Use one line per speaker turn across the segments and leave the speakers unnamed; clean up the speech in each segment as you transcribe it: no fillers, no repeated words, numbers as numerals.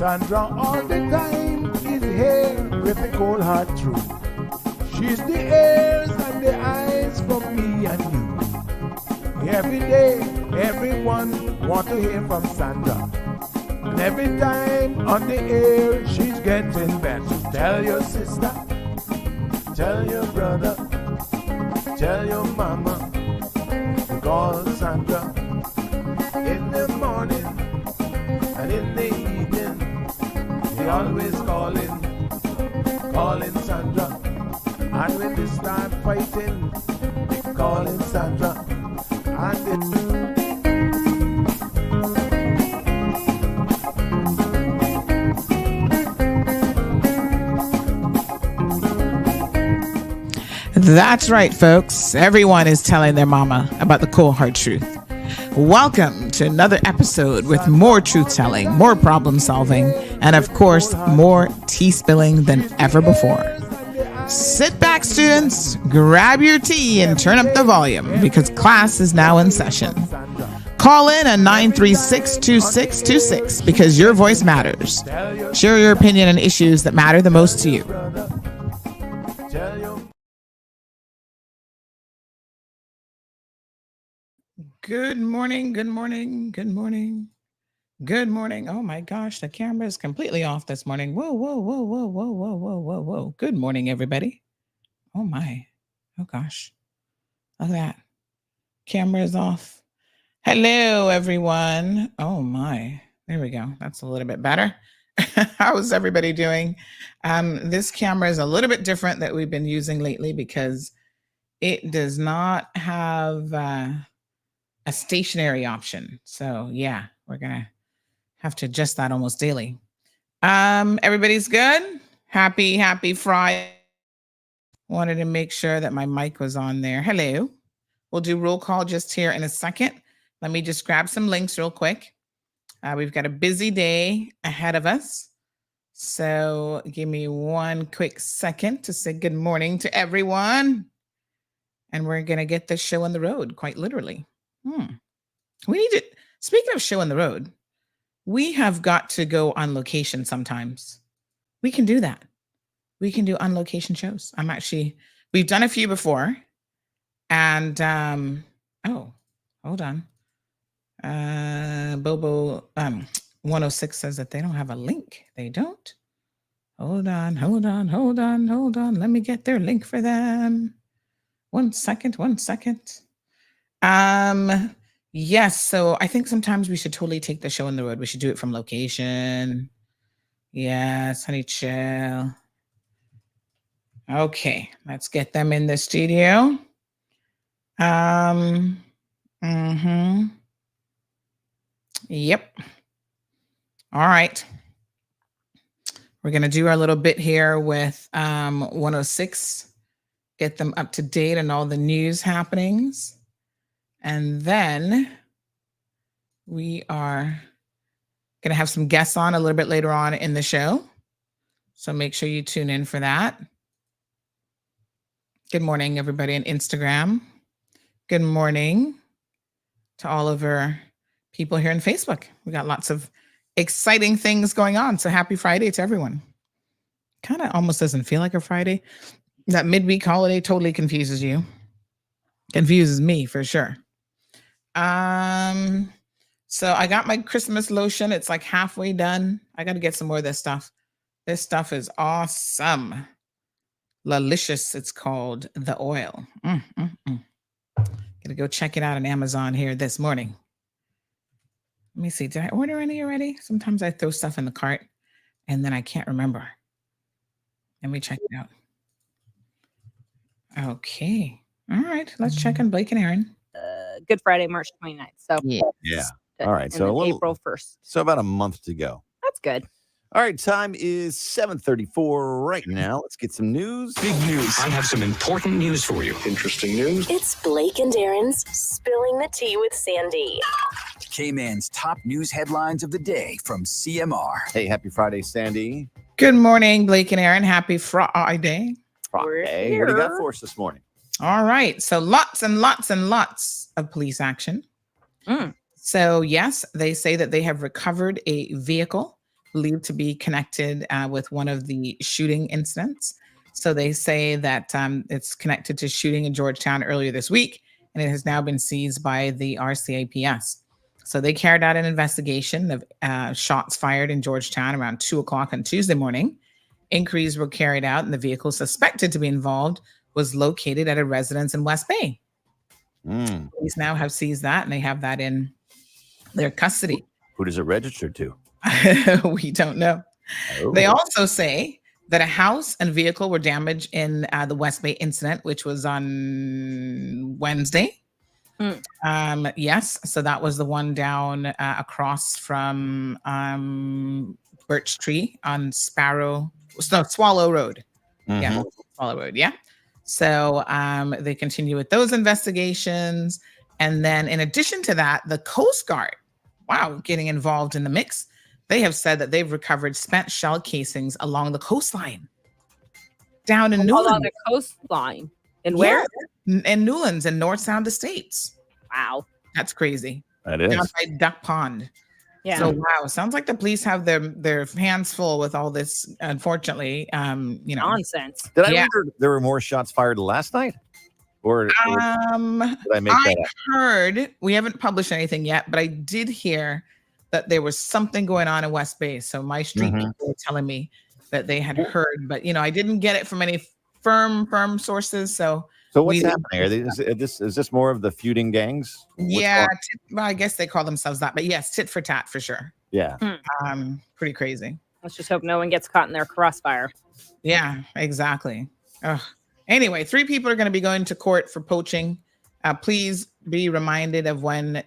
Sandra all the time is here with a cold hard truth. She's the ears and the eyes for me and you. Every day, everyone want to hear from Sandra. And every time on the air, she's getting better. Tell your sister, tell your brother, tell your mama, call Sandra in the morning and in the evening. They always calling Sandra. And when they start fighting, they calling Sandra. And
That's right, folks. Everyone is telling their mama about the cold hard truth. Welcome to another episode with more truth telling, more problem solving, and of course, more tea spilling than ever before. Sit back, students, grab your tea and turn up the volume because class is now in session. Call in at 936-2626 because your voice matters. Share your opinion on issues that matter the most to you. Good morning, good morning, good morning, good morning. Oh my gosh, the camera is completely off this morning. Whoa, whoa, whoa, whoa, whoa, whoa, whoa, whoa, whoa. Good morning, everybody. Oh my. Oh gosh. Look at that. Camera is off. Hello, everyone. Oh my. There we go. That's a little bit better. How is everybody doing? This camera is a little bit different that we've been using lately because it does not have a stationary option. So yeah, we're gonna have to adjust that almost daily. Everybody's good? Happy Friday. Wanted to make sure that my mic was on there. Hello. We'll do roll call just here in a second. Let me just grab some links real quick. We've got a busy day ahead of us. So give me one quick second to say good morning to everyone. And we're gonna get this show on the road, quite literally. We need to, speaking of show on the road, we have got to go on location sometimes. We can do that. We can do on location shows. We've done a few before. And, oh, hold on. Bobo 106 says that they don't have a link. They don't. Hold on. Let me get their link for them. One second. Yes, so I think sometimes we should totally take the show on the road. We should do it from location. Yes, honey, chill. Okay, let's get them in the studio. Yep. All right. We're gonna do our little bit here with 106. Get them up to date on all the news happenings. And then we are going to have some guests on a little bit later on in the show. So make sure you tune in for that. Good morning, everybody on Instagram. Good morning to all of our people here on Facebook. We got lots of exciting things going on. So happy Friday to everyone. Kind of almost doesn't feel like a Friday. That midweek holiday totally confuses you. Confuses me for sure. So I got my Christmas lotion. It's like halfway done. I got to get some more of this stuff. This stuff is awesome. Lalicious, it's called the oil. Gonna go check it out on Amazon here this morning. Let me see. Did I order any already? Sometimes I throw stuff in the cart and then I can't remember. Let me check it out. Okay. All right. Let's check on Blake and Aaron.
Good Friday, March 29th. So
yeah. All right. So
April 1st.
So about a month to go.
That's good.
All right. Time is 7:34 right now. Let's get some news.
Big news. I have some important news for you. Interesting news.
It's Blake and Aaron's Spilling the Tea with Sandy.
K-Man's top news headlines of the day from CMR.
Hey, happy Friday, Sandy.
Good morning, Blake and Aaron. Happy Friday.
Friday. What do you got for us this morning?
All right. So lots and lots and lots of police action. So yes, they say that they have recovered a vehicle believed to be connected with one of the shooting incidents. So they say that it's connected to shooting in Georgetown earlier this week, and it has now been seized by the RCAPS. So they carried out an investigation of shots fired in Georgetown around 2 o'clock on Tuesday morning. Inquiries were carried out, and the vehicle suspected to be involved was located at a residence in West Bay. Police now have seized that, and they have that in their custody.
Who does it register to?
We don't know.
Oh.
They also say that a house and vehicle were damaged in the West Bay incident, which was on Wednesday. Yes, so that was the one down across from Birch Tree on Swallow Road. Yeah, Swallow Road. Yeah. So they continue with those investigations. And then in addition to that, the Coast Guard, getting involved in the mix. They have said that they've recovered spent shell casings along the coastline. Down in Newlands.
Along the coastline. And where?
In Newlands and North Sound Estates.
Wow.
That's crazy.
That is.
Down by Duck Pond.
Yeah.
So sounds like the police have their hands full with all this, unfortunately.
Nonsense.
Did I read there were more shots fired last night? Or did I make that up?
Heard, we haven't published anything yet, but I did hear that there was something going on in West Bay. So my street people were telling me that they had heard, but I didn't get it from any firm sources. So
what's happening? Is this more of the feuding gangs?
I guess they call themselves that, but yes, tit for tat for sure.
Yeah.
Pretty crazy.
Let's just hope no one gets caught in their crossfire.
Yeah, exactly. Anyway, 3 people are going to be going to court for poaching. Please be reminded of when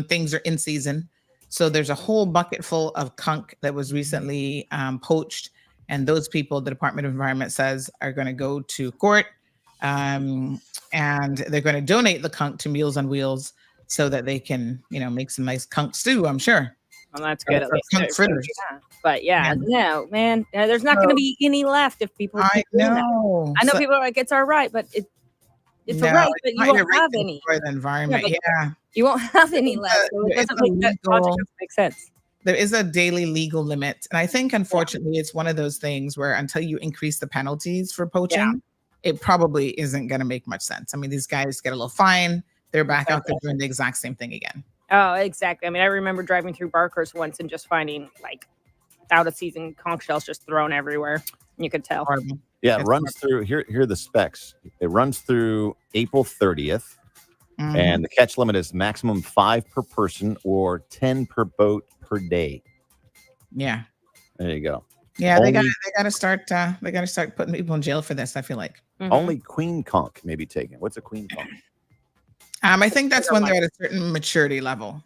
things are in season. So there's a whole bucket full of conch that was recently poached. And those people, the Department of Environment says, are going to go to court. And they're going to donate the conch to Meals on Wheels so that they can, make some nice conch stew, I'm sure.
Well, that's good. At least
Conch fritters.
But no, man, there's not going to be any left if people.
I know.
I know people are like, it's all right, but it's all right, but you won't have any.
For the environment,
you won't have any left. So it doesn't make that logic doesn't make sense.
There is a daily legal limit, and I think unfortunately it's one of those things where until you increase the penalties for poaching, it probably isn't going to make much sense. I mean, these guys get a little fine; they're back out there doing the exact same thing again.
Oh, exactly. I mean, I remember driving through Barker's once and just finding out of season conch shells just thrown everywhere. You could tell.
Horrible.
Yeah, it runs through here are the specs. It runs through April 30th. And the catch limit is maximum 5 per person or 10 per boat per day.
Yeah.
There you go.
Yeah, they got to start putting people in jail for this, I feel like.
Only queen conch may be taken. What's a queen conch?
I think that's when they're at a certain maturity level.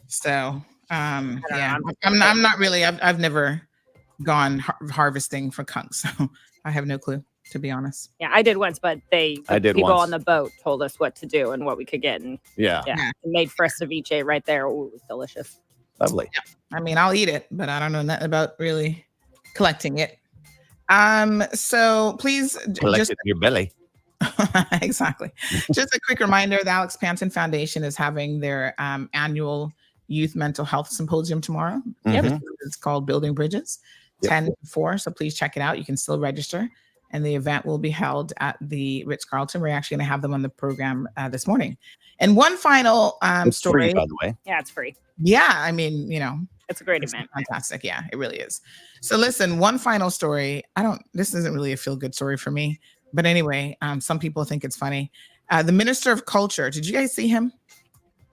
So, I'm not really. I've never gone harvesting for conch, so I have no clue, to be honest.
Yeah, I did once, but people
once.
on the boat told us what to do and what we could get, and it made fresh ceviche right there. Ooh, it was delicious.
Lovely.
Yeah. I mean, I'll eat it, but I don't know nothing about really collecting it. So please
collect it in your belly.
Exactly. Just a quick reminder, the Alex Panton Foundation is having their annual Youth Mental Health Symposium tomorrow. It's called Building Bridges, 10 to 4. So please check it out. You can still register. And the event will be held at the Ritz-Carlton. We're actually going to have them on the program this morning. And one final story.
Free, by the way.
Yeah, it's free.
Yeah, I mean,
it's a great event.
Fantastic. Yeah, it really is. So listen, one final story. This isn't really a feel-good story for me. But anyway, some people think it's funny. The Minister of Culture, did you guys see him?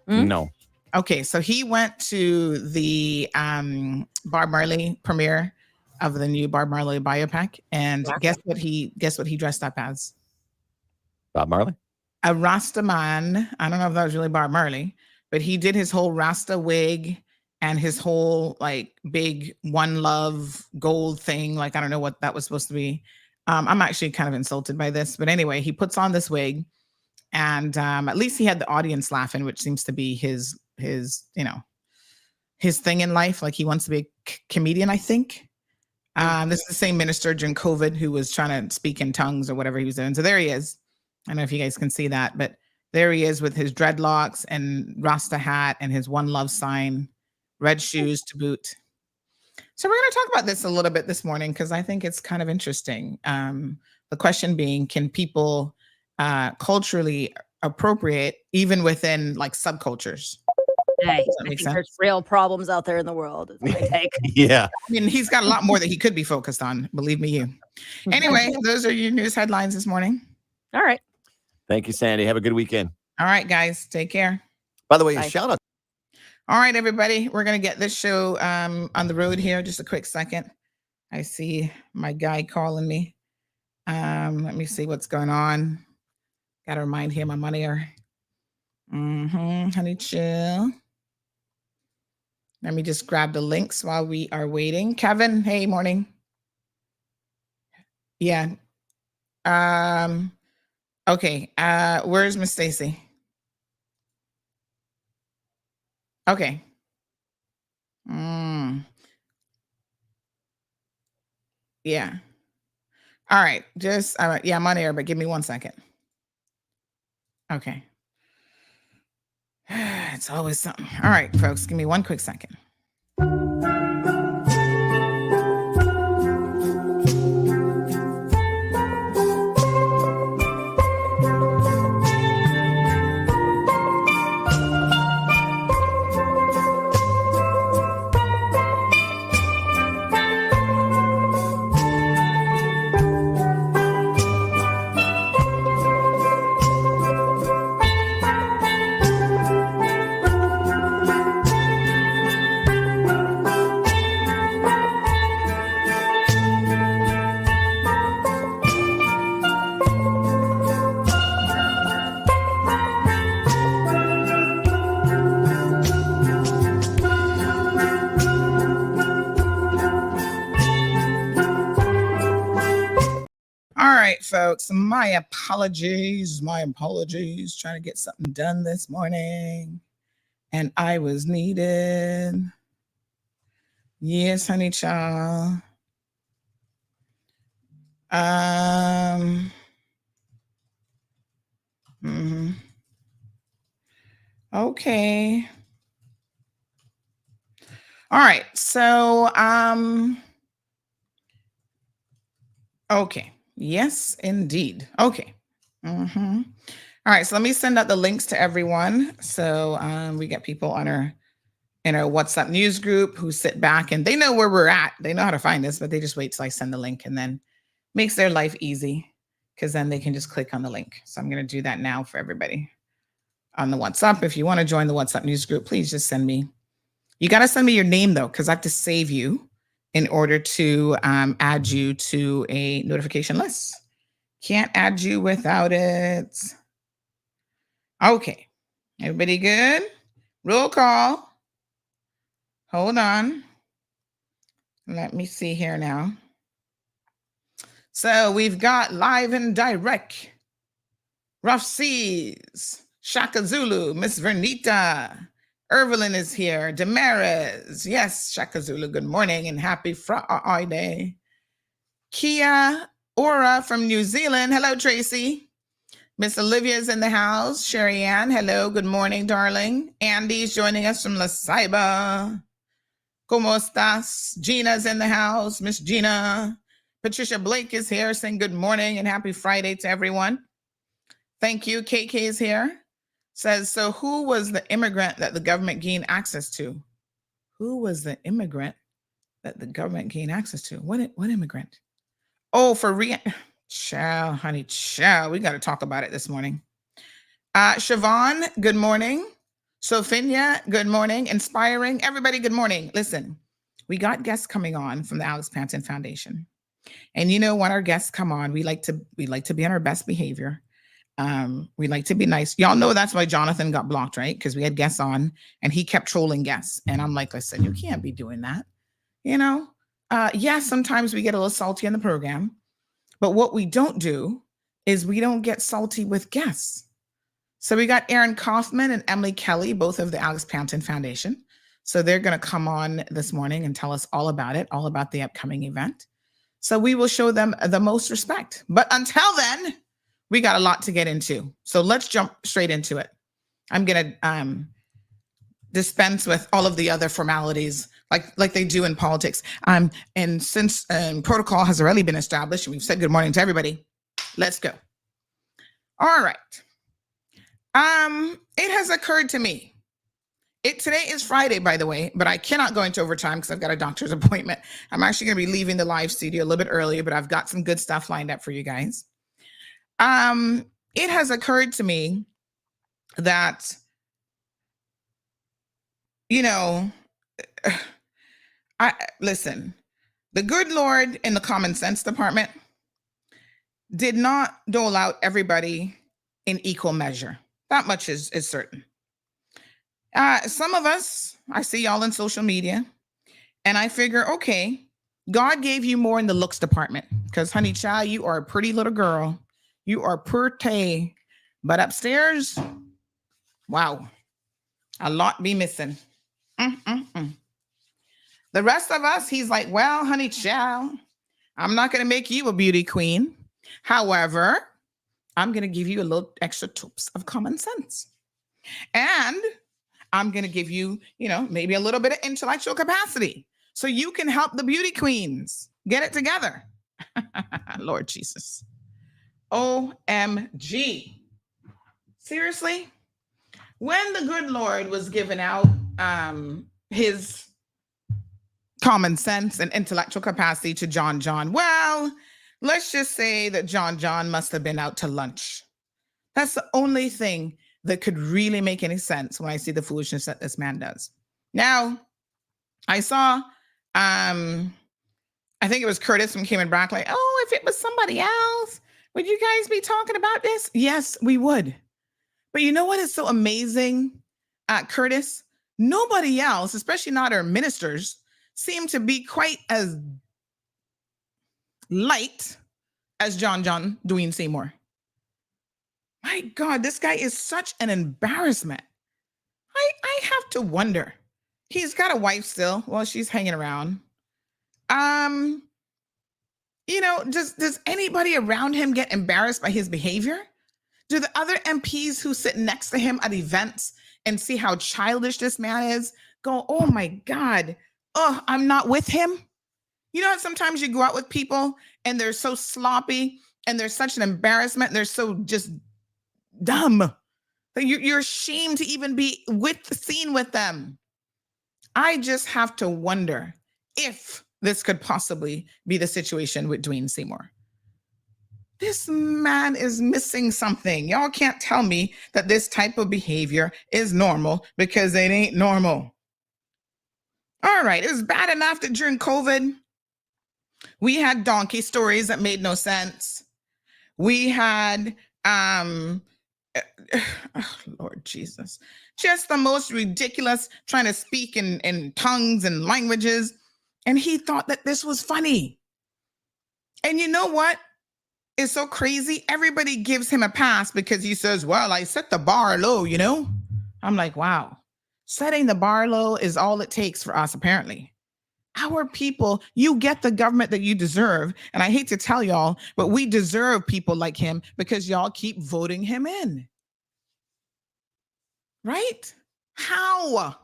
No.
Okay, so he went to the Bob Marley premiere of the new Bob Marley biopic, and guess what he dressed up as?
Bob Marley?
A Rasta man. I don't know if that was really Bob Marley, but he did his whole Rasta wig and his whole big One Love gold thing. I don't know what that was supposed to be. I'm actually kind of insulted by this, but anyway, he puts on this wig, and at least he had the audience laughing, which seems to be his thing in life. He wants to be a comedian, I think. This is the same minister during COVID who was trying to speak in tongues or whatever he was doing. So there he is. I don't know if you guys can see that, but there he is with his dreadlocks and Rasta hat and his One Love sign, red shoes to boot. So we're going to talk about this a little bit this morning because I think it's kind of interesting. The question being, can people culturally appropriate even within like subcultures?
Hey,
Does that
I
make
think
sense?
there's real problems out there in the world. Is my take.
Yeah.
I mean, he's got a lot more that he could be focused on. Believe me, you. Anyway, those are your news headlines this morning.
All right.
Thank you, Sandy. Have a good weekend.
All right, guys, take care.
By the way,
Bye.
a shout out.
All right, everybody, we're going to get this show on the road here. Just a quick second. I see my guy calling me. Let me see what's going on. Got to remind him I'm on air. Honey, chill. Let me just grab the links while we are waiting. Kevin, hey, morning. Yeah. Okay. Where's Miss Stacy? Okay. Yeah. All right. Just yeah, I'm on air, but give me 1 second. Okay. It's always something. All right, folks, give me one quick second. Folks, my apologies. Trying to get something done this morning, and I was needed. Yes, honey child. Okay. All right. So okay. Yes, indeed. Okay. All right. So let me send out the links to everyone. So we get people on our WhatsApp news group who sit back and they know where we're at. They know how to find us, but they just wait till I send the link, and then makes their life easy because then they can just click on the link. So I'm going to do that now for everybody on the WhatsApp. If you want to join the WhatsApp news group, please just send me. You got to send me your name though, because I have to save you in order to add you to a notification list. Can't add you without it. Okay. Everybody good? Roll call. Hold on. Let me see here now. So we've got live and direct. Rough Seas, Shaka Zulu, Miss Vernita. Irvelin is here. Damaris. Yes, Shaka Zulu. Good morning and happy Friday. Kia Ora from New Zealand. Hello, Tracy. Miss Olivia's in the house. Sherry Ann. Hello. Good morning, darling. Andy's joining us from La Ceiba. ¿Cómo estás? Gina's in the house. Miss Gina. Patricia Blake is here saying good morning and happy Friday to everyone. Thank you. KK is here. Says, so who was the immigrant that the government gained access to? Who was the immigrant that the government gained access to? What immigrant? Oh, for Chow, honey, chow. We got to talk about it this morning. Siobhan, good morning. Sophia, good morning. Inspiring. Everybody, good morning. Listen, we got guests coming on from the Alex Panton Foundation. And you know, when our guests come on, we like to be on our best behavior. We like to be nice. Y'all know that's why Jonathan got blocked, right? Because we had guests on and he kept trolling guests. And I'm like, listen, you can't be doing that. You know, yes, sometimes we get a little salty in the program, but what we don't do is we don't get salty with guests. So we got Aaron Kaufman and Emily Kelly, both of the Alex Panton Foundation. So they're going to come on this morning and tell us all about it, all about the upcoming event. So we will show them the most respect. But until then, we got a lot to get into. So let's jump straight into it. I'm going to dispense with all of the other formalities like they do in politics. And since protocol has already been established, we've said good morning to everybody. Let's go. All right. It has occurred to me. Today is Friday, by the way, but I cannot go into overtime because I've got a doctor's appointment. I'm actually going to be leaving the live studio a little bit earlier, but I've got some good stuff lined up for you guys. It has occurred to me that, listen, the good Lord in the common sense department did not dole out everybody in equal measure. That much is certain. Some of us, I see y'all in social media, and I figure, okay, God gave you more in the looks department because, honey child, you are a pretty little girl. You are pretty. But upstairs, wow, a lot be missing. The rest of us, he's like, well, honey child, I'm not going to make you a beauty queen. However, I'm going to give you a little extra tips of common sense. And I'm going to give you, maybe a little bit of intellectual capacity so you can help the beauty queens get it together. Lord Jesus. OMG. Seriously? When the good Lord was giving out his common sense and intellectual capacity to John, well, let's just say that John must have been out to lunch. That's the only thing that could really make any sense when I see the foolishness that this man does. Now, I saw, I think it was Curtis from Cayman Brack, like, oh, if it was somebody else, would you guys be talking about this? Yes, we would. But you know what is so amazing, Curtis? Nobody else, especially not our ministers, seem to be quite as light as John Dwayne Seymour. My God, this guy is such an embarrassment. I have to wonder. He's got a wife still. Well, she's hanging around. Does anybody around him get embarrassed by his behavior? Do the other MPs who sit next to him at events and see how childish this man is go, oh my God, oh, I'm not with him? You know, sometimes you go out with people and they're so sloppy and they're such an embarrassment. They're so just dumb that you're ashamed to even be seen with them. I just have to wonder if this could possibly be the situation with Dwayne Seymour. This man is missing something. Y'all can't tell me that this type of behavior is normal because it ain't normal. All right, it was bad enough that during COVID, we had donkey stories that made no sense. We had, Lord Jesus, just the most ridiculous trying to speak in tongues and languages. And he thought that this was funny. And you know what? It's so crazy. Everybody gives him a pass because he says, well, I set the bar low, I'm like, wow. Setting the bar low is all it takes for us, apparently. Our people, you get the government that you deserve. And I hate to tell y'all, but we deserve people like him because y'all keep voting him in. Right? How?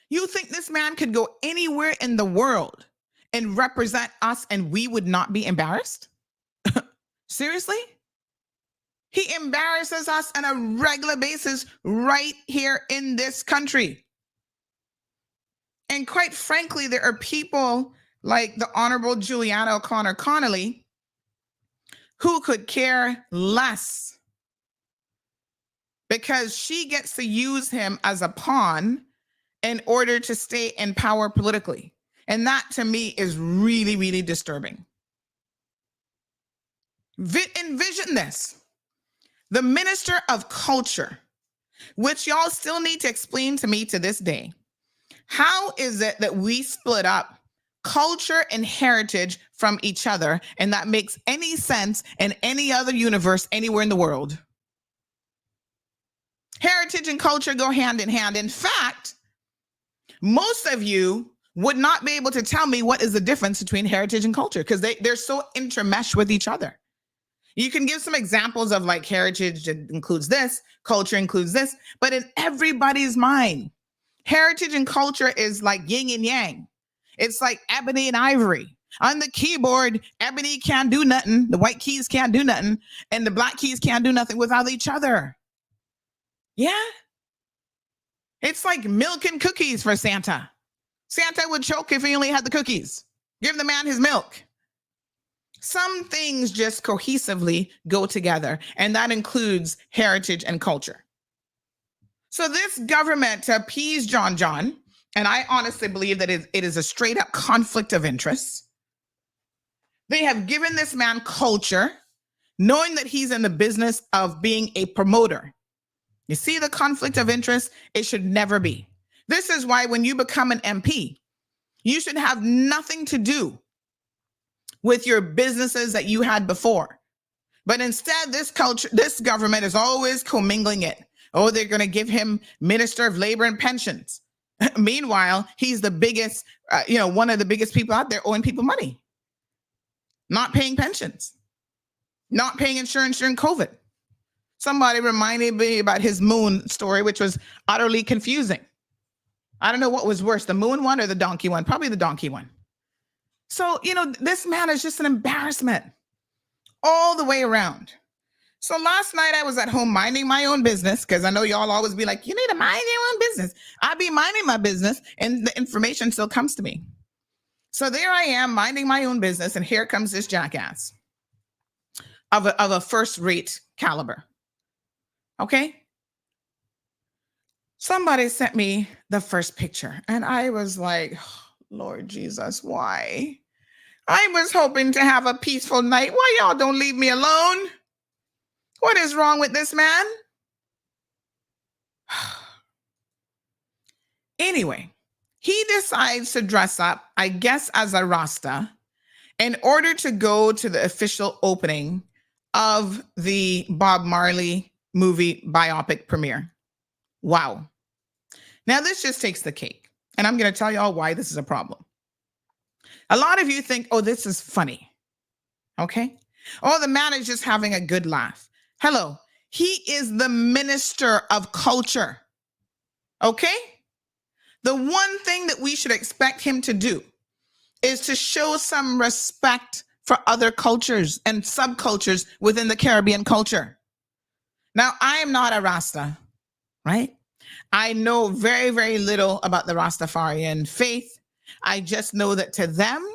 You think this man could go anywhere in the world and represent us and we would not be embarrassed? Seriously? He embarrasses us on a regular basis right here in this country. And quite frankly, there are people like the Honorable Juliana O'Connor Connolly who could care less because she gets to use him as a pawn in order to stay in power politically. And that to me is really, really disturbing. Envision this. The Minister of Culture, which y'all still need to explain to me to this day. How is it that we split up culture and heritage from each other and that makes any sense in any other universe anywhere in the world? Heritage and culture go hand in hand. In fact, most of you would not be able to tell me what is the difference between heritage and culture because they're so intermeshed with each other. You can give some examples of like heritage includes this, culture includes this, but in everybody's mind, heritage and culture is like yin and yang. It's like ebony and ivory. On the keyboard, ebony can't do nothing. The white keys can't do nothing. And the black keys can't do nothing without each other. Yeah. It's like milk and cookies for Santa. Santa would choke if he only had the cookies. Give the man his milk. Some things just cohesively go together, and that includes heritage and culture. So this government, to appease John, and I honestly believe that it is a straight up conflict of interest. They have given this man culture, knowing that he's in the business of being a promoter. You see the conflict of interest? It should never be. This is why when you become an MP, you should have nothing to do with your businesses that you had before. But instead, this government is always commingling it. Oh, they're going to give him Minister of Labor and Pensions. Meanwhile, he's the biggest, one of the biggest people out there owing people money. Not paying pensions, not paying insurance during COVID. Somebody reminded me about his moon story, which was utterly confusing. I don't know what was worse, the moon one or the donkey one, probably the donkey one. So, this man is just an embarrassment all the way around. So last night I was at home minding my own business, because I know y'all always be like, you need to mind your own business. I be minding my business and the information still comes to me. So there I am minding my own business, and here comes this jackass of a first-rate caliber. Okay? Somebody sent me the first picture, and I was like, oh, Lord Jesus, why? I was hoping to have a peaceful night. Why y'all don't leave me alone? What is wrong with this man? Anyway, he decides to dress up, I guess, as a Rasta in order to go to the official opening of the Bob Marley movie biopic premiere. Wow. Now, this just takes the cake. And I'm going to tell you all why this is a problem. A lot of you think, oh, this is funny. Okay? Oh, the man is just having a good laugh. Hello. He is the minister of culture. Okay? The one thing that we should expect him to do is to show some respect for other cultures and subcultures within the Caribbean culture. Now, I am not a Rasta, right? I know very, very little about the Rastafarian faith. I just know that to them,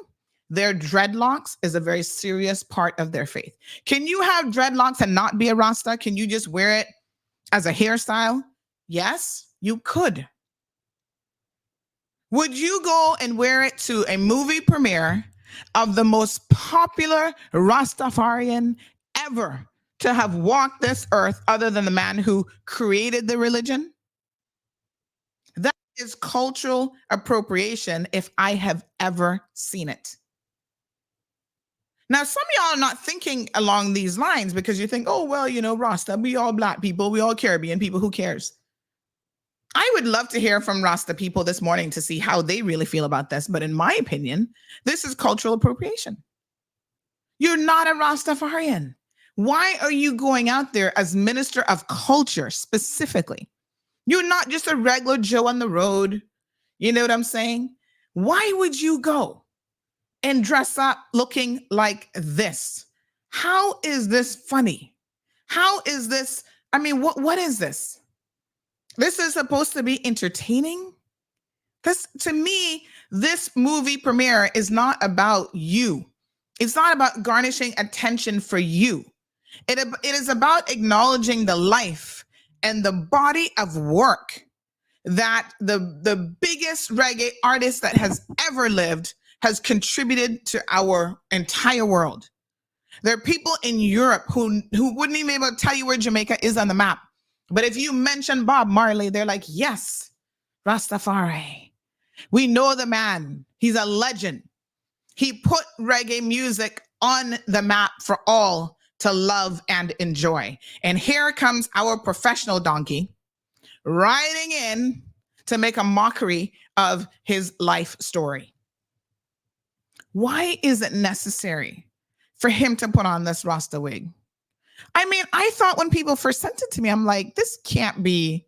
their dreadlocks is a very serious part of their faith. Can you have dreadlocks and not be a Rasta? Can you just wear it as a hairstyle? Yes, you could. Would you go and wear it to a movie premiere of the most popular Rastafarian ever to have walked this earth other than the man who created the religion? That is cultural appropriation if I have ever seen it. Now, some of y'all are not thinking along these lines because you think, oh, well, Rasta, we all Black people, we all Caribbean people, who cares? I would love to hear from Rasta people this morning to see how they really feel about this. But in my opinion, this is cultural appropriation. You're not a Rastafarian. Why are you going out there as minister of culture specifically? You're not just a regular Joe on the road. You know what I'm saying? Why would you go and dress up looking like this? How is this funny? How is this? I mean, what is this? This is supposed to be entertaining. To me, this movie premiere is not about you. It's not about garnishing attention for you. It is about acknowledging the life and the body of work that the biggest reggae artist that has ever lived has contributed to our entire world. There are people in Europe who wouldn't even be able to tell you where Jamaica is on the map. But if you mention Bob Marley, they're like, yes, Rastafari. We know the man. He's a legend. He put reggae music on the map for all to love and enjoy. And here comes our professional donkey riding in to make a mockery of his life story. Why is it necessary for him to put on this Rasta wig? I mean, I thought when people first sent it to me, I'm like, this can't be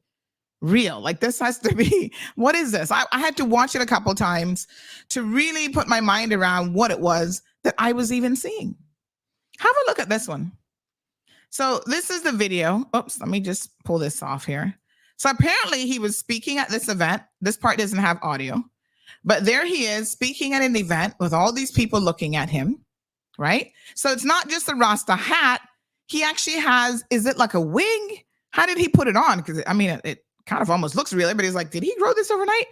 real. Like this has to be, what is this? I had to watch it a couple times to really put my mind around what it was that I was even seeing. Have a look at this one. So this is the video. Oops, let me just pull this off here. So apparently he was speaking at this event. This part doesn't have audio, but there he is speaking at an event with all these people looking at him, right? So it's not just a Rasta hat. He actually has, is it like a wig? How did he put it on? Because I mean, it kind of almost looks real, but he's like, did he grow this overnight?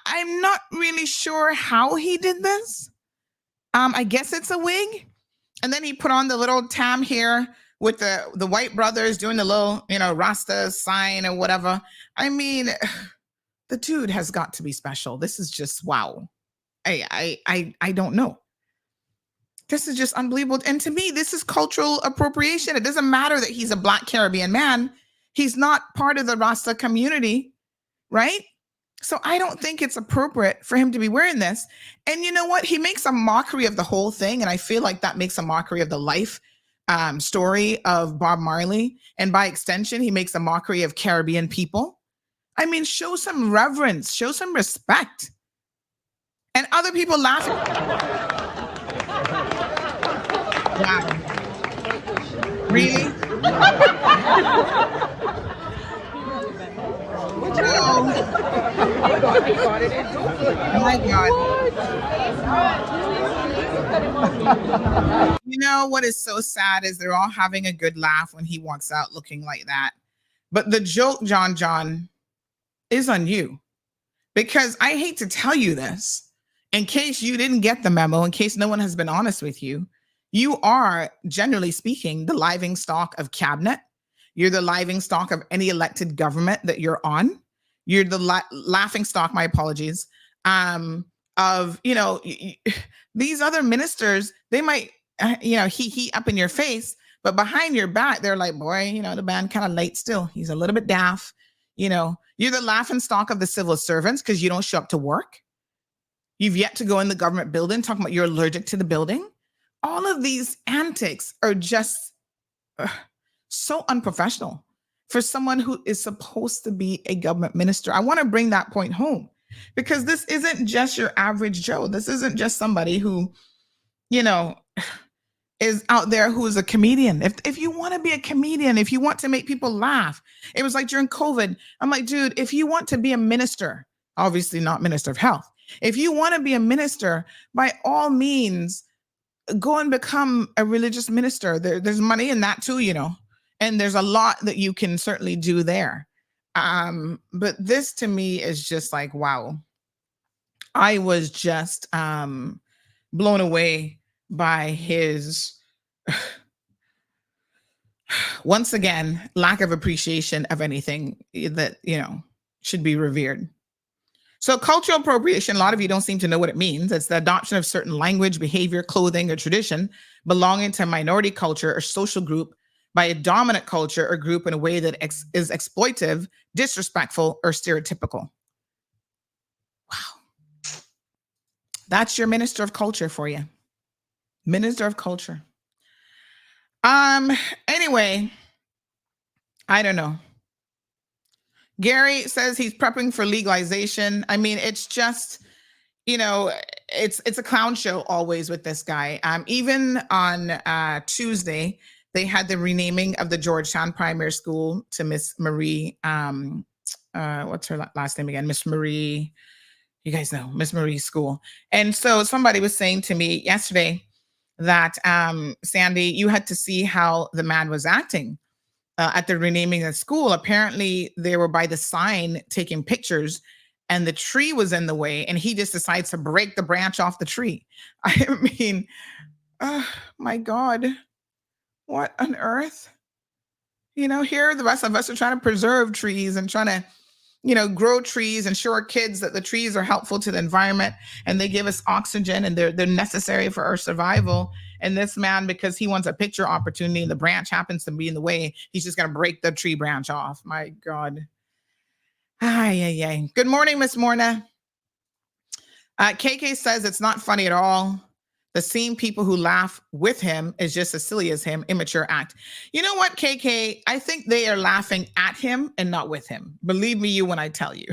I'm not really sure how he did this. I guess it's a wig. And then he put on the little tam here with the white brothers doing the little, Rasta sign or whatever. I mean, the dude has got to be special. This is just, wow. I don't know. This is just unbelievable. And to me, this is cultural appropriation. It doesn't matter that he's a Black Caribbean man. He's not part of the Rasta community, right? So I don't think it's appropriate for him to be wearing this. And you know what? He makes a mockery of the whole thing. And I feel like that makes a mockery of the life story of Bob Marley. And by extension, he makes a mockery of Caribbean people. I mean, show some reverence, show some respect. And other people laughing. Wow. Really? Oh my God. You know what is so sad is they're all having a good laugh when he walks out looking like that. But the joke, John, is on you. Because I hate to tell you this, in case you didn't get the memo, in case no one has been honest with you, you are, generally speaking, the living stock of cabinet. You're the living stock of any elected government that you're on. You're the laughing stock, my apologies, of, these other ministers, they might, he up in your face, but behind your back, they're like, boy, the man kind of late still. He's a little bit daft. You're the laughing stock of the civil servants because you don't show up to work. You've yet to go in the government building, talking about you're allergic to the building. All of these antics are just so unprofessional for someone who is supposed to be a government minister. I want to bring that point home because this isn't just your average Joe. This isn't just somebody who, is out there who is a comedian. If you want to be a comedian, if you want to make people laugh, it was like during COVID. I'm like, dude, if you want to be a minister, obviously not minister of health. If you want to be a minister, by all means, go and become a religious minister. There's money in that too, and there's a lot that you can certainly do there. But this to me is just like, wow. I was just blown away by his, once again, lack of appreciation of anything that, should be revered. So cultural appropriation, a lot of you don't seem to know what it means. It's the adoption of certain language, behavior, clothing, or tradition belonging to a minority culture or social group by a dominant culture or group in a way that is exploitive, disrespectful, or stereotypical. Wow. That's your minister of culture for you. Minister of culture. Anyway, I don't know. Gary says he's prepping for legalization. I mean, it's just, it's a clown show always with this guy. Even on Tuesday, they had the renaming of the Georgetown Primary School to Miss Marie. What's her last name again? Miss Marie. You guys know Miss Marie School. And so somebody was saying to me yesterday that, Sandy, you had to see how the man was acting. At the renaming of the school. Apparently they were by the sign taking pictures and the tree was in the way and he just decides to break the branch off the tree. I mean, my God, what on earth? Here the rest of us are trying to preserve trees and trying to, grow trees and show our kids that the trees are helpful to the environment and they give us oxygen and they're necessary for our survival. And this man, because he wants a picture opportunity and the branch happens to be in the way, he's just going to break the tree branch off. My God. Good morning, Miss Morna. KK says it's not funny at all. The same people who laugh with him is just as silly as him, immature act. You know what, KK? I think they are laughing at him and not with him. Believe me, when I tell you.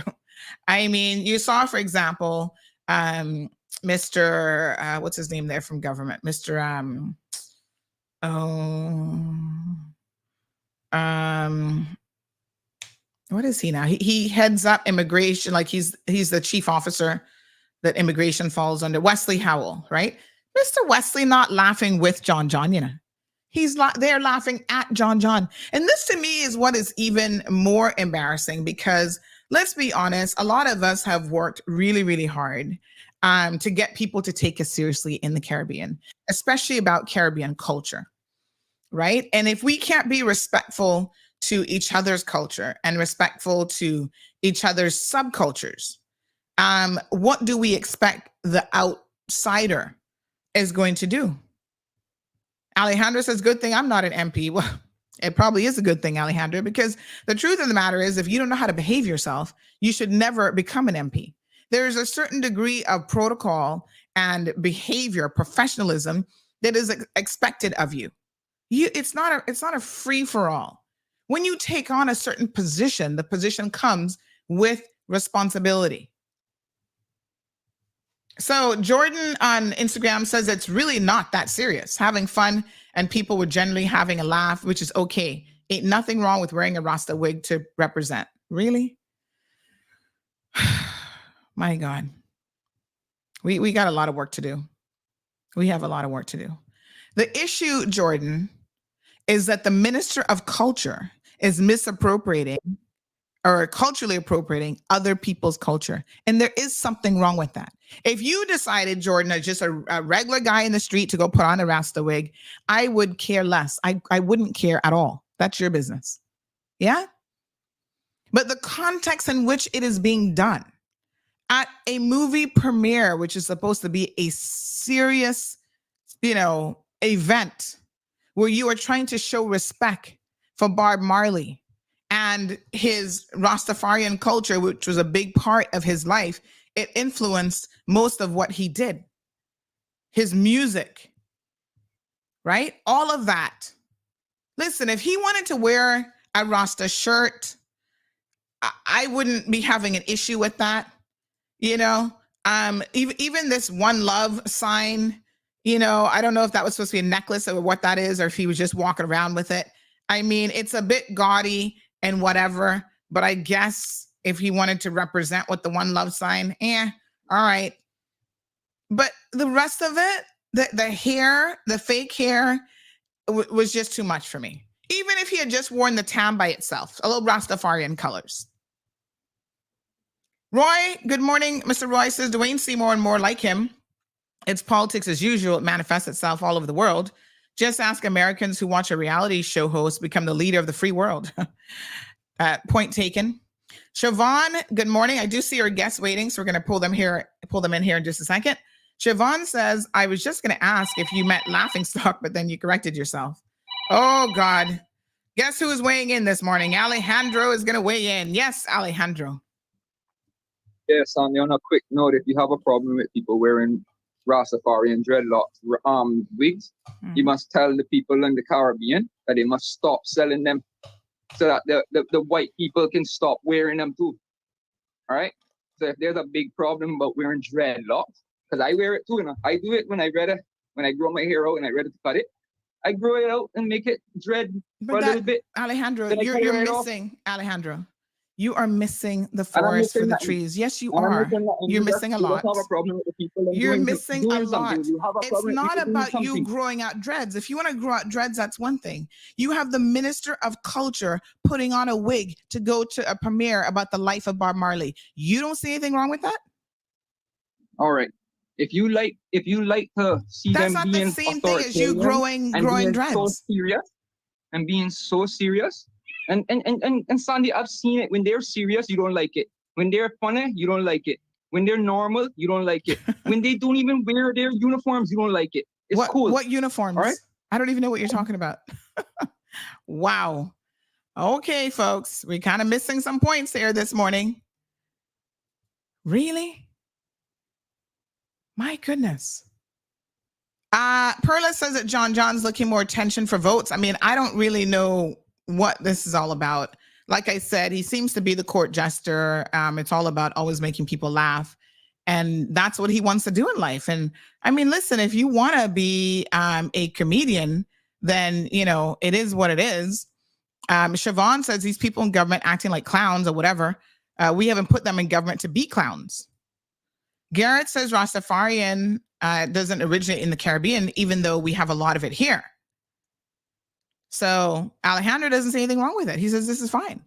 I mean, you saw, for example, Mr. What's his name there from government? Mr. What is he now? He heads up immigration, like he's the chief officer that immigration falls under. Wesley Howell, right? Mr. Wesley not laughing with John, you know. They're laughing at John. And this to me is what is even more embarrassing, because let's be honest, a lot of us have worked really, really hard to get people to take us seriously in the Caribbean, especially about Caribbean culture, right? And if we can't be respectful to each other's culture and respectful to each other's subcultures, what do we expect the outsider is going to do? Alejandro says, good thing I'm not an MP. Well, it probably is a good thing, Alejandro, because the truth of the matter is, if you don't know how to behave yourself, you should never become an MP. There's a certain degree of protocol and behavior, professionalism that is expected of you. It's not a free for all. When you take on a certain position, the position comes with responsibility. So Jordan on Instagram says it's really not that serious. Having fun and people were generally having a laugh, which is okay. Ain't nothing wrong with wearing a Rasta wig to represent. Really? My God. We got a lot of work to do. We have a lot of work to do. The issue, Jordan, is that the Minister of Culture is misappropriating or culturally appropriating other people's culture. And there is something wrong with that. If you decided, Jordan, as just a regular guy in the street to go put on a Rasta wig, I would care less. I wouldn't care at all. That's your business. Yeah? But the context in which it is being done at a movie premiere, which is supposed to be a serious, event where you are trying to show respect for Bob Marley and his Rastafarian culture, which was a big part of his life. It influenced most of what he did. His music, right? All of that. Listen, if he wanted to wear a Rasta shirt, I wouldn't be having an issue with that. Even this One Love sign, I don't know if that was supposed to be a necklace or what that is, or if he was just walking around with it. I mean, it's a bit gaudy and whatever, but I guess if he wanted to represent with the One Love sign, all right. But the rest of it, the hair, the fake hair was just too much for me. Even if he had just worn the tam by itself, a little Rastafarian colors. Roy, good morning. Mr. Roy says, Dwayne see more and more like him. It's politics as usual. It manifests itself all over the world. Just ask Americans who watch a reality show host become the leader of the free world. Point taken. Siobhan, good morning. I do see our guests waiting, so we're going to pull them in here in just a second. Siobhan says, I was just going to ask if you meant laughingstock, but then you corrected yourself. Oh, God. Guess who is weighing in this morning? Alejandro is going to weigh in. Yes, Alejandro.
Yes, on a quick note, if you have a problem with people wearing Rastafarian dreadlocks wigs, you must tell the people in the Caribbean that they must stop selling them so that the white people can stop wearing them too. All right? So if there's a big problem about wearing dreadlocks, because I wear it too, I do it when I grow my hair out and I ready to cut it. I grow it out and make it dread for a little bit.
Alejandro, you're missing, Alejandro. You are missing the forest for the trees. Yes, you are. You're missing a lot. You're missing a lot. It's not about you growing out dreads. If you want to grow out dreads, that's one thing. You have the Minister of Culture putting on a wig to go to a premiere about the life of Bob Marley. You don't see anything wrong with that?
All right. If you like to see
that's
them
not
being
the same thing as you growing dreads.
So serious and being so serious. And Sandy, I've seen it. When they're serious, you don't like it. When they're funny, you don't like it. When they're normal, you don't like it. When they don't even wear their uniforms, you don't like it. It's cool.
What uniforms? All right? I don't even know what you're talking about. Wow. Okay, folks. We're kind of missing some points here this morning. Really? My goodness. Perla says that John's looking more attention for votes. I mean, I don't really know what this is all about. Like I said, he seems to be the court jester. It's all about always making people laugh. And that's what he wants to do in life. And I mean, listen, if you want to be a comedian, then, you know, it is what it is. Siobhan says these people in government acting like clowns or whatever. We haven't put them in government to be clowns. Garrett says Rastafarian doesn't originate in the Caribbean, even though we have a lot of it here. So Alejandro doesn't say anything wrong with it. He says this is fine.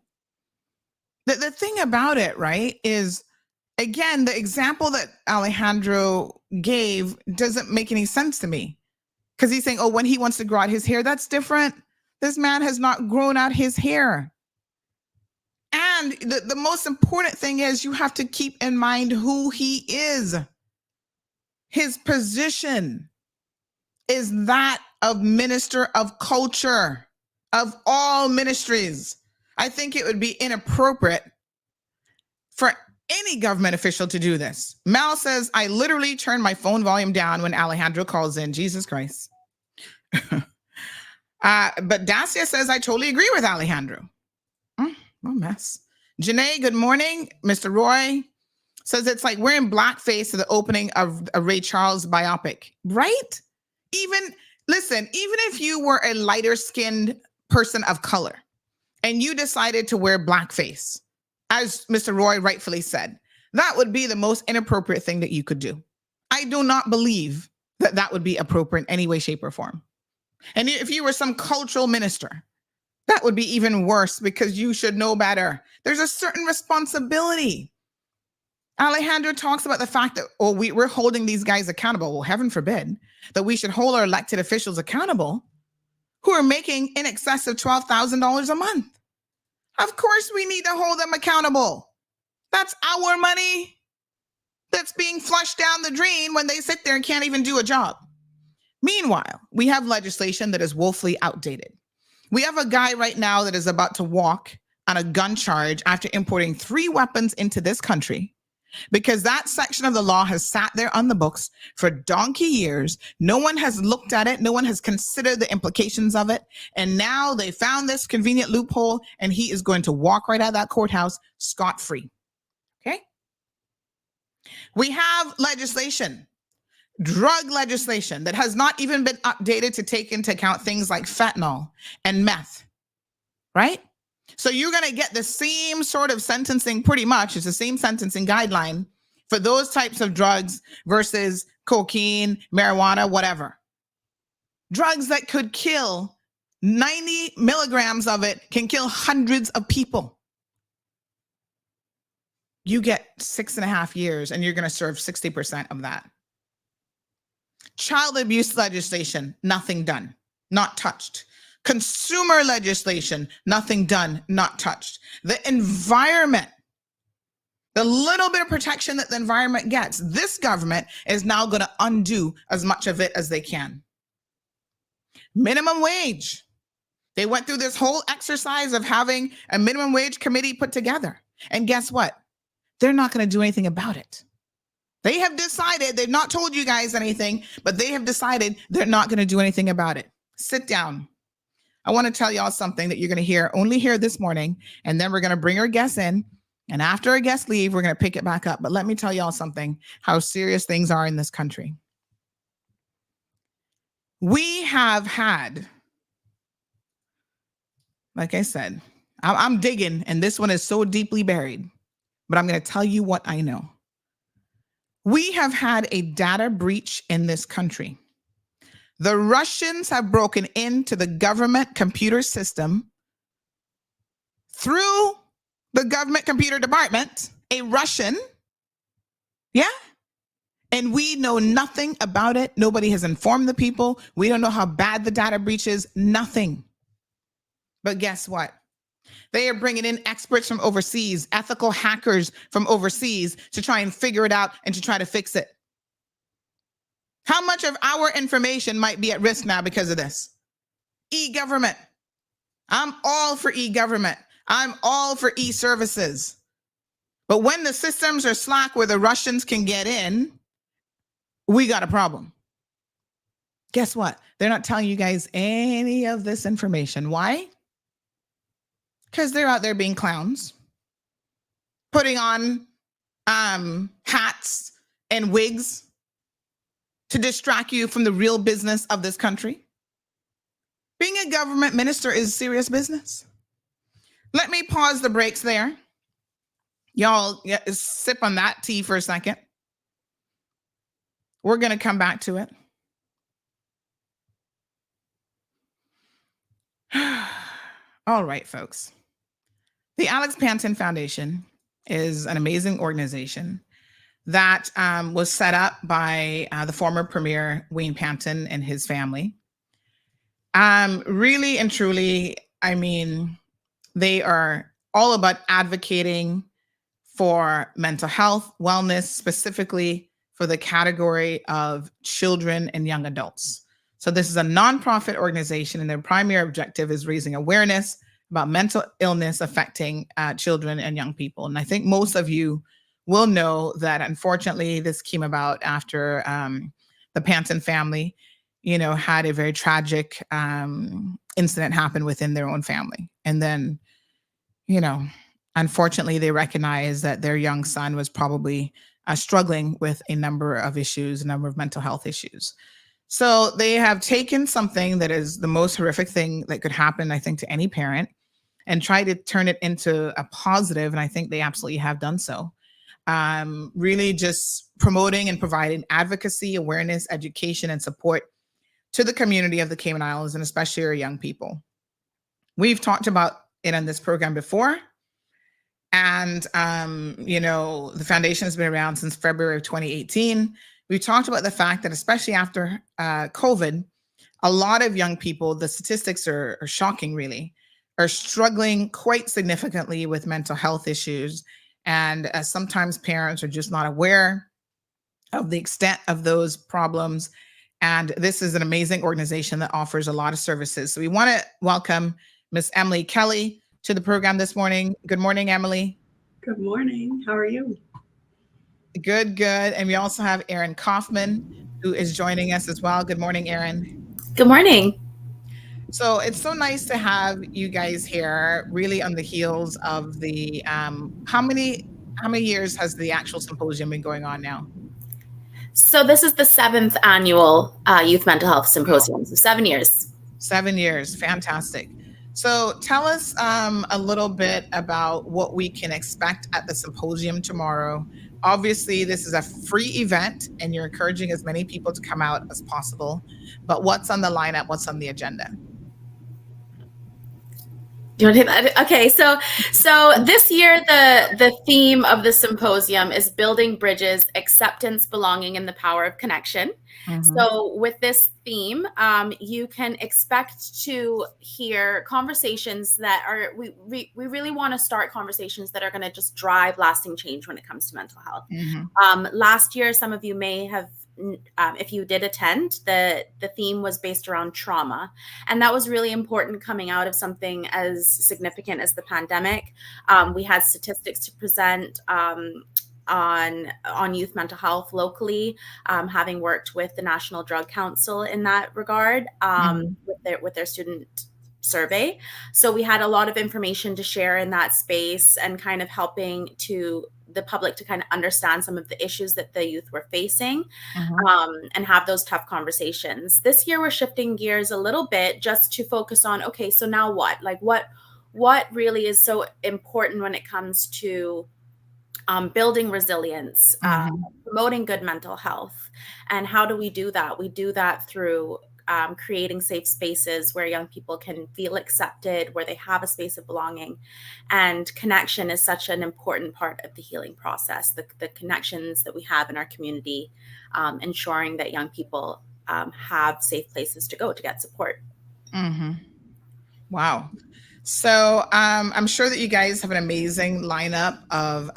The thing about it, right, is, again, the example that Alejandro gave doesn't make any sense to me. Because he's saying, oh, when he wants to grow out his hair, that's different. This man has not grown out his hair. And the most important thing is you have to keep in mind who he is. His position is that of Minister of Culture of all ministries. I think it would be inappropriate for any government official to do this. Mal says, I literally turn my phone volume down when Alejandro calls in. Jesus Christ. But Dacia says, I totally agree with Alejandro. What a mess. Janae, good morning. Mr. Roy says it's like wearing blackface to the opening of a Ray Charles biopic, right? Even if you were a lighter skinned person of color and you decided to wear blackface, as Mr. Roy rightfully said, that would be the most inappropriate thing that you could do. I do not believe that that would be appropriate in any way, shape, or form. And if you were some cultural minister, that would be even worse because you should know better. There's a certain responsibility. Alejandro talks about the fact that, we're holding these guys accountable. Well, heaven forbid that we should hold our elected officials accountable who are making in excess of $12,000 a month. Of course, we need to hold them accountable. That's our money that's being flushed down the drain when they sit there and can't even do a job. Meanwhile, we have legislation that is woefully outdated. We have a guy right now that is about to walk on a gun charge after importing 3 weapons into this country because that section of the law has sat there on the books for donkey years. No one has looked at it. No one has considered the implications of it. And now they found this convenient loophole and he is going to walk right out of that courthouse scot-free. Okay? We have legislation, drug legislation that has not even been updated to take into account things like fentanyl and meth, right? So you're going to get the same sort of sentencing, pretty much. It's the same sentencing guideline for those types of drugs versus cocaine, marijuana, whatever. Drugs that could kill 90 milligrams of it can kill hundreds of people. You get 6.5 years and you're going to serve 60% of that. Child abuse legislation, nothing done, not touched. Consumer legislation, nothing done, not touched. The environment, the little bit of protection that the environment gets, this government is now going to undo as much of it as they can. Minimum wage. They went through this whole exercise of having a minimum wage committee put together. And guess what? They're not going to do anything about it. They have decided, they've not told you guys anything, but they have decided they're not going to do anything about it. Sit down. I want to tell y'all something that you're going to only hear this morning, and then we're going to bring our guests in. And after our guests leave, we're going to pick it back up. But let me tell y'all something, how serious things are in this country. We have had, like I said, I'm digging, and this one is so deeply buried, but I'm going to tell you what I know. We have had a data breach in this country. The Russians have broken into the government computer system through the government computer department, a Russian. Yeah. And we know nothing about it. Nobody has informed the people. We don't know how bad the data breach is. Nothing. But guess what? They are bringing in experts from overseas, ethical hackers from overseas to try and figure it out and to try to fix it. How much of our information might be at risk now because of this? E-government. I'm all for e-government. I'm all for e-services. But when the systems are slack where the Russians can get in, we got a problem. Guess what? They're not telling you guys any of this information. Why? Because they're out there being clowns, putting on hats and wigs to distract you from the real business of this country. Being a government minister is serious business. Let me pause the brakes there. Y'all sip on that tea for a second. We're going to come back to it. All right, folks. The Alex Panton Foundation is an amazing organization that was set up by the former Premier Wayne Panton and his family. Really and truly, I mean, they are all about advocating for mental health, wellness, specifically for the category of children and young adults. So this is a nonprofit organization, and their primary objective is raising awareness about mental illness affecting children and young people. And I think most of you will know that, unfortunately, this came about after the Panton family, had a very tragic incident happen within their own family. And then, unfortunately, they recognized that their young son was probably struggling with a number of issues, a number of mental health issues. So they have taken something that is the most horrific thing that could happen, I think, to any parent, and try to turn it into a positive. And I think they absolutely have done so. Really just promoting and providing advocacy, awareness, education, and support to the community of the Cayman Islands, and especially our young people. We've talked about it on this program before. And, the foundation has been around since February of 2018. We talked about the fact that, especially after COVID, a lot of young people, the statistics are shocking, really, are struggling quite significantly with mental health issues. And sometimes parents are just not aware of the extent of those problems. And this is an amazing organization that offers a lot of services. So we want to welcome Miss Emily Kelly to the program this morning. Good morning, Emily.
Good morning. How are you?
Good, good. And we also have Erin Kaufman, who is joining us as well. Good morning, Erin.
Good morning.
So it's so nice to have you guys here, really on the heels of the, how many years has the actual symposium been going on now?
So this is the 7th annual Youth Mental Health Symposium, so 7 years.
7 years, fantastic. So tell us a little bit about what we can expect at the symposium tomorrow. Obviously, this is a free event, and you're encouraging as many people to come out as possible. But what's on the lineup? What's on the agenda?
Do you want to hit that? Okay, so this year the theme of the symposium is building bridges, acceptance, belonging, and the power of connection. Mm-hmm. So with this theme, you can expect to hear conversations that are, we really want to start conversations that are going to just drive lasting change when it comes to mental health. Mm-hmm. Last year, some of you may have, if you did attend, the theme was based around trauma. And that was really important coming out of something as significant as the pandemic. We had statistics to present on youth mental health locally, having worked with the National Drug Council in that regard, with their student survey. So we had a lot of information to share in that space, and kind of helping to the public to kind of understand some of the issues that the youth were facing, and have those tough conversations. This year, we're shifting gears a little bit just to focus on, okay, so now what? Like what really is so important when it comes to building resilience, promoting good mental health. And how do we do that? We do that through creating safe spaces where young people can feel accepted, where they have a space of belonging. And connection is such an important part of the healing process, the connections that we have in our community, ensuring that young people have safe places to go to get support.
Mm-hmm. Wow. So I'm sure that you guys have an amazing lineup of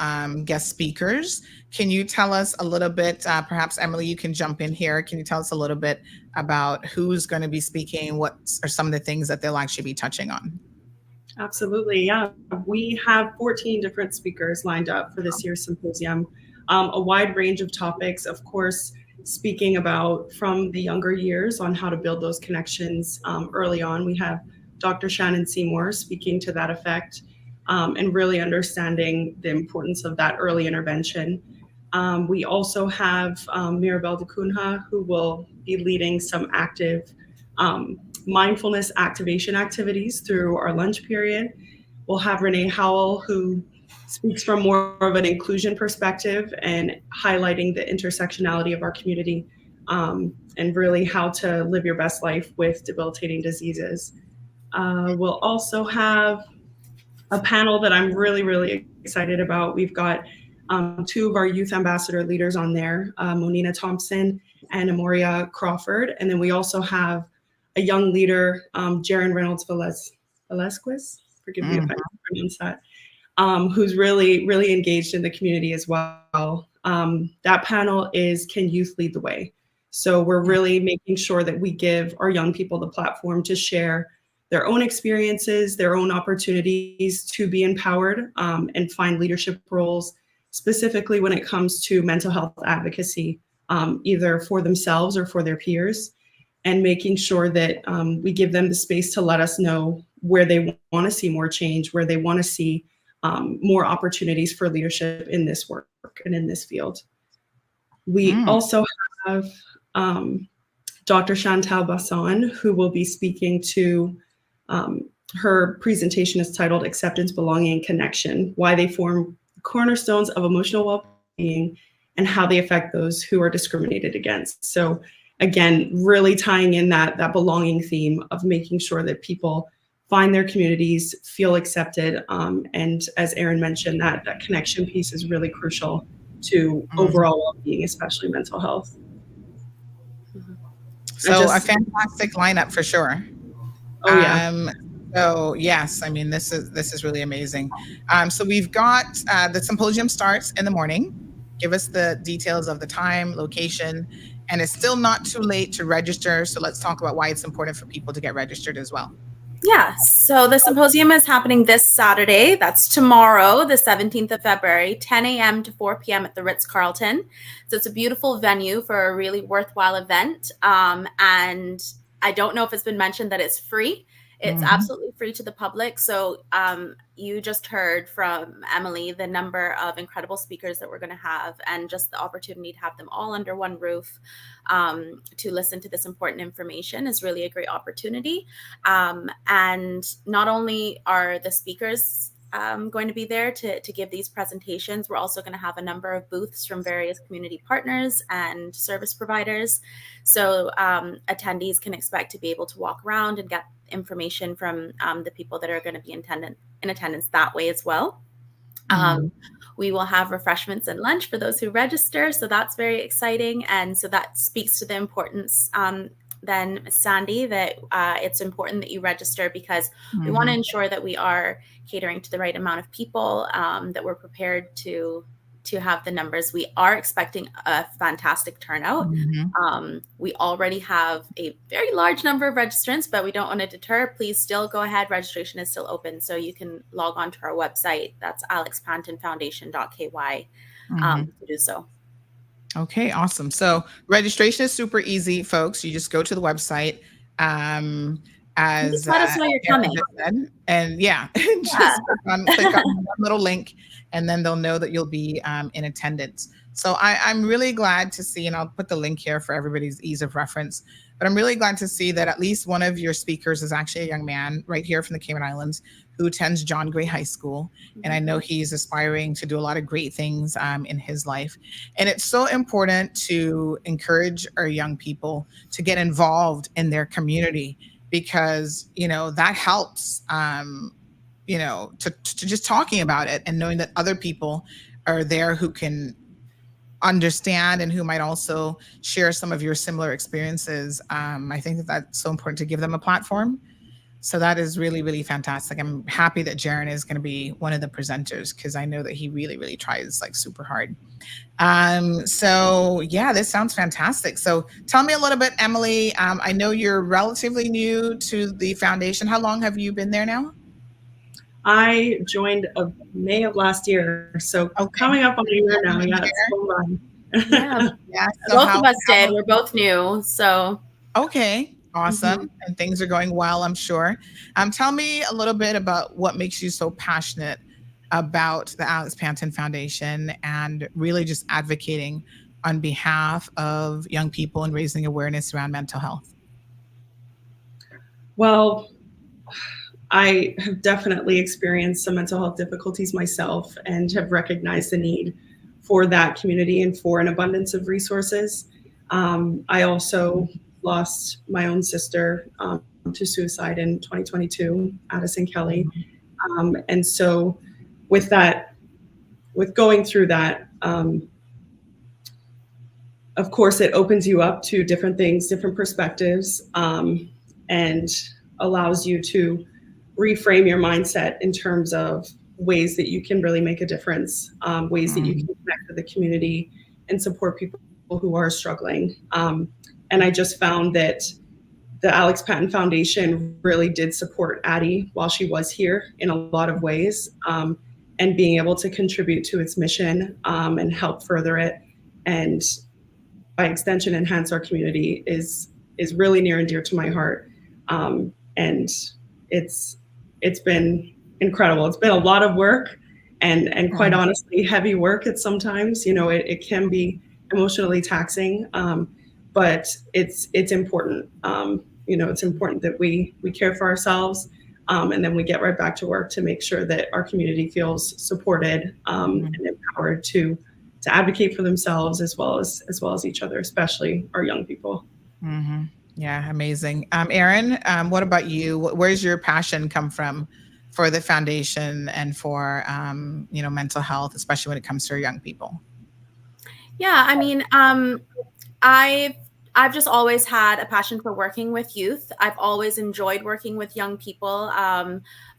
guest speakers. Can you tell us a little bit, perhaps Emily, you can jump in here. Can you tell us a little bit about who's going to be speaking? What are some of the things that they'll actually be touching on?
Absolutely, yeah. We have 14 different speakers lined up for this year's symposium, a wide range of topics. Of course, speaking about from the younger years on how to build those connections early on. We have Dr. Shannon Seymour speaking to that effect and really understanding the importance of that early intervention. We also have Mirabel de Cunha, who will be leading some active mindfulness activation activities through our lunch period. We'll have Renee Howell, who speaks from more of an inclusion perspective and highlighting the intersectionality of our community and really how to live your best life with debilitating diseases. We'll also have a panel that I'm really, really excited about. We've got two of our youth ambassador leaders on there, Monina Thompson and Amoria Crawford. And then we also have a young leader, Jaron Reynolds Velasquez, forgive me if I pronounce that, who's really, really engaged in the community as well. That panel is Can Youth Lead the Way? So we're really making sure that we give our young people the platform to share their own experiences, their own opportunities to be empowered and find leadership roles, specifically when it comes to mental health advocacy, either for themselves or for their peers, and making sure that we give them the space to let us know where they want to see more change, where they want to see more opportunities for leadership in this work and in this field. We also have Dr. Chantal Basson, who will be speaking to her presentation is titled Acceptance, Belonging, and Connection, Why They Form Cornerstones of Emotional Well-Being and How They Affect Those Who Are Discriminated Against. So again, really tying in that belonging theme of making sure that people find their communities, feel accepted, and as Erin mentioned, that connection piece is really crucial to overall well-being, especially mental health.
So a fantastic lineup for sure.
Oh yeah.
So yes, I mean this is really amazing. So we've got the symposium starts in the morning. Give us the details of the time, location, and it's still not too late to register. So let's talk about why it's important for people to get registered as well.
Yeah, so the symposium is happening this Saturday. That's tomorrow, the 17th of February, 10 a.m. to 4 p.m. at the Ritz-Carlton. So it's a beautiful venue for a really worthwhile event. And I don't know if it's been mentioned that it's free. It's absolutely free to the public. So you just heard from Emily the number of incredible speakers that we're going to have, and just the opportunity to have them all under one roof to listen to this important information is really a great opportunity. And not only are the speakers going to be there to give these presentations, we're also going to have a number of booths from various community partners and service providers. So attendees can expect to be able to walk around and get information from the people that are going to be in attendance that way as well. We will have refreshments and lunch for those who register. So that's very exciting. And so that speaks to the importance then, Sandy, that it's important that you register, because we want to ensure that we are catering to the right amount of people, that we're prepared to have the numbers. We are expecting a fantastic turnout. We already have a very large number of registrants, but we don't want to deter. Please still go ahead. Registration is still open. So you can log on to our website. That's alexpantonfoundation.ky to do so.
Okay, awesome. So registration is super easy, folks. You just go to the website.
Just let us know you're coming.
And just click on one little link, and then they'll know that you'll be in attendance. So I'm really glad to see, and I'll put the link here for everybody's ease of reference, but I'm really glad to see that at least one of your speakers is actually a young man right here from the Cayman Islands who attends John Gray High School. And I know he's aspiring to do a lot of great things in his life. And it's so important to encourage our young people to get involved in their community, because, that helps, to just talking about it and knowing that other people are there who can understand and who might also share some of your similar experiences. I think that's so important to give them a platform. So that is really, really fantastic. I'm happy that Jaron is going to be one of the presenters, because I know that he really, really tries super hard. So yeah, this sounds fantastic. So tell me a little bit, Emily. I know you're relatively new to the foundation. How long have you been there now?
I joined May of last year, so coming up on a year now. Yeah, it's so long.
Yeah,
Yeah.
both of us did. We're both new, so
okay, awesome, and things are going well, I'm sure. Tell me a little bit about what makes you so passionate about the Alex Panton Foundation and really just advocating on behalf of young people and raising awareness around mental health.
Well, I have definitely experienced some mental health difficulties myself and have recognized the need for that community and for an abundance of resources. I also lost my own sister to suicide in 2022, Addison Kelly. And so with going through that, of course, it opens you up to different things, different perspectives, and allows you to reframe your mindset in terms of ways that you can really make a difference, ways that you can connect with the community and support people who are struggling. And I just found that the Alex Panton Foundation really did support Addie while she was here in a lot of ways, and being able to contribute to its mission and help further it, and by extension enhance our community is really near and dear to my heart. And it's been incredible. It's been a lot of work and quite honestly heavy work at sometimes. You know, it can be emotionally taxing, but it's important. You know, it's important that we care for ourselves, and then we get right back to work to make sure that our community feels supported and empowered to advocate for themselves as well as each other, especially our young people.
Mm-hmm. Yeah, amazing. Erin, what about you? Where's your passion come from for the foundation and for mental health, especially when it comes to young people?
Yeah, I mean, I've just always had a passion for working with youth. I've always enjoyed working with young people.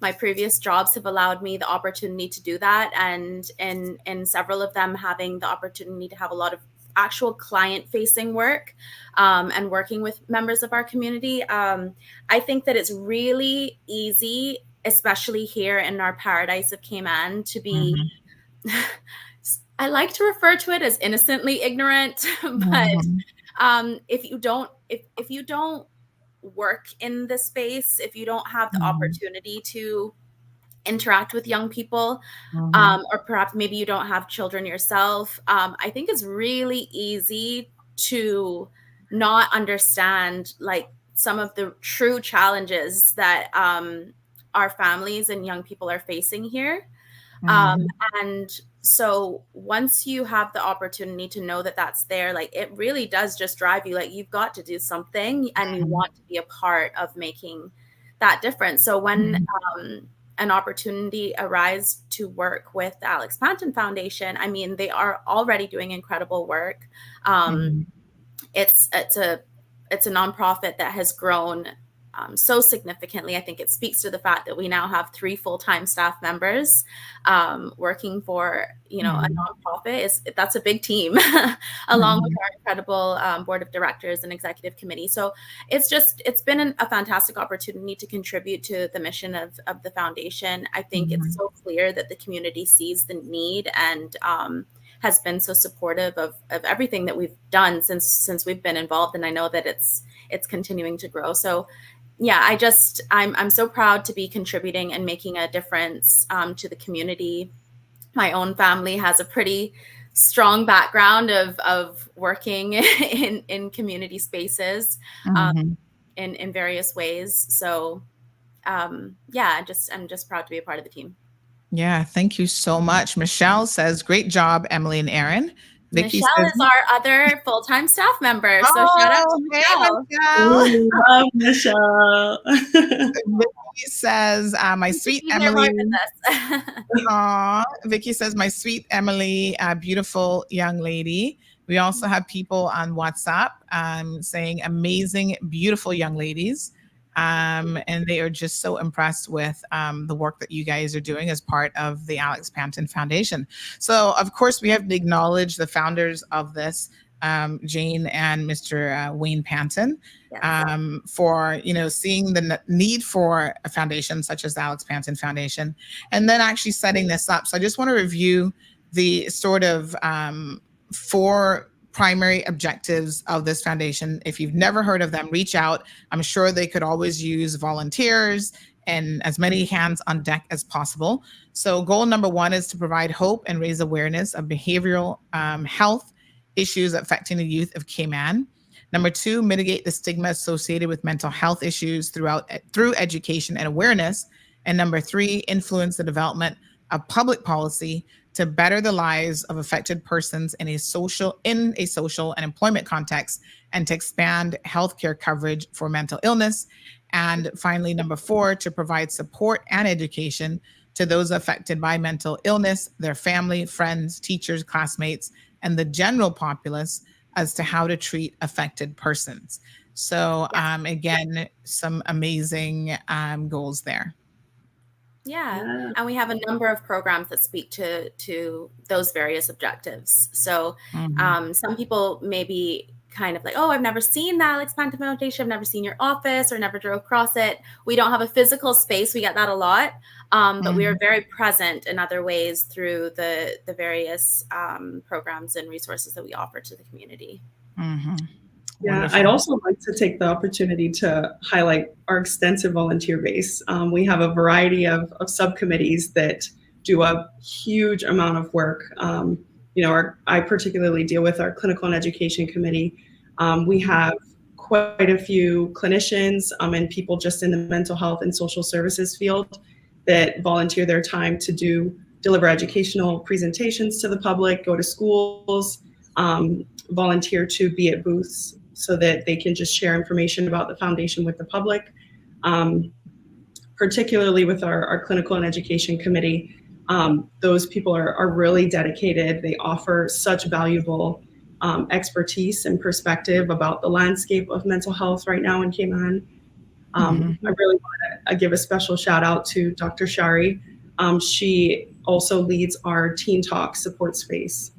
My previous jobs have allowed me the opportunity to do that, and in several of them having the opportunity to have a lot of actual client-facing work and working with members of our community. I think that it's really easy, especially here in our paradise of Cayman, to be I like to refer to it as innocently ignorant, but if you don't work in the space, if you don't have the opportunity to interact with young people, or perhaps maybe you don't have children yourself, I think it's really easy to not understand like some of the true challenges that our families and young people are facing here. And so once you have the opportunity to know that that's there, like it really does just drive you, like you've got to do something and you want to be a part of making that difference. So when an opportunity arises to work with the Alex Panton Foundation, I mean, they are already doing incredible work. It's a nonprofit that has grown so significantly. I think it speaks to the fact that we now have 3 full-time staff members working for, a nonprofit. That's a big team, along with our incredible board of directors and executive committee. So it's been a fantastic opportunity to contribute to the mission of the foundation. I think it's so clear that the community sees the need and has been so supportive of everything that we've done since we've been involved. And I know that it's continuing to grow. So yeah, I'm so proud to be contributing and making a difference to the community. My own family has a pretty strong background of working in community spaces in various ways. So yeah, I'm just proud to be a part of the team.
Yeah, thank you so much. Michelle says, great job, Emily and Erin. Vicky
Michelle
says,
is our other full-time staff member. So shout out to Michelle.
Love Michelle.
Vicky says, my sweet Emily. Vicky says, my sweet Emily, a beautiful young lady. We also have people on WhatsApp saying amazing, beautiful young ladies. And they are just so impressed with the work that you guys are doing as part of the Alex Panton Foundation. So, of course, we have to acknowledge the founders of this, Jane and Mr. Wayne Panton, for seeing the need for a foundation such as the Alex Panton Foundation, and then actually setting this up. So, I just want to review the sort of 4 primary objectives of this foundation. If you've never heard of them, reach out. I'm sure they could always use volunteers and as many hands on deck as possible. So goal number 1 is to provide hope and raise awareness of behavioral health issues affecting the youth of Cayman. Number 2, mitigate the stigma associated with mental health issues through education and awareness. And number 3, influence the development of public policy to better the lives of affected persons in a social and employment context, and to expand healthcare coverage for mental illness. And finally, number 4, to provide support and education to those affected by mental illness, their family, friends, teachers, classmates, and the general populace as to how to treat affected persons. So again, some amazing goals there.
Yeah. And we have a number of programs that speak to those various objectives. So some people may be kind of like, oh, I've never seen the Alex Panton Foundation, I've never seen your office or never drove across it. We don't have a physical space. We get that a lot. But we are very present in other ways through the various programs and resources that we offer to the community.
Yeah,
Wonderful.
I'd also like to take the opportunity to highlight our extensive volunteer base. We have a variety of subcommittees that do a huge amount of work. I particularly deal with our clinical and education committee. We have quite a few clinicians and people just in the mental health and social services field that volunteer their time to deliver educational presentations to the public, go to schools, volunteer to be at booths so that they can just share information about the foundation with the public. Particularly with our clinical and education committee, those people are really dedicated. They offer such valuable expertise and perspective about the landscape of mental health right now in Cayman. I really want to give a special shout out to Dr. Shari. She also leads our Teen Talk support space,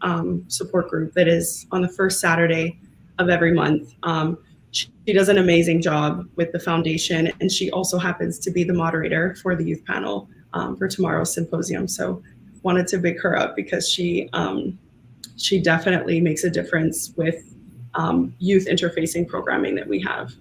support group that is on the first Saturday of every month. She does an amazing job with the foundation, and she also happens to be the moderator for the youth panel for tomorrow's symposium. So wanted to big her up because she definitely makes a difference with youth interfacing programming that we have.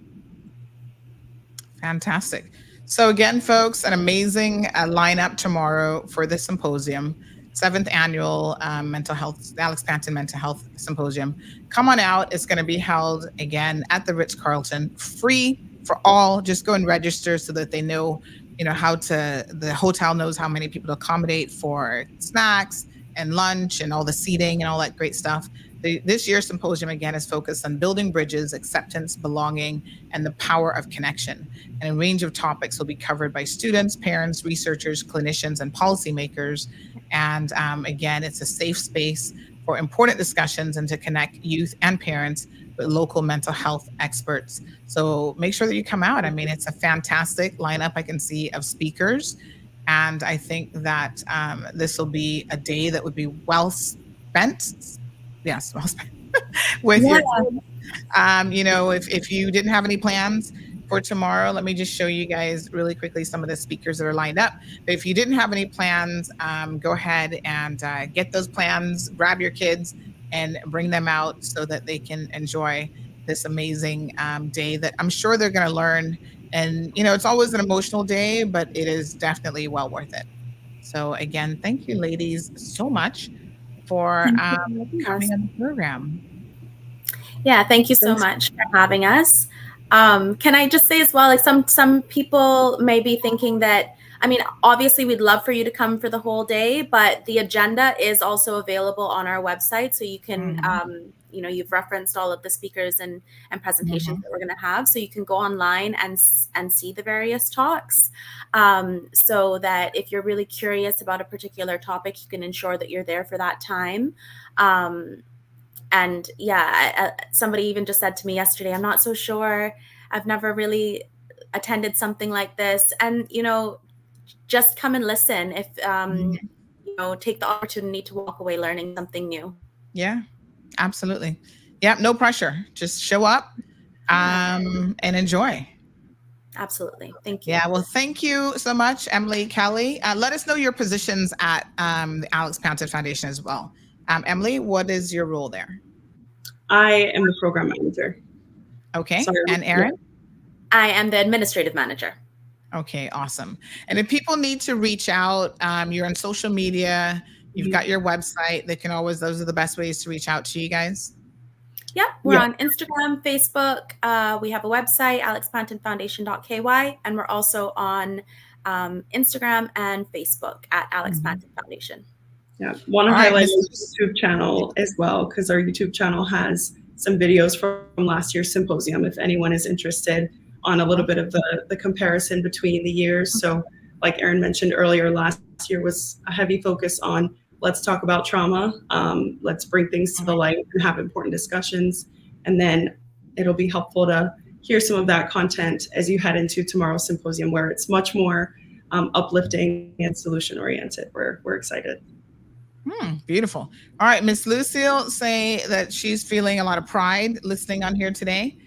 Fantastic. So again, folks, an amazing lineup tomorrow for this symposium, 7th annual Alex Panton Mental Health Symposium. Come on out. It's going to be held again at the Ritz-Carlton, free for all. Just go and register so that they know, the hotel knows how many people to accommodate for snacks and lunch and all the seating and all that great stuff. This year's symposium, again, is focused on building bridges, acceptance, belonging, and the power of connection. And a range of topics will be covered by students, parents, researchers, clinicians, and policymakers. And again, it's a safe space for important discussions and to connect youth and parents with local mental health experts. So make sure that you come out. I mean, it's a fantastic lineup I can see of speakers. And I think that this will be a day that would be well spent. Yes, well spent with your if you didn't have any plans for tomorrow, let me just show you guys really quickly some of the speakers that are lined up. But if you didn't have any plans, go ahead and get those plans, grab your kids and bring them out so that they can enjoy this amazing day that I'm sure they're going to learn. And, it's always an emotional day, but it is definitely well worth it. So again, thank you, ladies, so much for coming on the program.
Yeah, thank you so much for having us. Can I just say as well, like some people may be thinking that, obviously we'd love for you to come for the whole day, but the agenda is also available on our website. So you can, you've referenced all of the speakers and presentations that we're going to have. So you can go online and see the various talks so that if you're really curious about a particular topic, you can ensure that you're there for that time. And somebody even just said to me yesterday, I'm not so sure. I've never really attended something like this. And, just come and listen if, take the opportunity to walk away learning something new.
Yeah, absolutely. Yeah, no pressure. Just show up and enjoy.
Absolutely. Thank you.
Yeah, well, thank you so much, Emily, Kelly. Let us know your positions at the Alex Panton Foundation as well. Emily, what is your role there?
I am the program manager.
Okay.
Sorry.
And Erin?
I am the administrative manager.
Okay, awesome. And if people need to reach out, you're on social media, you've got your website, those are the best ways to reach out to you guys.
Yep, we're on Instagram, Facebook. We have a website, alexpantonfoundation.ky, and we're also on Instagram and Facebook at Alex Panton Foundation.
Yeah, want to highlight our YouTube channel as well, because our YouTube channel has some videos from last year's symposium if anyone is interested on a little bit of the comparison between the years. So like Erin mentioned earlier, last year was a heavy focus on let's talk about trauma. Let's bring things to the light and have important discussions. And then it'll be helpful to hear some of that content as you head into tomorrow's symposium, where it's much more uplifting and solution oriented. We're excited.
Beautiful. All right, Miss Lucille say that she's feeling a lot of pride listening on here today.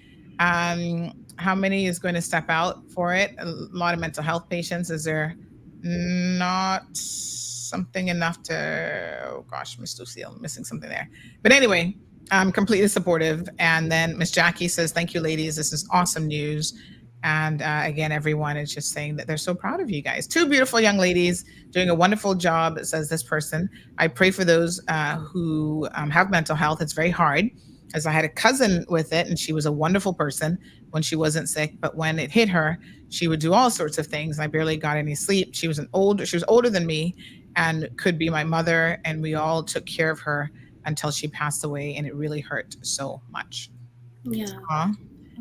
How many is going to step out for it? A lot of mental health patients. Is there not something enough to, oh gosh, Miss Lucille, I'm missing something there. But anyway, I'm completely supportive. And then Miss Jackie says, thank you, ladies. This is awesome news. And again, everyone is just saying that they're so proud of you guys. Two beautiful young ladies doing a wonderful job, says this person. I pray for those who have mental health. It's very hard, as I had a cousin with it, and she was a wonderful person when she wasn't sick. But when it hit her, she would do all sorts of things. I barely got any sleep. She was older than me and could be my mother. And we all took care of her until she passed away. And it really hurt so much.
Yeah.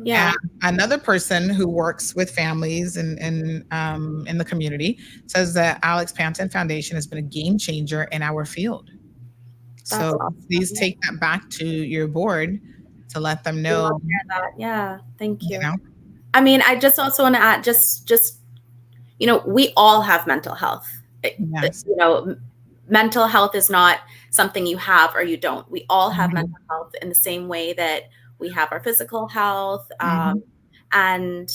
Yeah.
And another person who works with families in the community says that Alex Panton Foundation has been a game changer in our field. So please take that back to your board to let them know.
Yeah, thank you. I mean, I just also want to add, just we all have mental health. Mental health is not something you have or you don't. We all have mental health in the same way that we have our physical health. And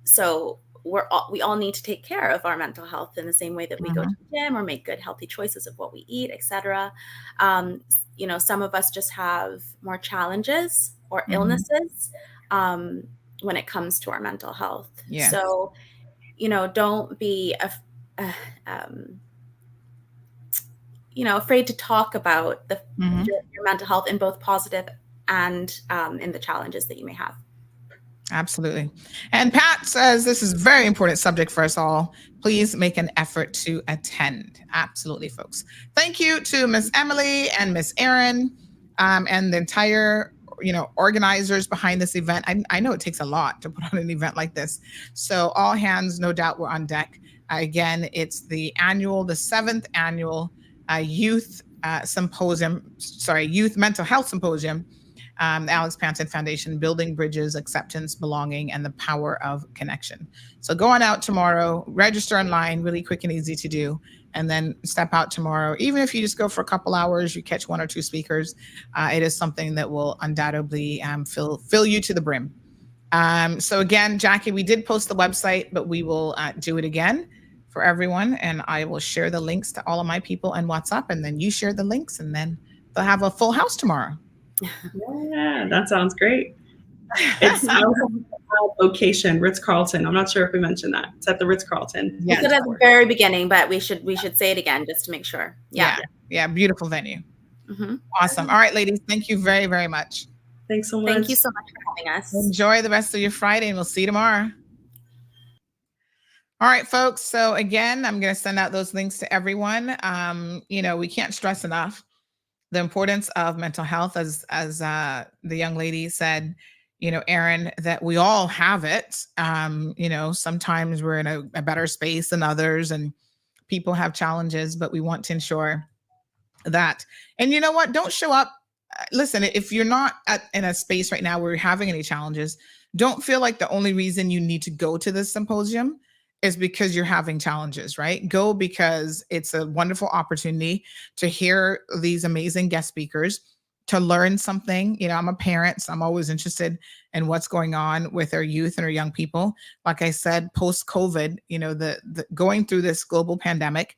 so we all need to take care of our mental health in the same way that we go to the gym or make good, healthy choices of what we eat, etc. Some of us just have more challenges or illnesses when it comes to our mental health. Yeah. So, don't be afraid to talk about your mental health in both positive and in the challenges that you may have.
Absolutely. And Pat says this is a very important subject for us all. Please make an effort to attend. Absolutely, folks. Thank you to Miss Emily and Miss Erin and the entire organizers behind this event. I know it takes a lot to put on an event like this. So all hands, no doubt, were on deck. Again, it's the 7th annual Youth Mental Health Symposium. The Alex Panton Foundation, Building Bridges, Acceptance, Belonging, and the Power of Connection. So go on out tomorrow, register online, really quick and easy to do, and then step out tomorrow. Even if you just go for a couple hours, you catch one or two speakers, it is something that will undoubtedly fill you to the brim. So again, Jackie, we did post the website, but we will do it again for everyone, and I will share the links to all of my people on WhatsApp, and then you share the links, and then they'll have a full house tomorrow.
Yeah, that sounds great. It's location, Ritz-Carlton. I'm not sure if we mentioned that. It's at the Ritz-Carlton.
We said at the very beginning, but we should say it again just to make sure. Yeah,
beautiful venue. Awesome. All right, ladies, thank you very, very much.
Thanks so much.
Thank you so much for having us.
Enjoy the rest of your Friday, and we'll see you tomorrow. All right, folks. So again, I'm going to send out those links to everyone. We can't stress enough the importance of mental health, as the young lady said, Erin, that we all have it. Sometimes we're in a better space than others, and people have challenges, but we want to ensure that. And you know what? Don't show up. Listen, if you're not in a space right now where you're having any challenges, don't feel like the only reason you need to go to this symposium is because you're having challenges, right? Go because it's a wonderful opportunity to hear these amazing guest speakers, to learn something. I'm a parent, so I'm always interested in what's going on with our youth and our young people. Like I said, post-COVID, the going through this global pandemic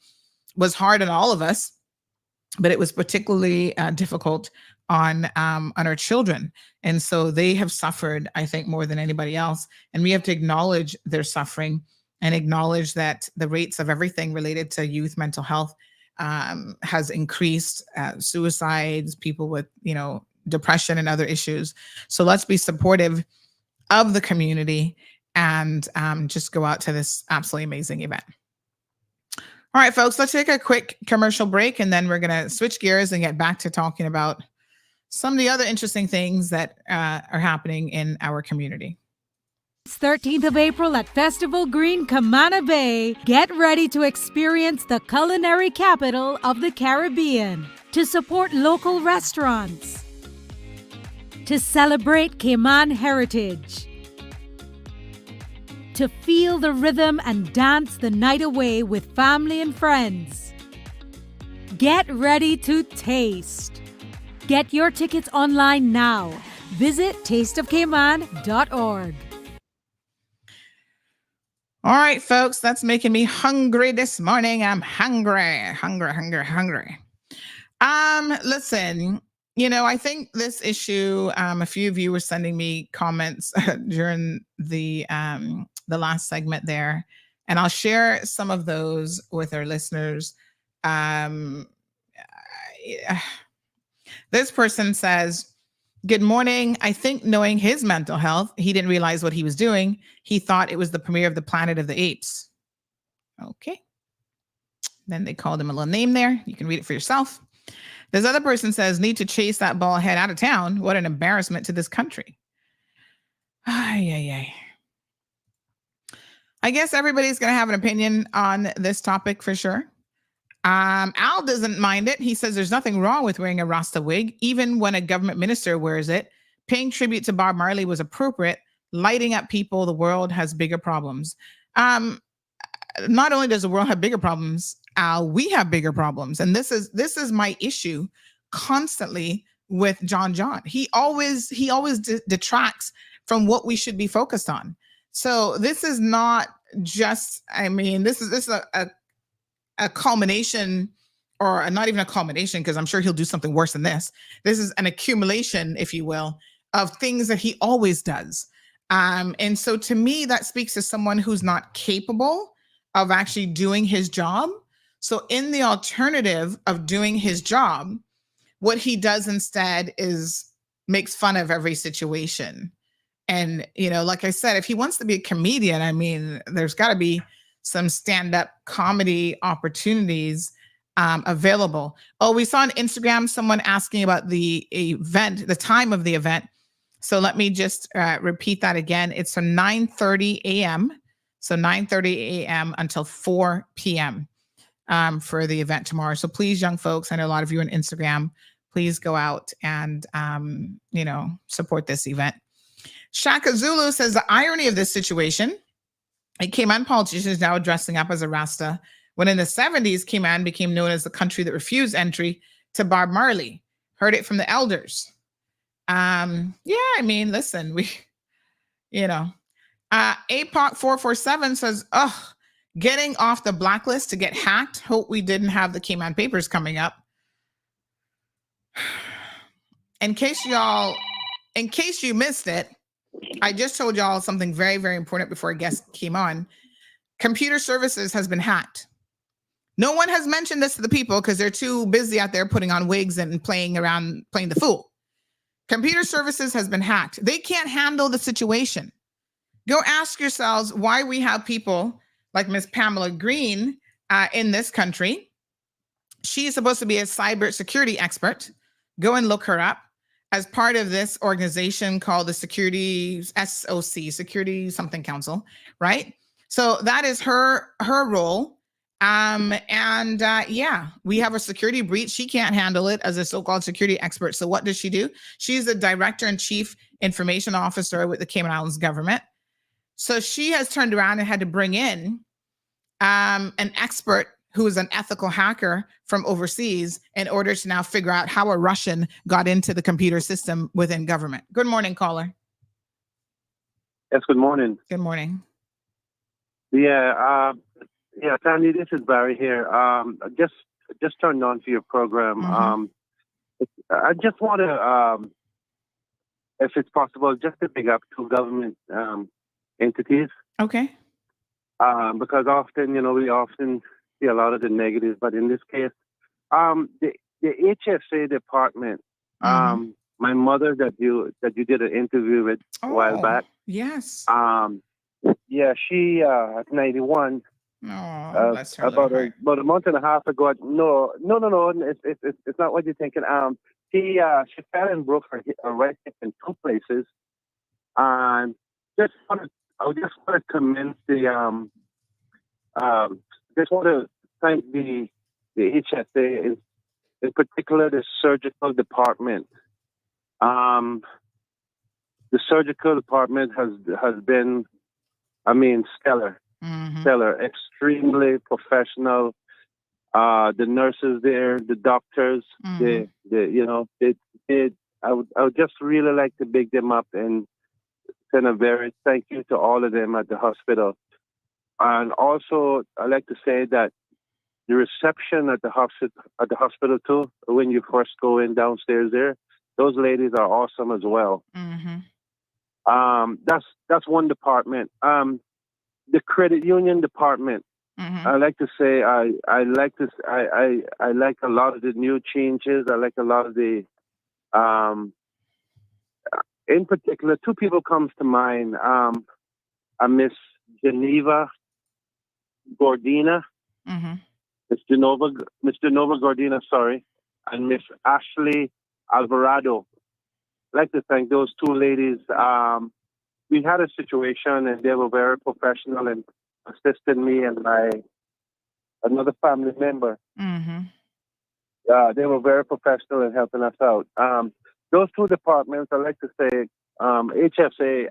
was hard on all of us. but it was particularly difficult on our children. And so they have suffered, I think, more than anybody else. And we have to acknowledge their suffering and acknowledge that the rates of everything related to youth mental health has increased, suicides, people with, depression and other issues. So let's be supportive of the community and just go out to this absolutely amazing event. All right, folks, let's take a quick commercial break, and then we're going to switch gears and get back to talking about some of the other interesting things that are happening in our community.
It's 13th of April at Festival Green, Camana Bay. Get ready to experience the culinary capital of the Caribbean. To support local restaurants. To celebrate Cayman heritage. To feel the rhythm and dance the night away with family and friends. Get ready to taste. Get your tickets online now. Visit tasteofcayman.org.
All right, folks, that's making me hungry this morning. I'm hungry. Listen, I think this issue, a few of you were sending me comments during the last segment there, and I'll share some of those with our listeners. This person says, "Good morning. I think knowing his mental health, he didn't realize what he was doing. He thought it was the premiere of the Planet of the Apes." Okay. Then they called him a little name there. You can read it for yourself. This other person says, "Need to chase that bald head out of town. What an embarrassment to this country." I guess everybody's going to have an opinion on this topic for sure. Al doesn't mind it. He says there's nothing wrong with wearing a Rasta wig, even when a government minister wears it. Paying tribute to Bob Marley was appropriate. Lighting up people, the world has bigger problems. Not only does the world have bigger problems, Al, we have bigger problems. And this is my issue constantly with John. He always detracts from what we should be focused on. So this is not just, this is a culmination, or not even a culmination, because I'm sure he'll do something worse than this. This is an accumulation, if you will, of things that he always does. And so to me, that speaks to someone who's not capable of actually doing his job. So in the alternative of doing his job, what he does instead is makes fun of every situation. And, like I said, if he wants to be a comedian, there's got to be some stand-up comedy opportunities available. Oh, we saw on Instagram someone asking about the event, the time of the event. So let me just repeat that again. It's from 9:30 a.m. So 9:30 a.m. until 4 p.m. For the event tomorrow. So please, young folks, I know a lot of you on Instagram, please go out and, support this event. Shaka Zulu says the irony of this situation, a Cayman politician is now dressing up as a Rasta, when in the 70s, Cayman became known as the country that refused entry to Bob Marley. Heard it from the elders. Listen, APOC 447 says, getting off the blacklist to get hacked. Hope we didn't have the Cayman papers coming up. In case you missed it, I just told y'all something very, very important before a guest came on. Computer services has been hacked. No one has mentioned this to the people because they're too busy out there putting on wigs and playing the fool. Computer services has been hacked. They can't handle the situation. Go ask yourselves why we have people like Miss Pamela Green in this country. She's supposed to be a cybersecurity expert. Go and look her up. As part of this organization called the Security Security Something Council, right? So that is her role. We have a security breach. She can't handle it as a so-called security expert. So what does she do? She's the director and chief information officer with the Cayman Islands government. So she has turned around and had to bring in an expert who is an ethical hacker from overseas in order to now figure out how a Russian got into the computer system within government. Good morning, caller.
Yes, good morning.
Good morning.
Yeah, Sandy, this is Barry here. Just just turned on to your program. I just want to, if it's possible, just to pick up two government entities.
Okay.
Because often, we often see a lot of the negatives, but in this case, the HSA department, my mother that you did an interview with a while back.
Yes.
Yeah, she at 91.
Bless her
about a month and a half ago. No. It's not what you're thinking. She fell and broke her right hip in two places, and I just want to commend the just want to thank the HSA, in particular the surgical department. The surgical department has been, stellar. Stellar, extremely professional. The nurses there, the doctors, I would just really like to big them up and send a very thank you to all of them at the hospital. And also, I'd like to say that the reception at the hospital too, when you first go in downstairs there, those ladies are awesome as well. That's one department. The credit union department. I like to say I like a lot of the new changes. I like a lot of the in particular, two people comes to mind. Miss Geneva Gordina, Miss Genova Gordina, sorry, and Miss Ashley Alvarado. I'd like to thank those two ladies. We had a situation and they were very professional and assisted me and another family member. They were very professional in helping us out. Those two departments, I like to say, HSA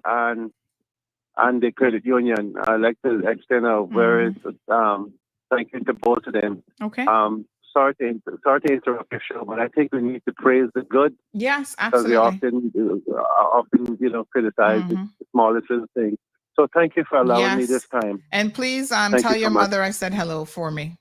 and the credit union. I like to extend a very thank you to both of them.
Okay.
Sorry to interrupt your show, but I think we need to praise the good.
Yes, absolutely.
Because we often criticize the smallest little things. So thank you for allowing me this time.
And please
Thank
tell
you
your
so much.
mother I said hello for me.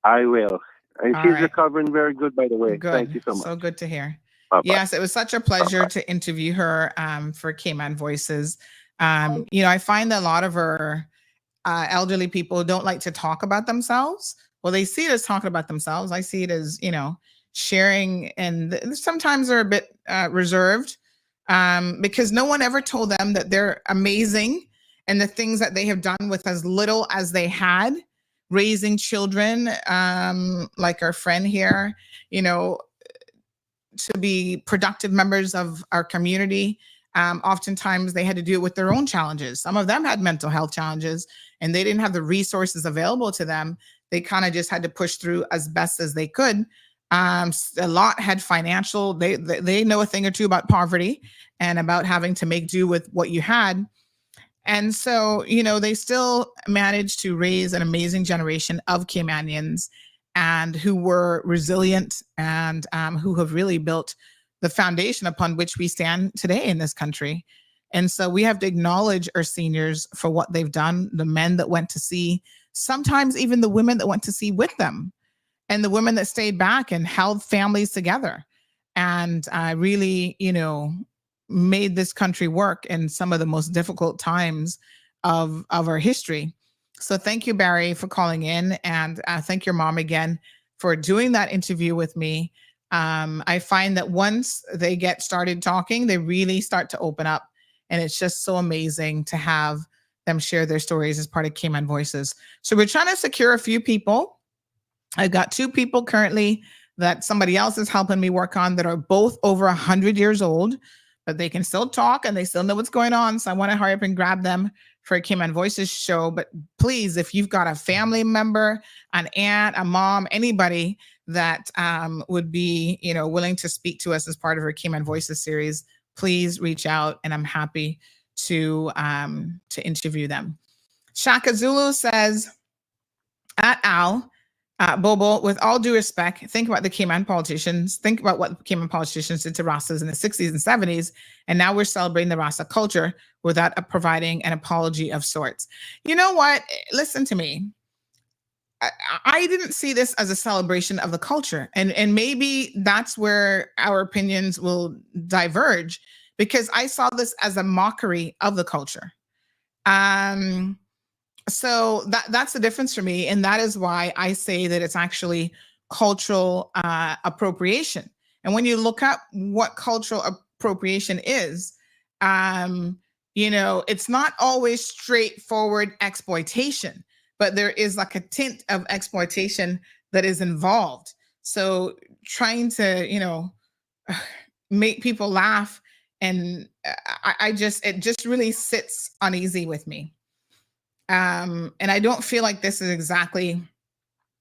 I will. And
All
she's
right.
recovering very good, by the way.
Good.
Thank you so much.
So good to hear.
Bye-bye.
Yes, it was such a pleasure to interview her for Cayman Voices. I find that a lot of her elderly people don't like to talk about themselves. Well, they see it as talking about themselves. I see it as, sharing. And sometimes they're a bit reserved because no one ever told them that they're amazing and the things that they have done with as little as they had, raising children, like our friend here, to be productive members of our community. Oftentimes they had to do it with their own challenges. Some of them had mental health challenges and they didn't have the resources available to them. They kind of just had to push through as best as they could. A lot had financial, they know a thing or two about poverty and about having to make do with what you had. And so, they still managed to raise an amazing generation of Caymanians and who were resilient and who have really built the foundation upon which we stand today in this country. And so we have to acknowledge our seniors for what they've done, the men that went to sea, sometimes even the women that went to sea with them, and the women that stayed back and held families together. And really, made this country work in some of the most difficult times of our history. So thank you, Barry, for calling in. And thank your mom again for doing that interview with me. I find that once they get started talking, they really start to open up. And it's just so amazing to have them share their stories as part of Cayman Voices. So we're trying to secure a few people. I've got 2 people currently that somebody else is helping me work on that are both over 100 years old, but they can still talk and they still know what's going on. So I want to hurry up and grab them for a Cayman Voices show. But please, if you've got a family member, an aunt, a mom, anybody that would be, willing to speak to us as part of our Cayman Voices series, please reach out and I'm happy to interview them. Shaka Zulu says, at Al, Bobo, with all due respect, think about the Cayman politicians. Think about what the Cayman politicians did to Rastas in the 60s and 70s. And now we're celebrating the Rasta culture without providing an apology of sorts. You know what? Listen to me. I didn't see this as a celebration of the culture. And maybe that's where our opinions will diverge, because I saw this as a mockery of the culture. So that's the difference for me. And that is why I say that it's actually cultural appropriation. And when you look up what cultural appropriation is, it's not always straightforward exploitation, but there is like a tint of exploitation that is involved. So trying to, make people laugh, and it just really sits uneasy with me. And I don't feel like this is exactly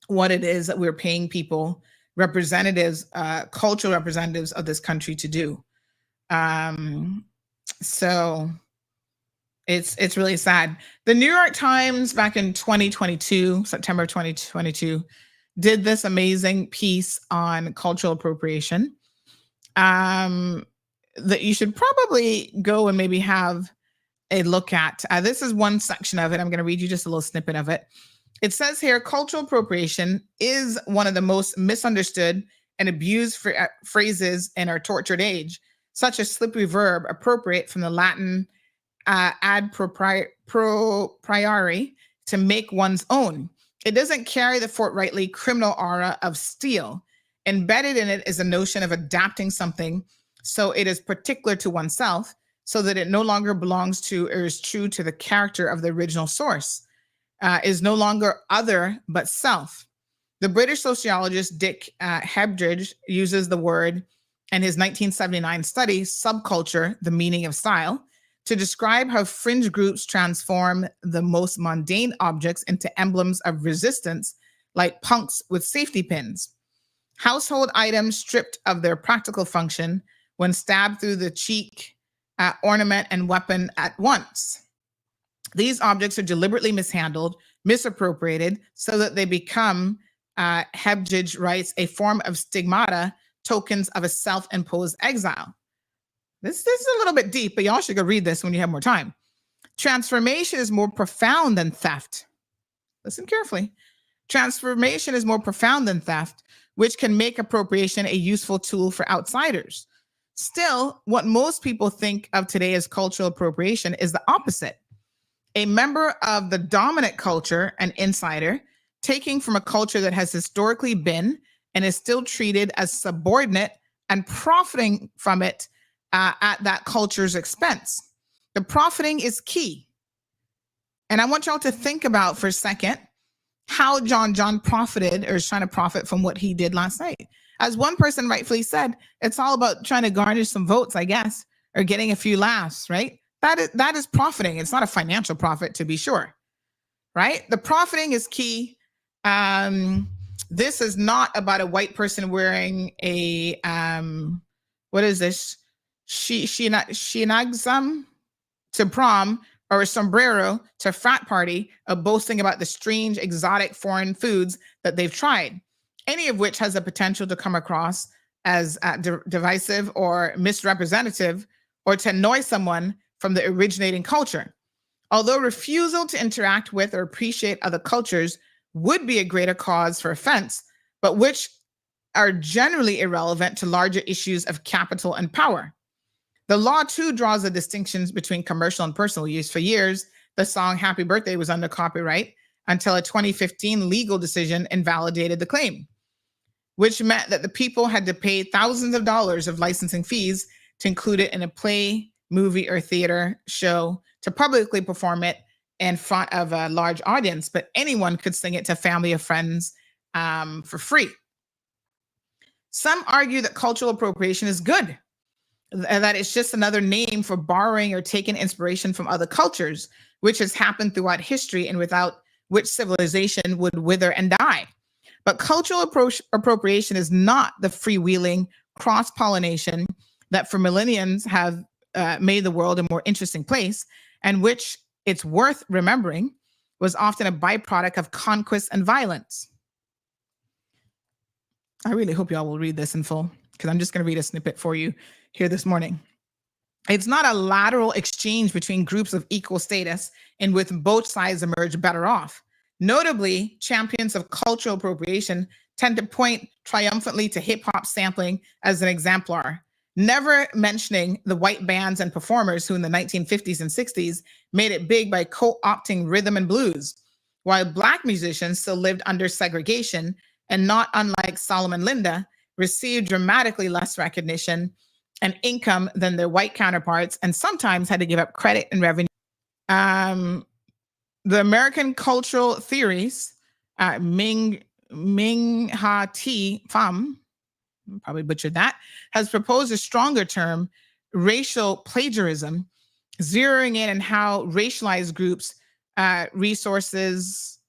what it is that we're paying people, representatives, cultural representatives of this country, to do. So it's really sad. The New York Times back in 2022, September 2022, did this amazing piece on cultural appropriation that you should probably go and maybe have a look at. This is one section of it. I'm going to read you just a little snippet of it. It says here, cultural appropriation is one of the most misunderstood and abused phrases in our tortured age. Such a slippery verb, appropriate, from the Latin ad propriare, to make one's own. It doesn't carry the forthrightly criminal aura of steal. Embedded in it is a notion of adapting something so it is particular to oneself, so that it no longer belongs to or is true to the character of the original source, is no longer other but self. The British sociologist Dick Hebridge uses the word in his 1979 study, Subculture, The Meaning of Style, to describe how fringe groups transform the most mundane objects into emblems of resistance, like punks with safety pins. Household items stripped of their practical function when stabbed through the cheek, ornament, and weapon at once. These objects are deliberately mishandled, misappropriated, so that they become, Hebridge writes, a form of stigmata, tokens of a self-imposed exile. This is a little bit deep, but y'all should go read this when you have more time. Transformation is more profound than theft. Listen carefully. Transformation is more profound than theft, which can make appropriation a useful tool for outsiders. Still, what most people think of today as cultural appropriation is the opposite. A member of the dominant culture, an insider, taking from a culture that has historically been and is still treated as subordinate and profiting from it at that culture's expense. The profiting is key. And I want y'all to think about for a second how John profited, or is trying to profit from what he did last night. As one person rightfully said, it's all about trying to garnish some votes, I guess, or getting a few laughs, right? That is profiting. It's not a financial profit, to be sure, right? The profiting is key. This is not about a white person wearing a, what is this? Shinagzam to prom, or a sombrero to frat party, of boasting about the strange, exotic foreign foods that they've tried, any of which has the potential to come across as divisive or misrepresentative, or to annoy someone from the originating culture. Although refusal to interact with or appreciate other cultures would be a greater cause for offense, but which are generally irrelevant to larger issues of capital and power. The law, too, draws the distinctions between commercial and personal use. For years, the song Happy Birthday was under copyright until a 2015 legal decision invalidated the claim, which meant that the people had to pay thousands of dollars of licensing fees to include it in a play, movie, or theater show, to publicly perform it in front of a large audience. But anyone could sing it to family or friends for free. Some argue that cultural appropriation is good, that it's just another name for borrowing or taking inspiration from other cultures, which has happened throughout history and without which civilization would wither and die. But cultural appropriation is not the freewheeling cross-pollination that for millenniums have made the world a more interesting place, and which, it's worth remembering, was often a byproduct of conquest and violence. I really hope y'all will read this in full, because I'm just going to read a snippet for you here this morning. It's not a lateral exchange between groups of equal status in which both sides emerge better off. Notably, champions of cultural appropriation tend to point triumphantly to hip-hop sampling as an exemplar, never mentioning the white bands and performers who in the 1950s and 60s made it big by co-opting rhythm and blues, while Black musicians still lived under segregation and, not unlike Solomon Linda, received dramatically less recognition and income than their white counterparts, and sometimes had to give up credit and revenue. The American cultural theories, Ming Ha T Pham, probably butchered that, has proposed a stronger term, racial plagiarism, zeroing in on how racialized groups, resources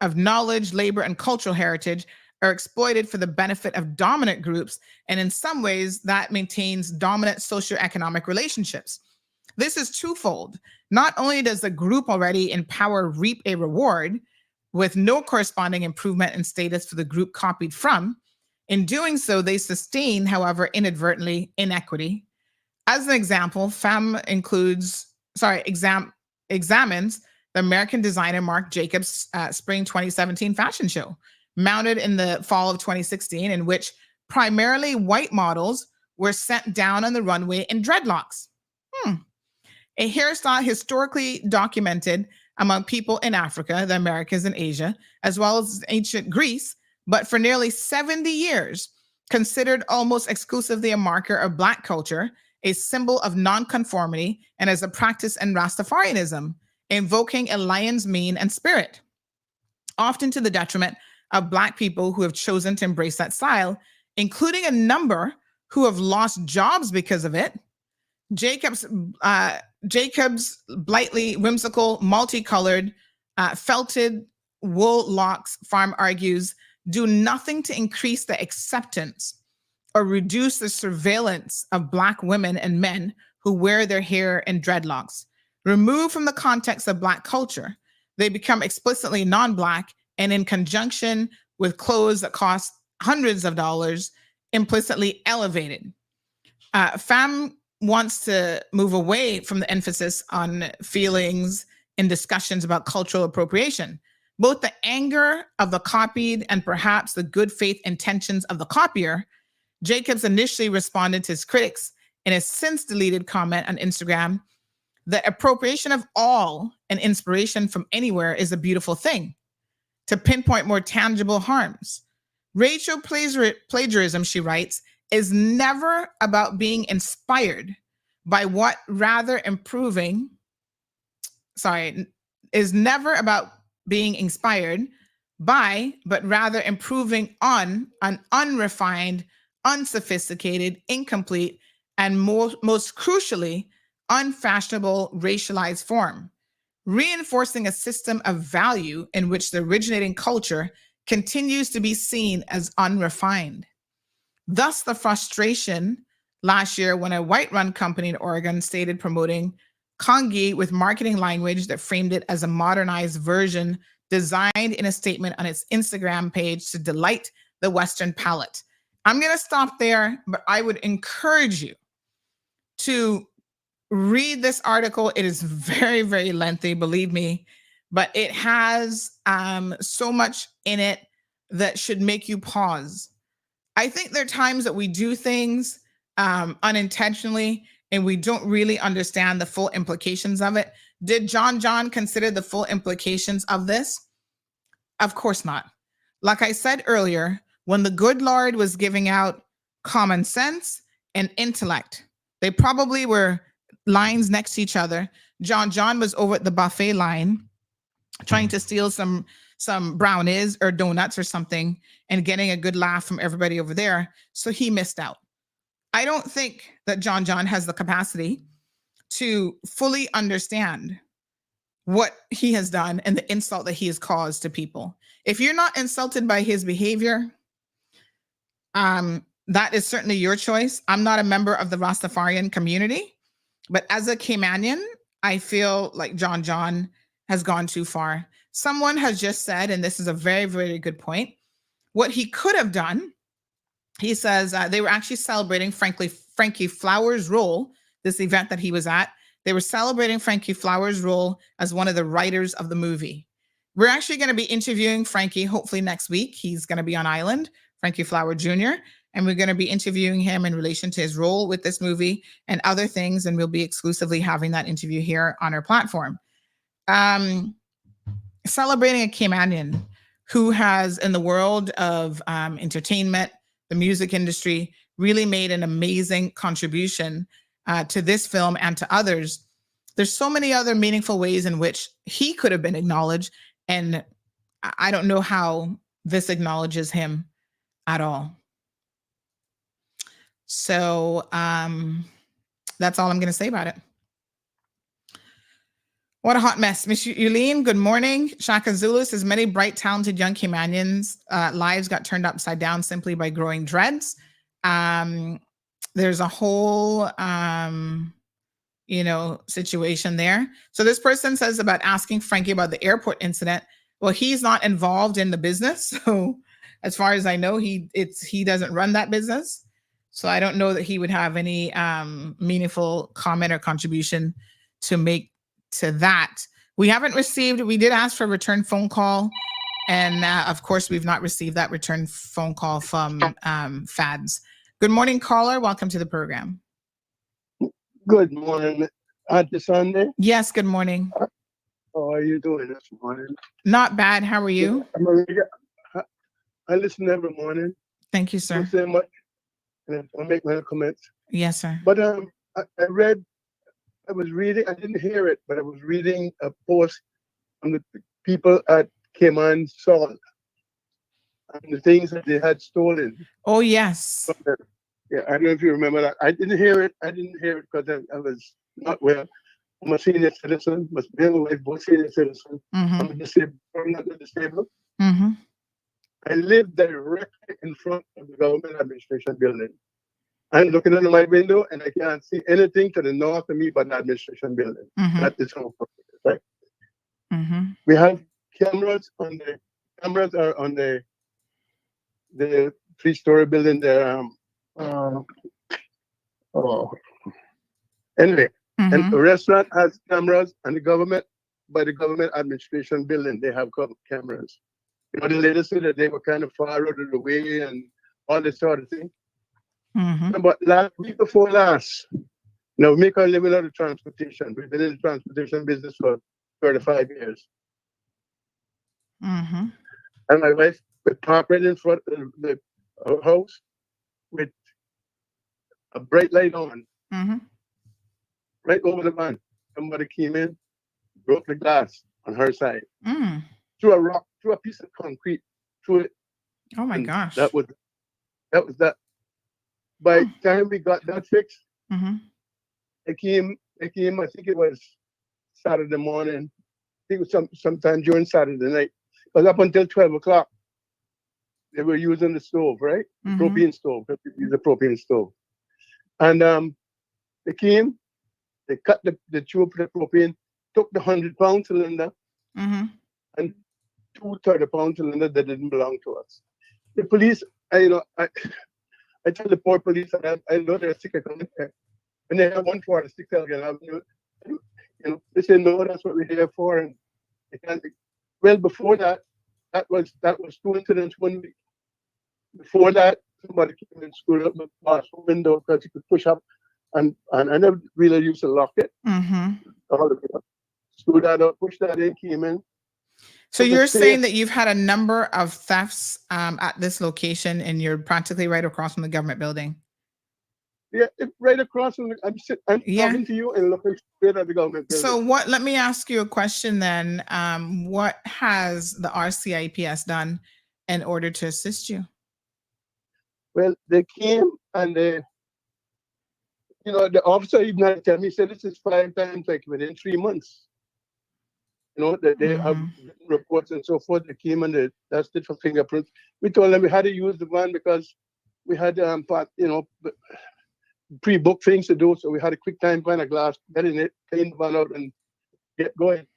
of knowledge, labor, and cultural heritage are exploited for the benefit of dominant groups, and in some ways that maintains dominant socioeconomic relationships. This is twofold. Not only does the group already in power reap a reward with no corresponding improvement in status for the group copied from, in doing so, they sustain, however, inadvertently, inequity. As an example, Pham examines the American designer Marc Jacobs' spring 2017 fashion show, mounted in the fall of 2016, in which primarily white models were sent down on the runway in dreadlocks. A hairstyle historically documented among people in Africa, the Americas, and Asia, as well as ancient Greece, but for nearly 70 years, considered almost exclusively a marker of Black culture, a symbol of nonconformity, and as a practice in Rastafarianism, invoking a lion's mane and spirit, often to the detriment of Black people who have chosen to embrace that style, including a number who have lost jobs because of it. Jacobs' blightly whimsical, multicolored, felted wool locks, Pham argues, do nothing to increase the acceptance or reduce the surveillance of Black women and men who wear their hair in dreadlocks. Removed from the context of Black culture, they become explicitly non-Black, and in conjunction with clothes that cost hundreds of dollars, implicitly elevated. Pham wants to move away from the emphasis on feelings in discussions about cultural appropriation. Both the anger of the copied and perhaps the good faith intentions of the copier, Jacobs initially responded to his critics in a since deleted comment on Instagram that appropriation of all and inspiration from anywhere is a beautiful thing. To pinpoint more tangible harms, racial plagiarism, she writes, is never about being inspired by what rather improving, is never about being inspired by, but rather improving on an unrefined, unsophisticated, incomplete, and most crucially, unfashionable racialized form, reinforcing a system of value in which the originating culture continues to be seen as unrefined. Thus, the frustration last year when a white-run company in Oregon stated promoting Kongi with marketing language that framed it as a modernized version designed in a statement on its Instagram page to delight the Western palate. I'm going to stop there, but I would encourage you to read this article. It is very, very lengthy, believe me, but it has so much in it that should make you pause. I think there are times that we do things unintentionally and we don't really understand the full implications of it. Did John consider the full implications of this? Of course not. Like I said earlier, when the good Lord was giving out common sense and intellect, they probably were lines next to each other. John was over at the buffet line trying to steal some brownies or donuts or something and getting a good laugh from everybody over there. So he missed out. I don't think that John has the capacity to fully understand what he has done and the insult that he has caused to people. If you're not insulted by his behavior, that is certainly your choice. I'm not a member of the Rastafarian community, but as a Caymanian, I feel like John has gone too far. Someone has just said, and this is a very, very good point, what he could have done. He says they were actually celebrating, Frankie Flowers' role, this event that he was at. They were celebrating Frankie Flowers' role as one of the writers of the movie. We're actually going to be interviewing Frankie hopefully next week. He's going to be on island, Frankie Flower Jr., and we're going to be interviewing him in relation to his role with this movie and other things, and we'll be exclusively having that interview here on our platform. Celebrating a Caymanian who has, in the world of entertainment, the music industry, really made an amazing contribution to this film and to others. There's so many other meaningful ways in which he could have been acknowledged, and I don't know how this acknowledges him at all. So that's all I'm going to say about it. What a hot mess. Miss Yulene, good morning. Shaka Zulu says many bright, talented young Caymanians' lives got turned upside down simply by growing dreads. There's a whole, situation there. So this person says about asking Frankie about the airport incident. Well, he's not involved in the business. So as far as I know, he doesn't run that business. So I don't know that he would have any meaningful comment or contribution to make to that. We did ask for a return phone call. And of course, we've not received that return phone call from Fads. Good morning, caller. Welcome to the program.
Good morning, Auntie Sunday.
Yes, good morning.
How are you doing this morning?
Not bad. How are you?
I listen every morning.
Thank you, sir.
Thank you so much. And I'll make my comments.
Yes, sir.
But I was reading, I didn't hear it, but I was reading a post on the people at Cayman Salt and the things that they had stolen.
Oh, yes.
Yeah, I don't know if you remember that. I didn't hear it because I was not well. I'm a senior citizen, must be my wife, both senior citizens. I'm disabled, I'm not disabled. I live directly in front of the government administration building. I'm looking into my window and I can't see anything to the north of me but the administration building. That is how right. We have cameras on the 3-story building there. Anyway, and the restaurant has cameras, and the government administration building, they have cameras. You know, the lady said that they were kind of far out of the way and all this sort of thing. But week before last, we make our living out of transportation. We've been in the transportation business for 35 years. And my wife would park right in front of the house with a bright light on, right over the van. Somebody came in, broke the glass on her side, threw a rock, threw a piece of concrete, threw it.
Oh my gosh!
That was that. By the time we got that fixed, it came. I think it was Saturday morning. I think it was sometime during Saturday night. It was up until 12 o'clock. They were using the stove, right? Propane stove. They use the propane stove. And they came, they cut the tube for the propane, took the 100-pound cylinder, and 2 30-pound cylinders that didn't belong to us. The police, I tell the poor police that I know they're sick of coming there. And they have 146 Elgin Avenue. They say, no, that's what we're here for. And they can't. Well, before that, that was 2 incidents 1 week. Before that, somebody came and screwed up the bathroom window because you could push up, and I never really used to lock it. All the people screwed that up, pushed that in, came in.
So you're saying that you've had a number of thefts at this location, and you're practically right across from the government building.
Yeah, right across from I'm talking to you and looking straight at the government building.
So let me ask you a question then. What has the RCIPS done in order to assist you?
Well, they came and the officer even had to tell me, he said, this is 5 times like within 3 months. That they have reports and so forth. They came and they tested for fingerprints. We told them we had to use the van because we had pre-booked things to do, so we had a quick time find a glass, get in it, clean the van out, and get going.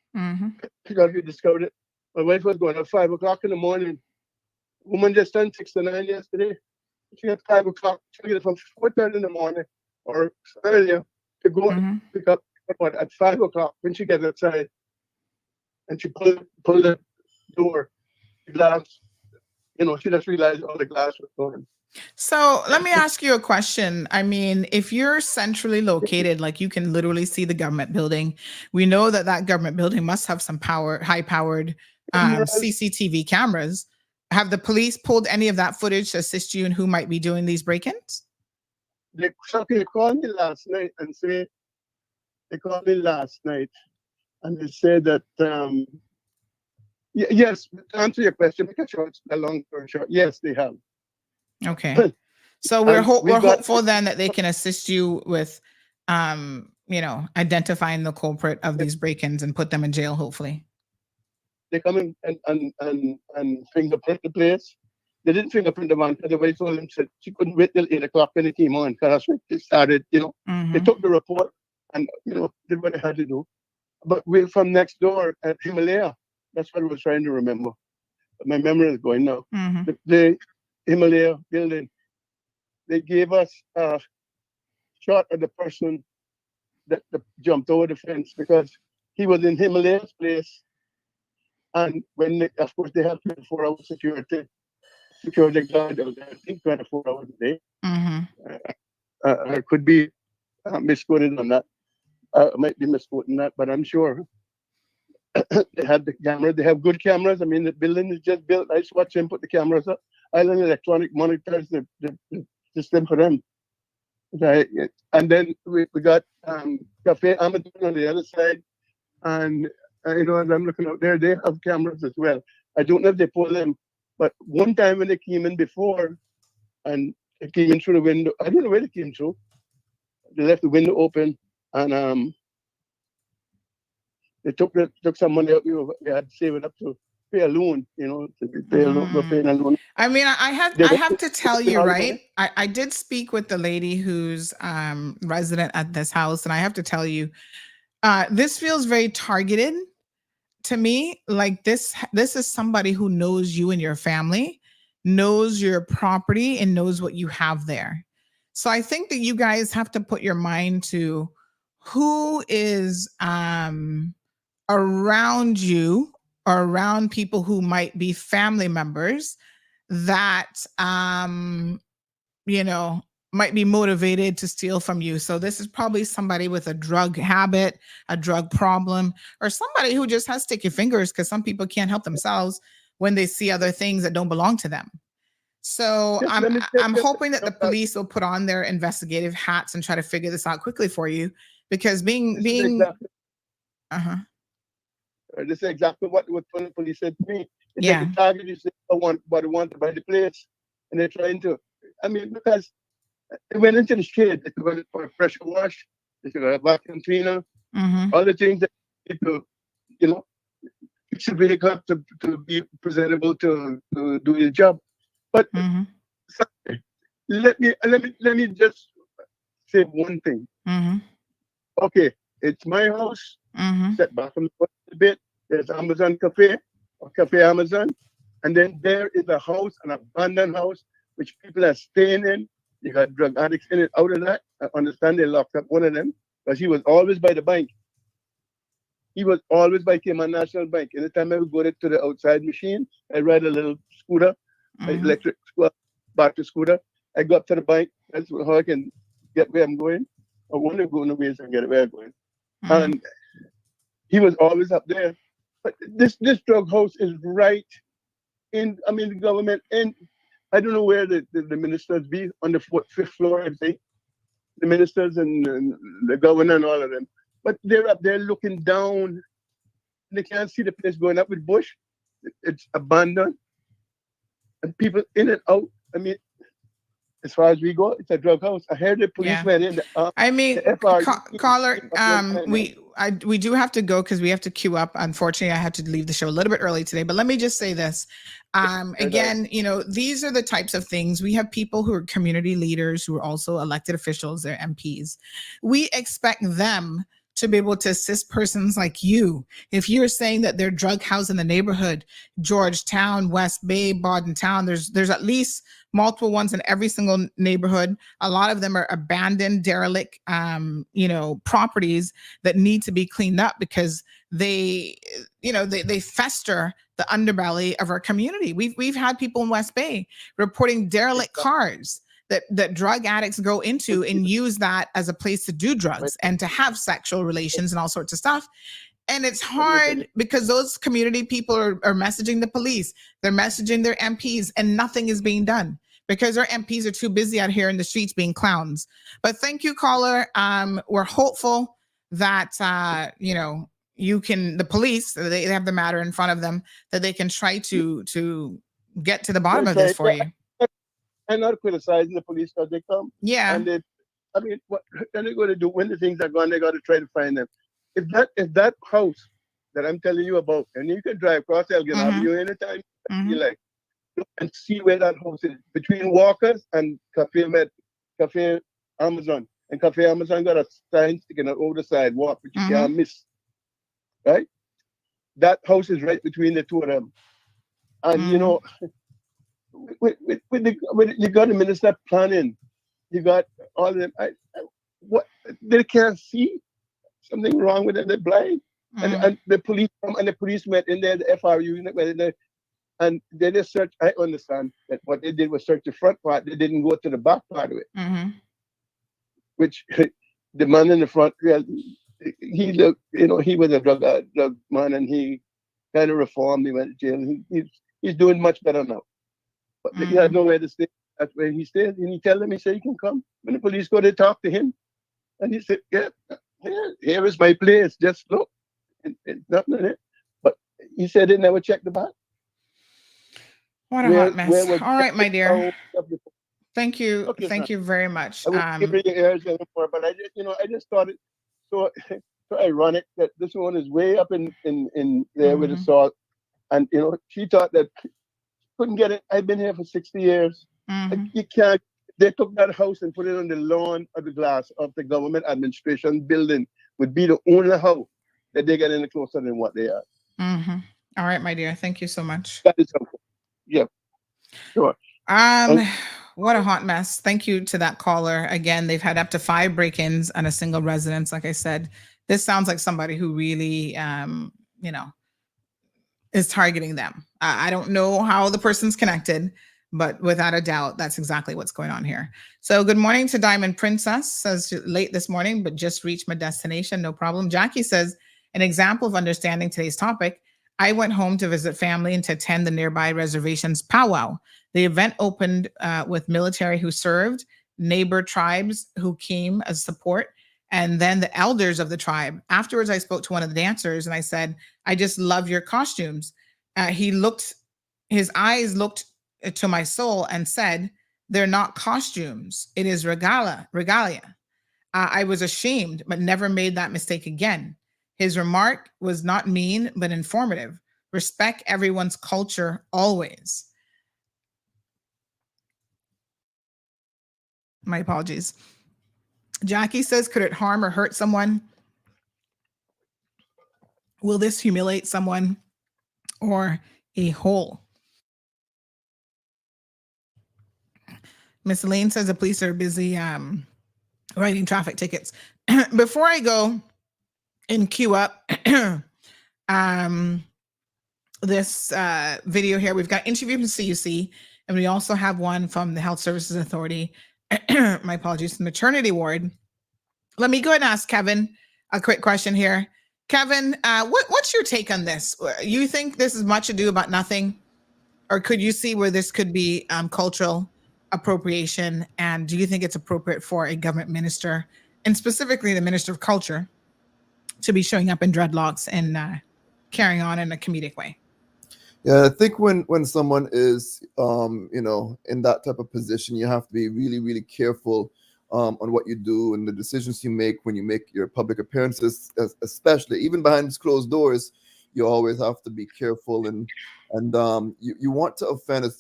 Because we discovered it. My wife was going at 5 o'clock in the morning. Woman just turned 69 yesterday. She got 5 o'clock. She get it from 4:30 in the morning or earlier to go and pick up at 5 o'clock when she gets outside. And she pulled the door, the glass, she just realized all the glass was gone.
So let me ask you a question. I mean, if you're centrally located, like you can literally see the government building, we know that government building must have some high-powered CCTV cameras. Have the police pulled any of that footage to assist you in who might be doing these break-ins?
They called me last night and said that, yes, to answer your question, because it's a long story short, yes, they have.
Okay. So we're hopeful then that they can assist you with, identifying the culprit of these break-ins and put them in jail, hopefully.
They come in and fingerprint the place. They didn't fingerprint the man because the told them said she couldn't wait till 8 o'clock when they came on, because that's when they started, They took the report and, did what they had to do. But we're from next door at Himalaya. That's what I was trying to remember. My memory is going now. The Himalaya building, they gave us a shot of the person that jumped over the fence because he was in Himalaya's place. And of course, they have 24-hour security guard out there, I think 24 hours a day. I could be misquoted on that. I might be misquoting that, but I'm sure they had the camera. They have good cameras. I mean, the building is just built. I just watch them put the cameras up. Island Electronic monitors the system for them. Right. And then we got Cafe Amazon on the other side. And, as I'm looking out there, they have cameras as well. I don't know if they pull them. But one time when they came in before, and they came in through the window, I don't know where they came through. They left the window open, and they took some money out. They had to save it up to pay a loan, to pay a loan.
I mean, I have to tell you, right? I did speak with the lady who's resident at this house, and I have to tell you, this feels very targeted to me. Like this is somebody who knows you and your family, knows your property, and knows what you have there. So I think that you guys have to put your mind to who is around you or around people who might be family members that, might be motivated to steal from you. So this is probably somebody with a drug habit, a drug problem, or somebody who just has sticky fingers, because some people can't help themselves when they see other things that don't belong to them. So I'm hoping that the police will put on their investigative hats and try to figure this out quickly for you, because being
this is exactly what the police said to me. It's like a target. You say, I want to buy the place, and they're trying to. I mean, because they went into the shade. They took it for a pressure wash. They took a vacuum cleaner. All the things that to, fix the vehicle to be presentable to do your job. But let me just say one thing. Okay, it's my house. Set back from the foot a bit. There's Amazon Cafe or Cafe Amazon, and then there is a house, an abandoned house, which people are staying in. You got drug addicts in it. Out of that, I understand they locked up one of them because he was always by the bank. He was always by Cayman National Bank. Anytime I would go to the outside machine, I ride a little scooter, electric battery scooter. I go up to the bank. That's how I can get where I'm going. I want to go in the ways and get where I'm going. And he was always up there. But this drug house is right in, the government, and I don't know where the ministers be, on the 5th floor, I think. The ministers and the governor and all of them. But they're up there looking down. They can't see the place going up with bush. It's abandoned. And people in and out. I mean, as far as we go, it's a drug house. I heard the police went in.
Caller, we do have to go because we have to queue up. Unfortunately, I had to leave the show a little bit early today. But let me just say this. Again, these are the types of things. We have people who are community leaders who are also elected officials, they're MPs. We expect them to be able to assist persons like you. If you're saying that they're drug housed in the neighborhood, Georgetown, West Bay, Bordentown, there's at least multiple ones in every single neighborhood. A lot of them are abandoned, derelict, properties that need to be cleaned up because they fester the underbelly of our community. We've had people in West Bay reporting derelict cars that drug addicts go into and use that as a place to do drugs and to have sexual relations and all sorts of stuff. And it's hard because those community people are messaging the police, they're messaging their MPs, and nothing is being done because our MPs are too busy out here in the streets being clowns. But thank you, caller. We're hopeful that, the police, they have the matter in front of them, that they can try to get to the bottom of this for you.
I'm not criticizing the police because they come.
Yeah.
And what are they going to do when the things are gone? They got to try to find them. If that house that I'm telling you about, and you can drive across Elgin Avenue anytime you like, and see where that house is between Walker's and Cafe Amazon. And Cafe Amazon got a sign sticking out over the sidewalk, which you can't miss. Right? That house is right between the two of them. And you know, you got the minister planning, you got all of them. What they can't see something wrong with them. They're blind, and the police come, and the police went in there, the FRU went in there, and they just searched. I understand that what they did was search the front part. They didn't go to the back part of it, which the man in the front, he looked, he was a drug man, and he kind of reformed. He went to jail. He's doing much better now. But he had nowhere to stay. That's where he stayed. And he tell them, he said, you can come. When the police go, they talk to him. And he said, yeah, here is my place. Just look. It's nothing in it. But he said they never checked the back.
What a hot mess. All right, my dear. Thank you.
Okay,
Thank you very much.
I won't give you the airs anymore, but I just thought it so ironic that this one is way up in there with the salt. And, she thought that couldn't get it. I've been here for 60 years. You can't. They took that house and put it on the lawn of the glass of the government administration building. Would be the only house that they get any closer than what they are.
All right, my dear. Thank you so much.
That is helpful. Yeah, sure.
What a hot mess. Thank you to that caller. Again, they've had up to 5 break-ins on a single residence. Like I said, this sounds like somebody who really, is targeting them. I don't know how the person's connected, but without a doubt, that's exactly what's going on here. So good morning to Diamond Princess, says late this morning, but just reached my destination. No problem. Jackie says, an example of understanding today's topic. I went home to visit family and to attend the nearby reservation's powwow. The event opened with military who served, neighbor tribes who came as support, and then the elders of the tribe. Afterwards, I spoke to one of the dancers and I said, I just love your costumes. His eyes looked to my soul and said, they're not costumes. It is regalia. I was ashamed, but never made that mistake again. His remark was not mean, but informative. Respect everyone's culture always. My apologies. Jackie says, could it harm or hurt someone? Will this humiliate someone or a whole? Miss Elaine says the police are busy writing traffic tickets. Before I go and queue up this video here, we've got interview from CUC, and we also have one from the Health Services Authority. My apologies, the maternity ward. Let me go ahead and ask Kevin a quick question here. Kevin, what's your take on this? You think this is much ado about nothing? Or could you see where this could be cultural appropriation? And do you think it's appropriate for a government minister, and specifically the Minister of Culture, to be showing up in dreadlocks and carrying on in a comedic way?
Yeah, I think when someone is, in that type of position, you have to be really, really careful on what you do and the decisions you make when you make your public appearances, especially even behind closed doors. You always have to be careful, and you want to offend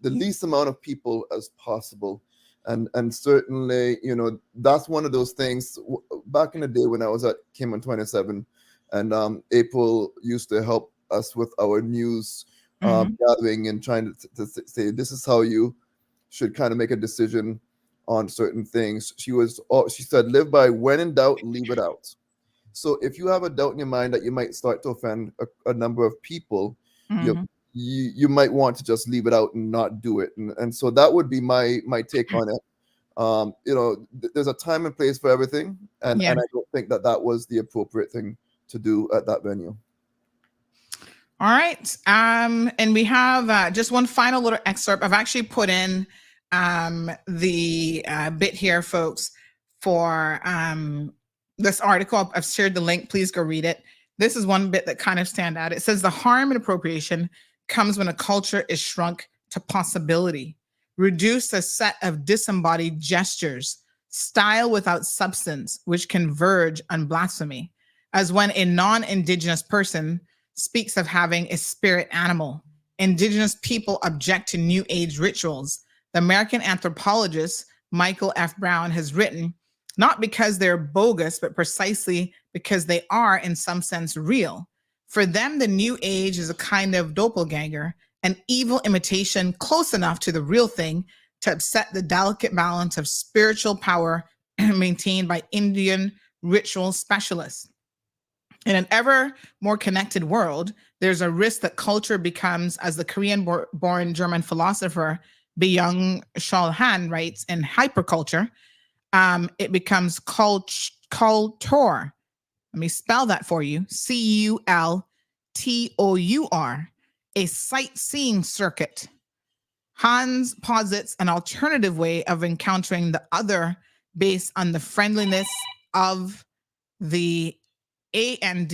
the least amount of people as possible. And certainly, that's one of those things. Back in the day when I was at Kim on 27, and April used to help us with our news gathering and trying to say, this is how you should kind of make a decision on certain things. She said, live by when in doubt, leave it out. So if you have a doubt in your mind that you might start to offend a number of people, you might want to just leave it out and not do it. And so that would be my take on it. There's a time and place for everything, and I don't think that was the appropriate thing to do at that venue.
All right. And we have just one final little excerpt. I've actually put in the bit here, folks, for this article. I've shared the link. Please go read it. This is one bit that kind of stand out. It says the harm in appropriation comes when a culture is shrunk to possibility, reduced a set of disembodied gestures, style without substance, which converge on blasphemy, as when a non-Indigenous person speaks of having a spirit animal. Indigenous people object to New Age rituals. The American anthropologist Michael F. Brown has written, not because they're bogus, but precisely because they are in some sense real. For them, the New Age is a kind of doppelganger, an evil imitation close enough to the real thing to upset the delicate balance of spiritual power maintained by Indian ritual specialists. In an ever more connected world, there's a risk that culture becomes, as the Korean-born German philosopher Byung-Chul Han writes in Hyperculture, it becomes culture. Let me spell that for you. Cultour, a sightseeing circuit. Hans posits an alternative way of encountering the other based on the friendliness of the and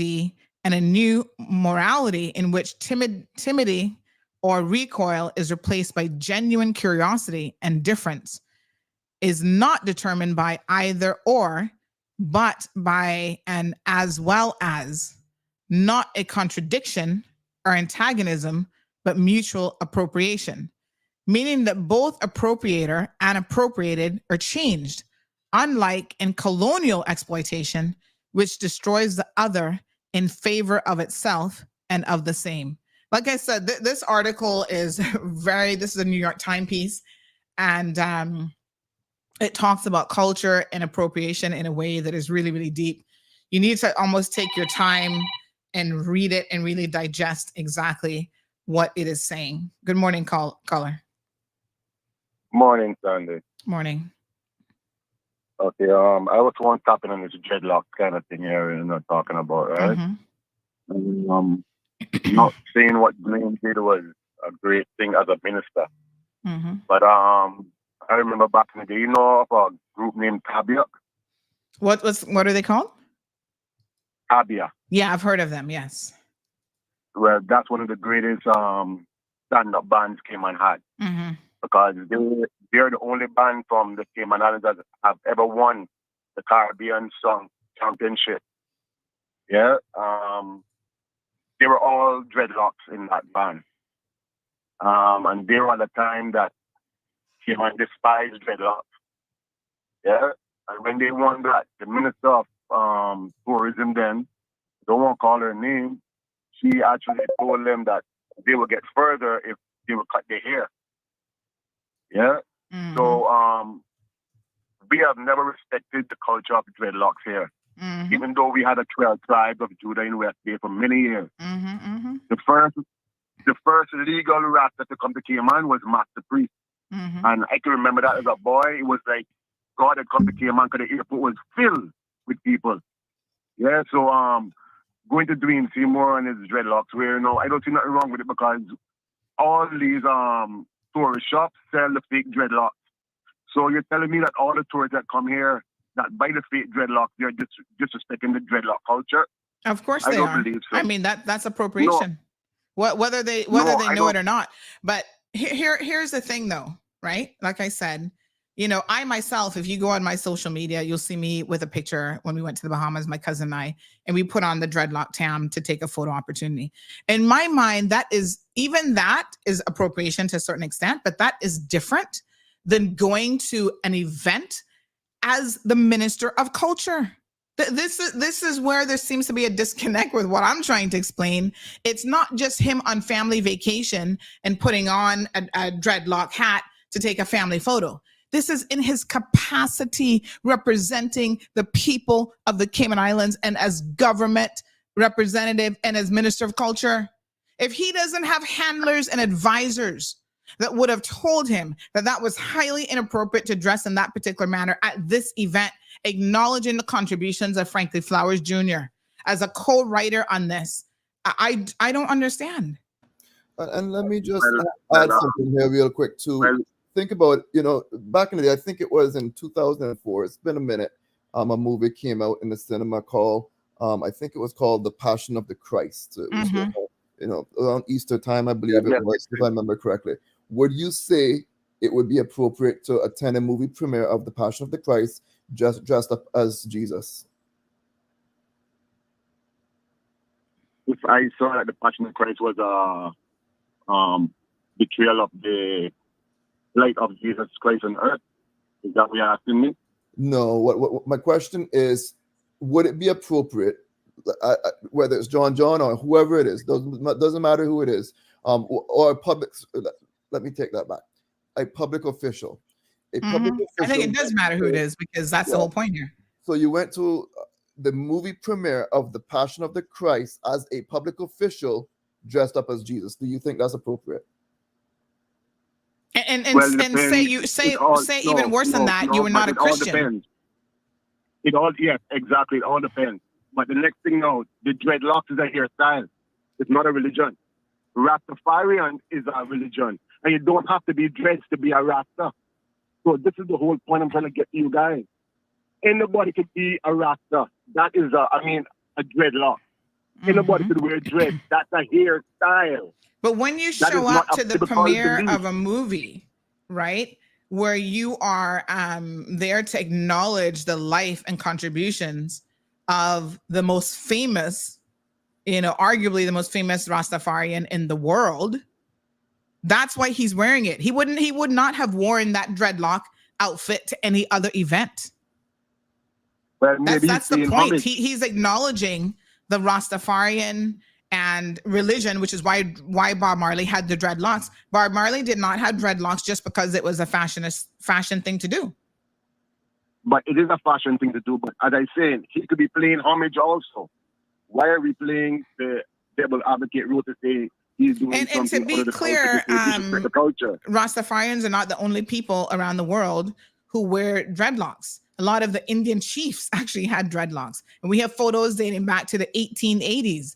a new morality in which timidity or recoil is replaced by genuine curiosity, and difference is not determined by either or, but by an as well as, not a contradiction or antagonism, but mutual appropriation, meaning that both appropriator and appropriated are changed, unlike in colonial exploitation, which destroys the other in favor of itself and of the same. Like I said, this article is this is a New York Times piece, and it talks about culture and appropriation in a way that is really, really deep. You need to almost take your time and read it and really digest exactly what it is saying. Good morning, caller.
Morning, Sandy.
Morning.
Okay, I was one tapping on this dreadlock kind of thing here, talking about, right?
Mm-hmm.
Not saying what Blaine did was a great thing as a minister.
Mm-hmm.
But I remember back in the day, of a group named Tabia?
What are they called?
Tabia.
Yeah, I've heard of them, yes.
Well, that's one of the greatest stand-up bands Cayman had.
Mm-hmm.
Because they're the only band from the Cayman Islands that have ever won the Caribbean Song Championship. Yeah. They were all dreadlocks in that band. And they were at the time that Cayman despised dreadlocks. Yeah. And when they won that, the Minister of Tourism then, don't want to call her name, she actually told them that they would get further if they would cut their hair. Yeah.
Mm-hmm.
So we have never respected the culture of dreadlocks here.
Mm-hmm.
Even though we had a 12 tribe of Judah in West Bay for many years.
Mm-hmm, mm-hmm.
The first legal Rasta to come to Cayman was Master Priest.
Mm-hmm.
And I can remember that as a boy. It was like God had come to Cayman because the airport was filled with people. Yeah, so going to Dwayne Seymour and his dreadlocks, where I don't see nothing wrong with it, because all these tourist shops sell the fake dreadlocks. So you're telling me that all the tourists that come here that buy the fake dreadlocks, they're disrespecting the dreadlock culture?
Of course
I
they
don't
are.
believe so.
I mean, that's appropriation. Whether they know it or not. But here's the thing, though, right? Like I said, I myself, if you go on my social media, you'll see me with a picture when we went to the Bahamas, my cousin and I, and we put on the dreadlock tam to take a photo opportunity. In my mind, that is appropriation to a certain extent, but that is different than going to an event as the Minister of Culture. This is where there seems to be a disconnect with what I'm trying to explain. It's not just him on family vacation and putting on a dreadlock hat to take a family photo. This is in his capacity representing the people of the Cayman Islands and as government representative and as Minister of Culture. If he doesn't have handlers and advisors that would have told him that that was highly inappropriate to dress in that particular manner at this event, acknowledging the contributions of Franklin Flowers Jr. as a co-writer on this, I don't understand.
And let me just add something here real quick too. Think about, back in the day, I think it was in 2004, it's been a minute, a movie came out in the cinema called, I think it was called The Passion of the Christ. It was, around Easter time, I believe it was, if I remember correctly. Would you say it would be appropriate to attend a movie premiere of The Passion of the Christ dressed up as Jesus?
If I saw that The Passion of Christ was a betrayal of the light of Jesus Christ on earth, is that what you're asking me?
No. What my question is, would it be appropriate, whether it's John or whoever it is, doesn't matter who it is, or a public? Let me take that back. A public official.
I think it does matter who it is, because that's the whole point here.
So you went to the movie premiere of The Passion of the Christ as a public official dressed up as Jesus. Do you think that's appropriate?
And say even worse than that, you were not a Christian.
It all depends. But the next thing now, the dreadlocks is a hairstyle. It's not a religion. Rastafarian is a religion. And you don't have to be dreads to be a Rasta. So this is the whole point I'm trying to get to you guys. Anybody could be a Rasta. That is a dreadlock. Anybody could wear dreads. That's a hairstyle.
But when you show up to the premiere of a movie, right, where you are there to acknowledge the life and contributions of the most famous, arguably the most famous Rastafarian in the world, that's why he's wearing it. He would not have worn that dreadlock outfit to any other event.
Well,
that's the point. He's acknowledging the Rastafarian and religion, which is why Bob Marley had the dreadlocks. Bob Marley did not have dreadlocks just because it was a fashion thing to do.
But it is a fashion thing to do. But as I said, he could be playing homage also. Why are we playing the devil advocate role to say he's doing something?
And to be clear, Rastafarians are not the only people around the world who wear dreadlocks. A lot of the Indian chiefs actually had dreadlocks. And we have photos dating back to the 1880s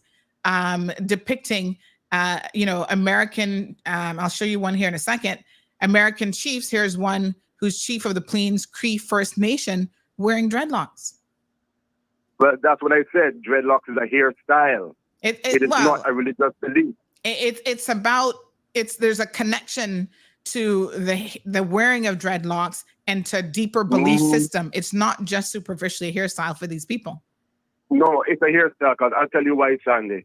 depicting, American, I'll show you one here in a second, American chiefs. Here's one who's chief of the Plains Cree First Nation wearing dreadlocks.
Well, that's what I said. Dreadlocks is a hairstyle. It is not a religious belief.
There's a connection to the wearing of dreadlocks and to deeper belief system. It's not just superficially a hairstyle for these people.
No, it's a hairstyle, because I'll tell you why, Sandy.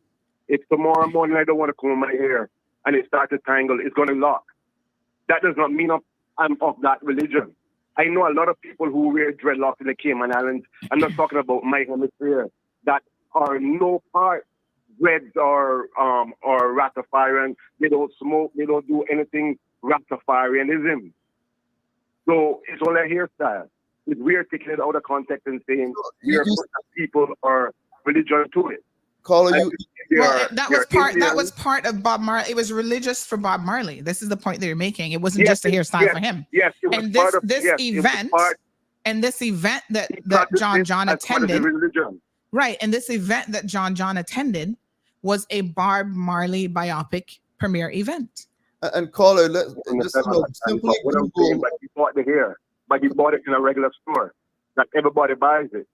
If tomorrow morning I don't want to comb my hair and it starts to tangle, it's going to lock. That does not mean I'm of that religion. I know a lot of people who wear dreadlocks in the Cayman Islands. I'm not talking about my hemisphere, that are no part dreads or Rastafarian. They don't smoke. They don't do anything Rastafarianism. So it's all a hairstyle. If we're taking it out of context and saying we're people or religion to it.
That was part of Bob Marley. It was religious for Bob Marley. This is the point that you're making. It wasn't just a hairstyle for him.
Yes, it was
and
part of
this event that John attended. Right, and this event that John attended was a Bob Marley biopic premiere event.
And caller, let's just simply Google.
But he bought the hair, but he bought it in a regular store. That everybody buys it.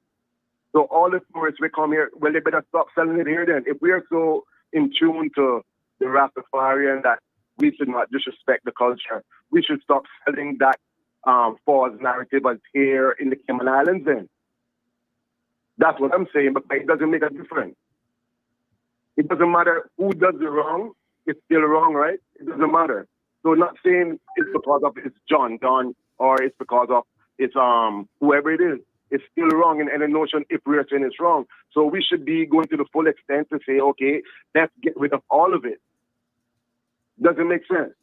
So all the tourists will come here. Well, they better stop selling it here then. If we are so in tune to the Rastafarian that we should not disrespect the culture, we should stop selling that false narrative as here in the Cayman Islands then. That's what I'm saying, but it doesn't make a difference. It doesn't matter who does the wrong. It's still wrong, right? It doesn't matter. So not saying it's because of it's John or it's because of it's whoever it is. It's still wrong in any notion if we're saying it's wrong. So we should be going to the full extent to say, okay, let's get rid of all of it. Doesn't make sense.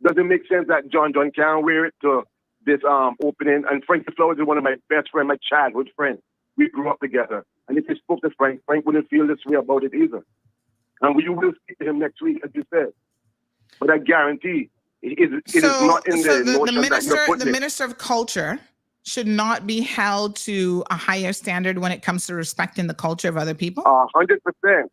Doesn't make sense that John can't wear it to this opening. And Frankie Flowers is one of my best friends, my childhood friend. We grew up together. And if you spoke to Frank wouldn't feel this way about it either. And we will speak to him next week, as you said. But I guarantee it is not in the notion that you're putting
the Minister of Culture should not be held to a higher standard when it comes to respecting the culture of other people?
100%.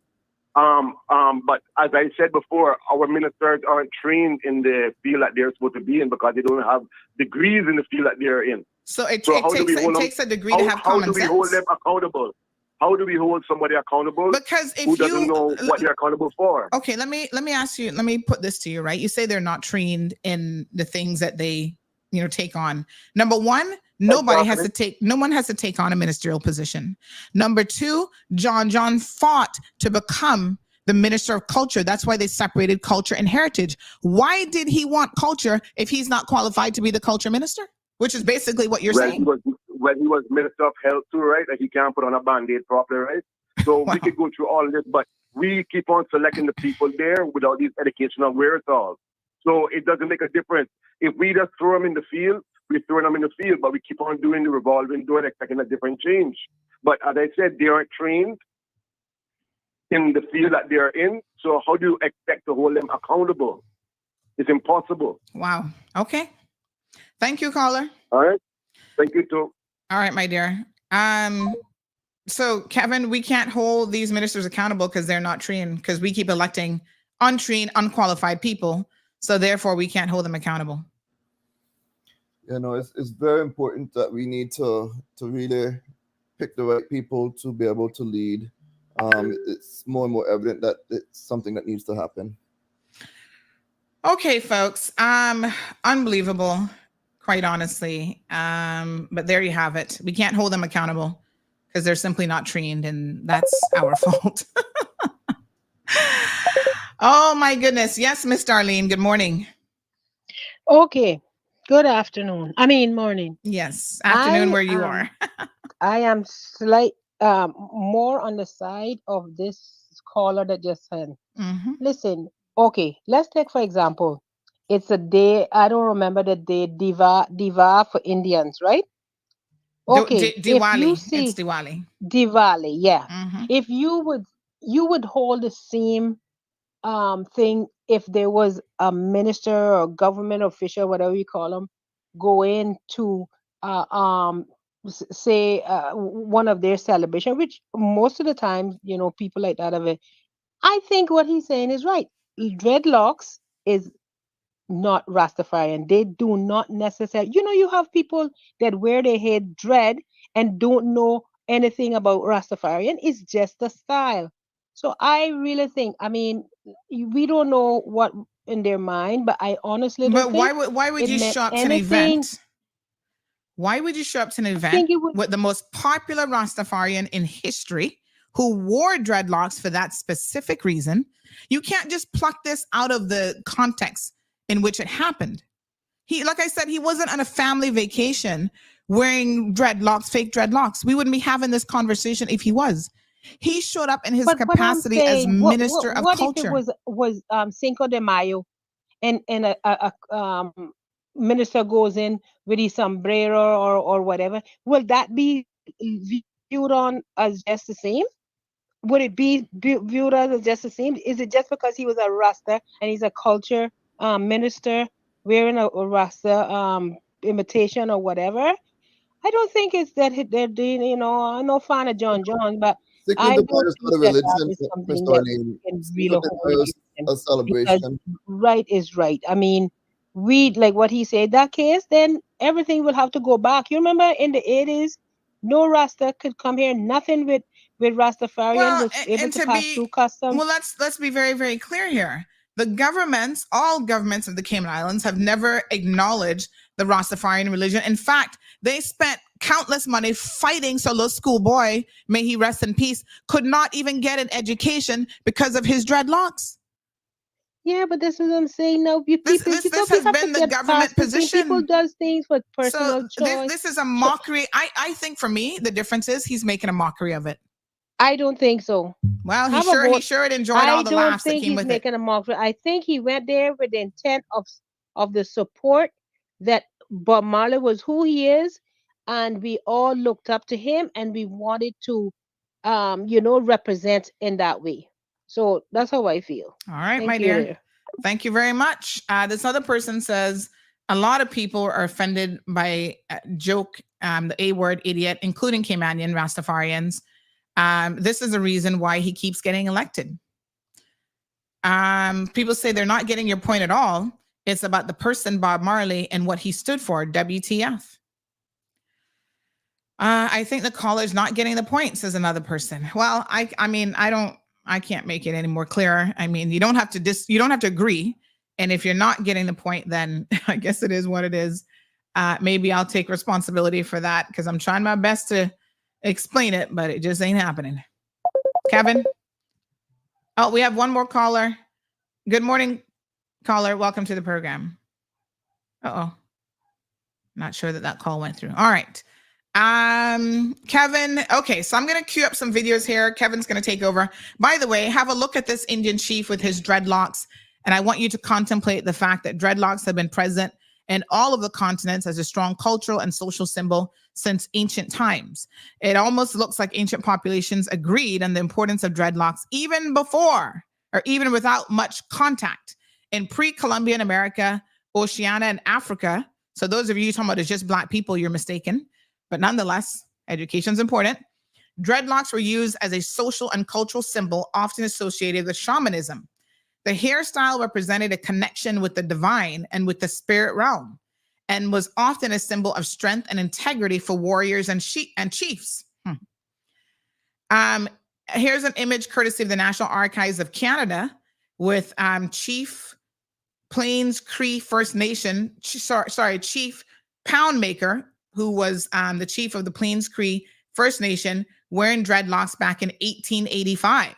But as I said before, our ministers aren't trained in the field that they're supposed to be in because they don't have degrees in the field that they're in.
So it takes a degree to have common sense.
How do we hold them accountable? How do we hold somebody accountable
because
who doesn't know what they're accountable for?
Okay, let me ask you, let me put this to you, right? You say they're not trained in the things that they, take on. Number one, no one has to take on a ministerial position. Number two, John fought to become the Minister of Culture. That's why they separated culture and heritage. Why did he want culture if he's not qualified to be the culture minister? Which is basically what you're saying.
When he was Minister of Health too, right? Like he can't put on a Band-Aid properly, right? So we could go through all this, but we keep on selecting the people there without these educational wherewithal. So it doesn't make a difference. If we just throw them in the field, we throw them in the field, but we keep on doing the revolving door, expecting a different change. But as I said, they aren't trained in the field that they're in. So how do you expect to hold them accountable? It's impossible.
Wow. Okay. Thank you, caller.
All right. Thank you, too.
All right, my dear. So, Kevin, we can't hold these ministers accountable because they're not trained, because we keep electing untrained, unqualified people. So, therefore, we can't hold them accountable.
It's very important that we need to really pick the right people to be able to lead. It's more and more evident that it's something that needs to happen.
Okay, folks. Unbelievable. Quite honestly. But there you have it. We can't hold them accountable because they're simply not trained, and that's our fault. Oh my goodness. Yes, Miss Darlene. Good morning.
Okay. Good afternoon. Morning.
Yes. Afternoon where you are.
I am more on the side of this caller that just said.
Mm-hmm.
Listen, okay, let's take for example, it's a day, I don't remember the day, Diva for Indians, right? Okay,
Diwali.
It's
Diwali.
Diwali, yeah.
Mm-hmm.
If you would hold the same thing if there was a minister or government official, whatever you call them, go into say one of their celebration, which most of the time, people like that have it. I think what he's saying is right. Dreadlocks is not Rastafarian. They do not necessarily, you have people that wear their head dread and don't know anything about Rastafarian. It's just a style. So I really think, we don't know what in their mind, but I honestly don't think.
But why would you show up to an event? Why would you show up to an event with the most popular Rastafarian in history who wore dreadlocks for that specific reason? You can't just pluck this out of the context in which it happened. Like I said, he wasn't on a family vacation wearing dreadlocks, fake dreadlocks. We wouldn't be having this conversation if he was. He showed up in his capacity as Minister of Culture.
What if it was Cinco de Mayo and a minister goes in with his sombrero or whatever? Will that be viewed on as just the same? Would it be viewed as just the same? Is it just because he was a Rasta and he's a culture minister wearing a Rasta imitation or whatever? I don't think it's that they're doing, I'm no fan of John Jones, but I don't think that is something that can really hold
a celebration.
Right is right. We, like what he said, that case, then everything will have to go back. You remember in the 80s, no Rasta could come here, nothing with Rastafarian was able to pass through customs.
Well, let's be very, very clear here. All governments of the Cayman Islands have never acknowledged the Rastafarian religion. In fact, they spent countless money fighting so little schoolboy, may he rest in peace, could not even get an education because of his dreadlocks.
Yeah, but this is what I'm saying. No,
this has been the government position.
People does things for personal choice.
This is a mockery. I think for me, the difference is he's making a mockery of it.
I don't think so.
Well, he sure enjoyed all the laughs that came with it. I don't think he's making
a mockery. I think he went there with the intent of the support that Bob Marley was who he is, and we all looked up to him, and we wanted to, represent in that way. So that's how I feel.
All right,
Thank
my
you,
dear.
dear.
Thank you very much. This other person says a lot of people are offended by joke, the A word, idiot, including Caymanian Rastafarians. This is a reason why he keeps getting elected. People say they're not getting your point at all. It's about the person, Bob Marley, and what he stood for, WTF. I think the caller's not getting the point, says another person. Well, I can't make it any more clearer. I mean, you don't have to agree. And if you're not getting the point, then I guess it is what it is. Maybe I'll take responsibility for that because I'm trying my best to explain it, but it just ain't happening. Kevin? Oh, we have one more caller. Good morning, caller. Welcome to the program. Uh-oh. Not sure that call went through. All right. Kevin. Okay, so I'm going to queue up some videos here. Kevin's going to take over. By the way, have a look at this Indian chief with his dreadlocks. And I want you to contemplate the fact that dreadlocks have been present in all of the continents as a strong cultural and social symbol since ancient times. It almost looks like ancient populations agreed on the importance of dreadlocks even before or even without much contact. In pre-Columbian America, Oceania, and Africa, so those of you talking about it's just Black people, you're mistaken. But nonetheless, education's important. Dreadlocks were used as a social and cultural symbol, often associated with shamanism. The hairstyle represented a connection with the divine and with the spirit realm, and was often a symbol of strength and integrity for warriors and chiefs. Here's an image courtesy of the National Archives of Canada with Chief Plains Cree First Nation, Chief Poundmaker, who was the chief of the Plains Cree First Nation, wearing dreadlocks back in 1885.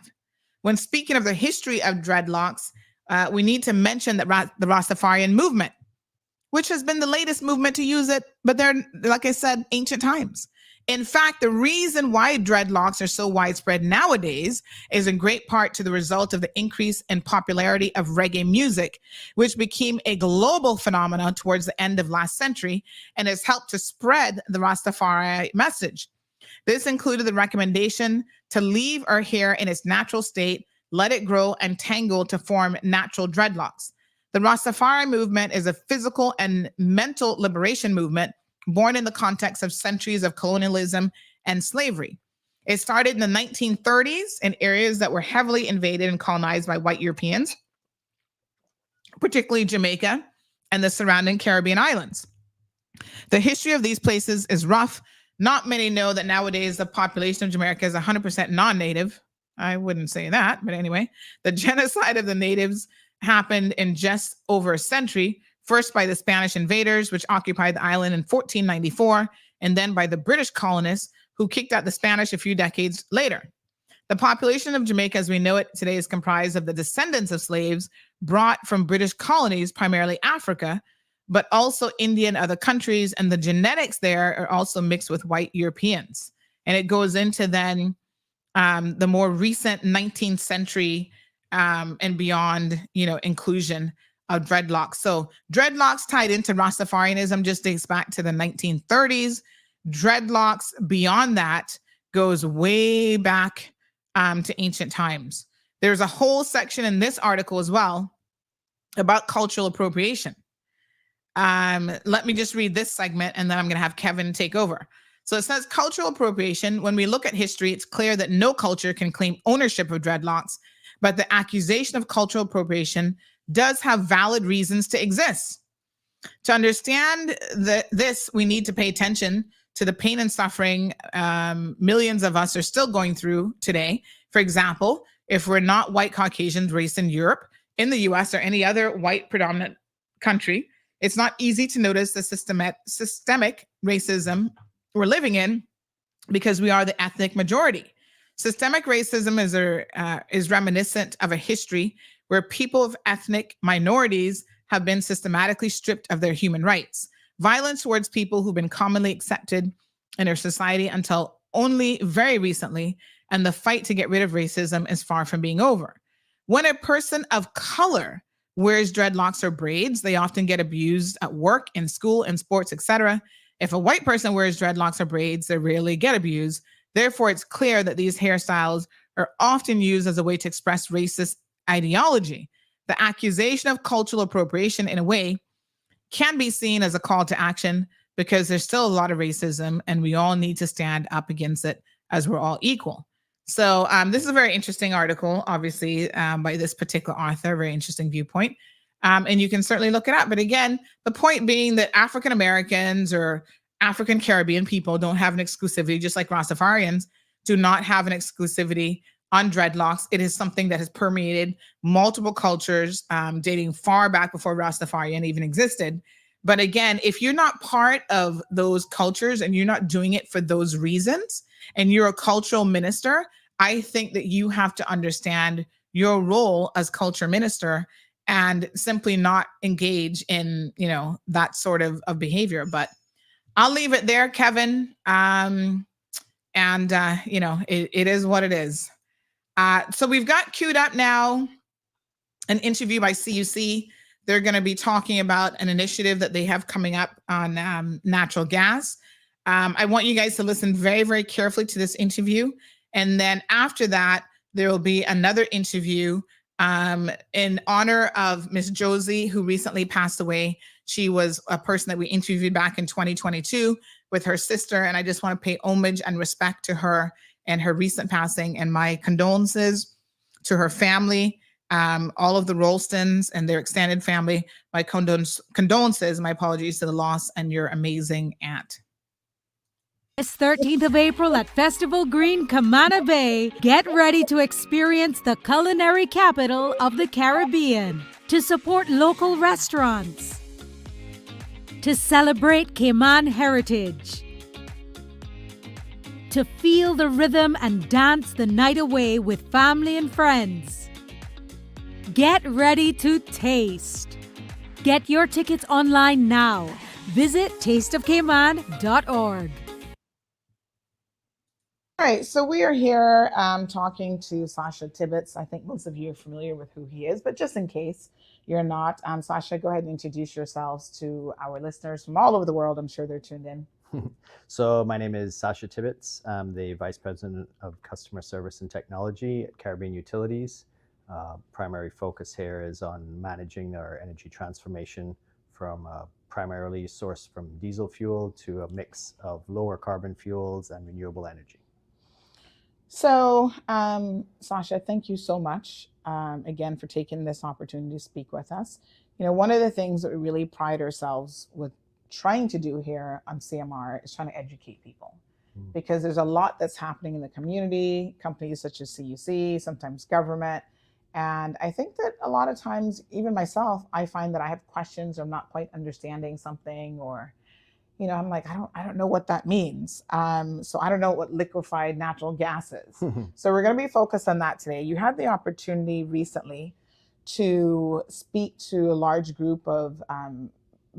When speaking of the history of dreadlocks, we need to mention that the Rastafarian movement, which has been the latest movement to use it, but they're, like I said, ancient times. In fact, the reason why dreadlocks are so widespread nowadays is in great part to the result of the increase in popularity of reggae music, which became a global phenomenon towards the end of last century and has helped to spread the Rastafari message. This included the recommendation to leave our hair in its natural state, let it grow and tangle to form natural dreadlocks. The Rastafari movement is a physical and mental liberation movement born in the context of centuries of colonialism and slavery. It started in the 1930s in areas that were heavily invaded and colonized by white Europeans, particularly Jamaica and the surrounding Caribbean islands. The history of these places is rough. Not many know that nowadays the population of Jamaica is 100% non-native. I wouldn't say that, but anyway, the genocide of the natives happened in just over a century, first by the Spanish invaders, which occupied the island in 1494, and then by the British colonists, who kicked out the Spanish a few decades later. The population of Jamaica, as we know it today, is comprised of the descendants of slaves brought from British colonies, primarily Africa, but also India and other countries, and the genetics there are also mixed with white Europeans. And it goes into then the more recent 19th century and beyond, inclusion of dreadlocks. So dreadlocks tied into Rastafarianism just dates back to the 1930s. Dreadlocks beyond that goes way back to ancient times. There's a whole section in this article as well about cultural appropriation. Let me just read this segment and then I'm going to have Kevin take over. So it says cultural appropriation. When we look at history, it's clear that no culture can claim ownership of dreadlocks, but the accusation of cultural appropriation does have valid reasons to exist. To understand this, we need to pay attention to the pain and suffering millions of us are still going through today. For example, if we're not white Caucasians raised in Europe, in the US, or any other white predominant country, it's not easy to notice the systemic racism we're living in because we are the ethnic majority. Systemic racism is reminiscent of a history where people of ethnic minorities have been systematically stripped of their human rights. Violence towards people who've been commonly accepted in our society until only very recently, and the fight to get rid of racism is far from being over. When a person of color wears dreadlocks or braids, they often get abused at work, in school, in sports, etc. If a white person wears dreadlocks or braids, they rarely get abused. Therefore, it's clear that these hairstyles are often used as a way to express racist ideology. The accusation of cultural appropriation, in a way, can be seen as a call to action because there's still a lot of racism and we all need to stand up against it as we're all equal. So this is a very interesting article, obviously, by this particular author, very interesting viewpoint. And you can certainly look it up. But again, the point being that African Americans or African Caribbean people don't have an exclusivity, just like Rastafarians do not have an exclusivity on dreadlocks. It is something that has permeated multiple cultures, dating far back before Rastafarian even existed. But again, if you're not part of those cultures and you're not doing it for those reasons, and you're a cultural minister, I think that you have to understand your role as culture minister and simply not engage in, that sort of behavior. But I'll leave it there, Kevin. It is what it is. So we've got queued up now an interview by CUC. They're going to be talking about an initiative that they have coming up on natural gas. I want you guys to listen very, very carefully to this interview. And then after that, there will be another interview in honor of Miss Josie, who recently passed away. She was a person that we interviewed back in 2022 with her sister. And I just want to pay homage and respect to her and her recent passing, and my condolences to her family, all of the Rolstons and their extended family. My condolences, my apologies to the loss, and your amazing aunt.
This 13th of April at Festival Green, Camana Bay, get ready to experience the culinary capital of the Caribbean. To support local restaurants. To celebrate Cayman heritage. To feel the rhythm and dance the night away with family and friends. Get ready to taste. Get your tickets online now. Visit tasteofcayman.org.
All right, so we are here talking to Sasha Tibbetts. I think most of you are familiar with who he is, but just in case you're not, Sasha, go ahead and introduce yourselves to our listeners from all over the world. I'm sure they're tuned in.
So my name is Sasha Tibbetts. I'm the Vice President of Customer Service and Technology at Caribbean Utilities. Primary focus here is on managing our energy transformation from primarily sourced from diesel fuel to a mix of lower carbon fuels and renewable energy.
So, Sasha, thank you so much again for taking this opportunity to speak with us. One of the things that we really pride ourselves with trying to do here on CMR is trying to educate people, because there's a lot that's happening in the community, companies such as CUC, sometimes government. And I think that a lot of times, even myself, I find that I have questions or I'm not quite understanding something, or I'm like, I don't know what that means. So I don't know what liquefied natural gas is. So we're going to be focused on that today. You had the opportunity recently to speak to a large group of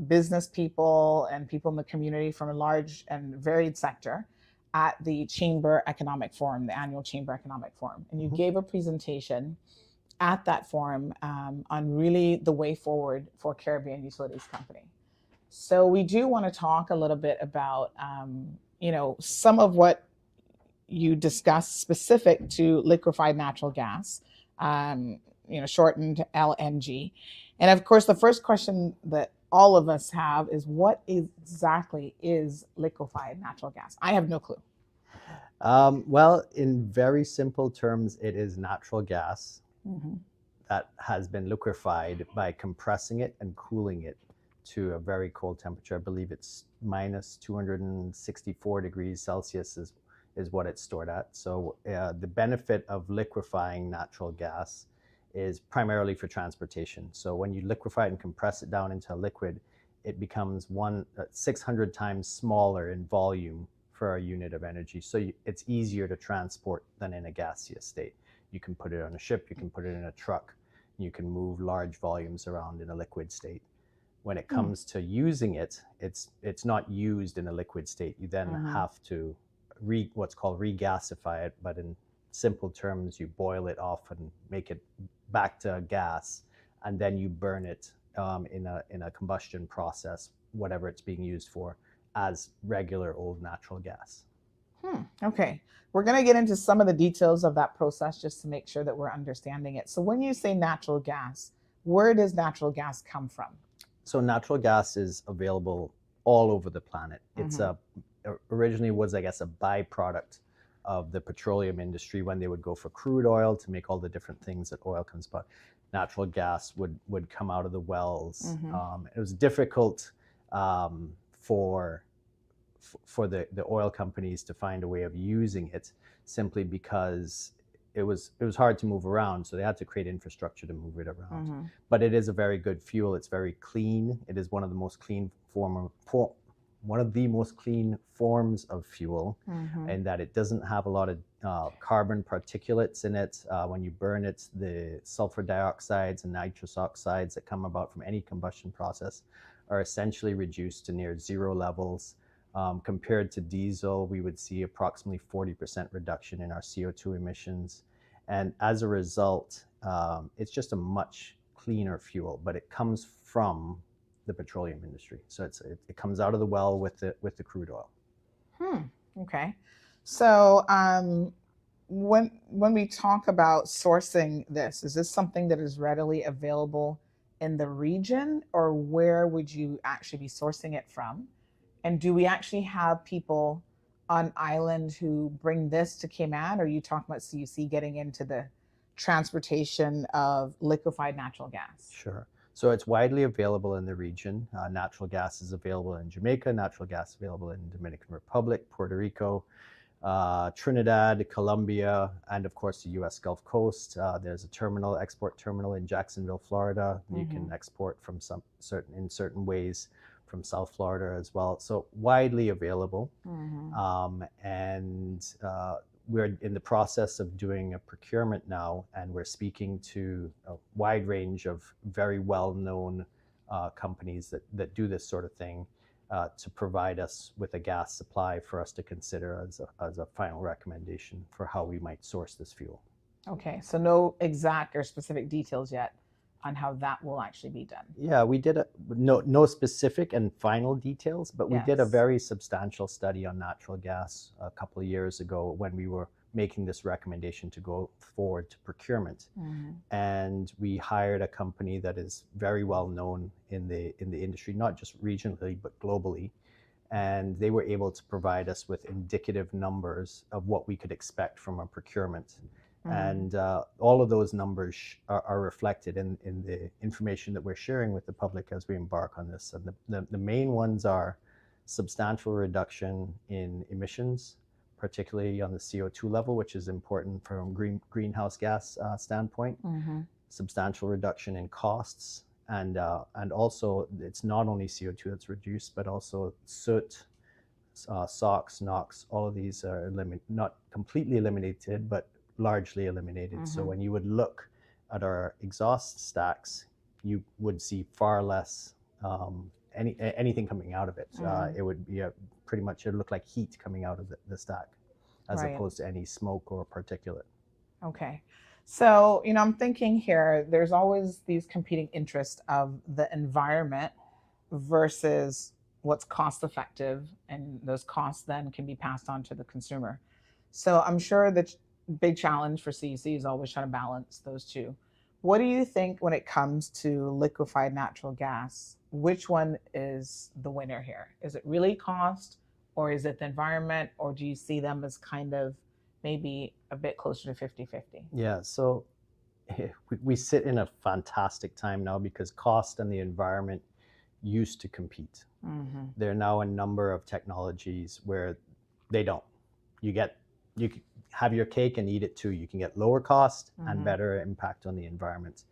business people and people in the community from a large and varied sector at the Chamber Economic Forum, the annual Chamber Economic Forum. And you gave a presentation at that forum on really the way forward for Caribbean Utilities Company. So we do want to talk a little bit about, some of what you discussed specific to liquefied natural gas, shortened LNG. And of course, the first question that all of us have is, what exactly is liquefied natural gas? I have no clue.
Well, in very simple terms, it is natural gas that has been liquefied by compressing it and cooling it to a very cold temperature. I believe it's minus 264 degrees Celsius is what it's stored at. So the benefit of liquefying natural gas is primarily for transportation. So when you liquefy it and compress it down into a liquid, it becomes 600 times smaller in volume for a unit of energy. So it's easier to transport than in a gaseous state. You can put it on a ship, you can put it in a truck, you can move large volumes around in a liquid state. When it comes to using it, it's not used in a liquid state. You then have to what's called regasify it, but in simple terms, you boil it off and make it back to gas, and then you burn it in a combustion process, whatever it's being used for, as regular old natural gas.
Okay. We're going to get into some of the details of that process just to make sure that we're understanding it. So when you say natural gas, where does natural gas come from?
So natural gas is available all over the planet. It's originally was, I guess, a byproduct of the petroleum industry when they would go for crude oil to make all the different things that oil comes by. Natural gas would come out of the wells. It was difficult for the oil companies to find a way of using it, simply because it was hard to move around, so they had to create infrastructure to move it around. But it is a very good fuel. It's very clean. It is one of the most clean forms of fuel, in that it doesn't have a lot of carbon particulates in it. When you burn it, the sulfur dioxides and nitrous oxides that come about from any combustion process are essentially reduced to near zero levels. Compared to diesel, we would see approximately 40% reduction in our CO2 emissions. And as a result, it's just a much cleaner fuel, but it comes from the petroleum industry. So it comes out of the well with the crude oil.
Okay. So when we talk about sourcing this, is this something that is readily available in the region, or where would you actually be sourcing it from? And do we actually have people on island who bring this to Cayman? Or are you talking about CUC getting into the transportation of liquefied natural gas?
Sure. So it's widely available in the region. Natural gas is available in Jamaica, natural gas available in Dominican Republic, Puerto Rico, Trinidad, Colombia, and of course the US Gulf Coast. There's a export terminal in Jacksonville, Florida. You can export from in certain ways from South Florida as well. So widely available. And we're in the process of doing a procurement now, and we're speaking to a wide range of very well-known companies that do this sort of thing to provide us with a gas supply for us to consider as a final recommendation for how we might source this fuel.
Okay, so no exact or specific details yet on how that will actually be done.
Yeah, we did no specific and final details, but we did a very substantial study on natural gas a couple of years ago when we were making this recommendation to go forward to procurement. And we hired a company that is very well known in the industry, not just regionally but globally. And they were able to provide us with indicative numbers of what we could expect from a procurement. And all of those numbers are reflected in the information that we're sharing with the public as we embark on this. And the main ones are substantial reduction in emissions, particularly on the CO2 level, which is important from greenhouse gas standpoint. Substantial reduction in costs, and also it's not only CO2 that's reduced, but also soot, SOx, NOx. All of these are not completely eliminated, but largely eliminated. So when you would look at our exhaust stacks, you would see far less anything coming out of it. It would be pretty much, it would look like heat coming out of the stack, as opposed to any smoke or particulate.
Okay. So, I'm thinking here, there's always these competing interests of the environment versus what's cost effective, and those costs then can be passed on to the consumer. So I'm sure the big challenge for CUC is always trying to balance those two. What do you think when it comes to liquefied natural gas? Which one is the winner here? Is it really cost, or is it the environment, or do you see them as kind of maybe a bit closer to 50-50?
Yeah, so we sit in a fantastic time now because cost and the environment used to compete. There are now a number of technologies where they don't. You can have your cake and eat it too. You can get lower cost and better impact on the environment.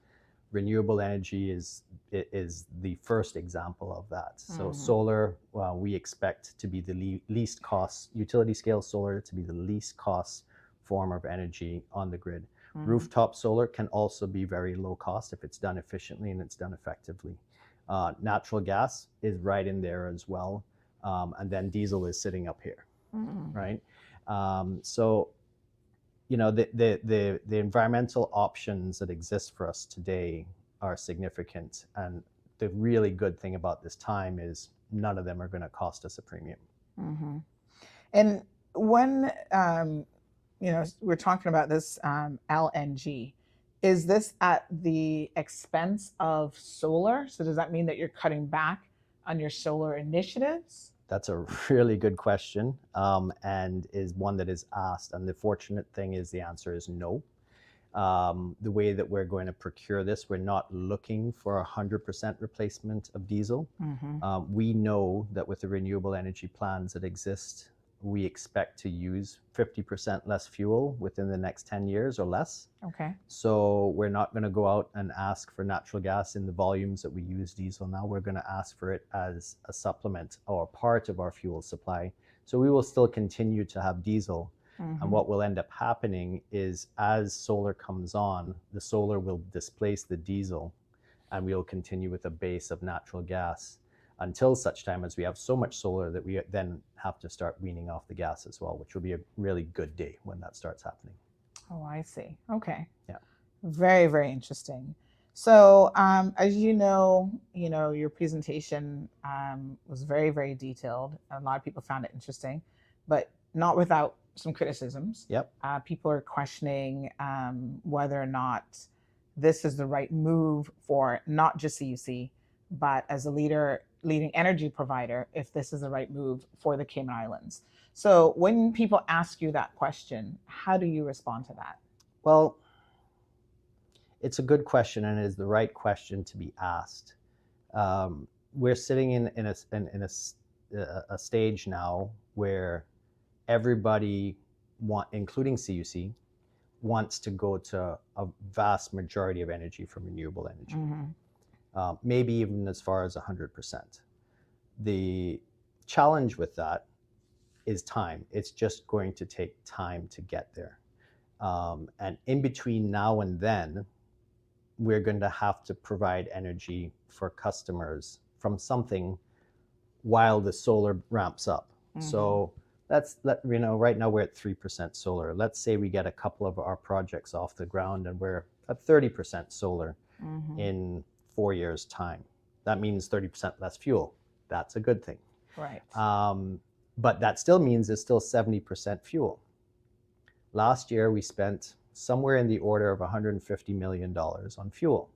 Renewable energy is the first example of that. So solar, we expect to be the least cost, utility scale solar to be the least cost form of energy on the grid. Rooftop solar can also be very low cost if it's done efficiently and it's done effectively. Natural gas is right in there as well. And then diesel is sitting up here, right? So, the environmental options that exist for us today are significant. And the really good thing about this time is none of them are going to cost us a premium.
And when we're talking about this LNG, is this at the expense of solar? So does that mean that you're cutting back on your solar initiatives?
That's a really good question, and is one that is asked. And the fortunate thing is the answer is no. The way that we're going to procure this, we're not looking for 100% replacement of diesel. We know that with the renewable energy plans that exist, we expect to use 50% less fuel within the next 10 years or less.
Okay.
So we're not going to go out and ask for natural gas in the volumes that we use diesel now. We're going to ask for it as a supplement or part of our fuel supply. So we will still continue to have diesel. And what will end up happening is as solar comes on, the solar will displace the diesel, and we'll continue with a base of natural gas until such time as we have so much solar that we then have to start weaning off the gas as well, which will be a really good day when that starts happening.
Oh, I see. Okay.
Yeah.
Very, very interesting. So as you know, your presentation was very, very detailed. A lot of people found it interesting, but not without some criticisms.
Yep.
People are questioning whether or not this is the right move for not just CUC, but as a leading energy provider, if this is the right move for the Cayman Islands. So when people ask you that question, how do you respond to that?
Well, it's a good question, and it is the right question to be asked. We're sitting in a stage now where everybody, including CUC, wants to go to a vast majority of energy from renewable energy, maybe even as far as 100%. The challenge with that is time. It's just going to take time to get there. And in between now and then, we're going to have to provide energy for customers from something while the solar ramps up. So right now we're at 3% solar. Let's say we get a couple of our projects off the ground and we're at 30% solar in 4 years' time. That means 30% less fuel. That's a good thing.
Right.
But that still means it's still 70% fuel. Last year, we spent somewhere in the order of $150 million on fuel.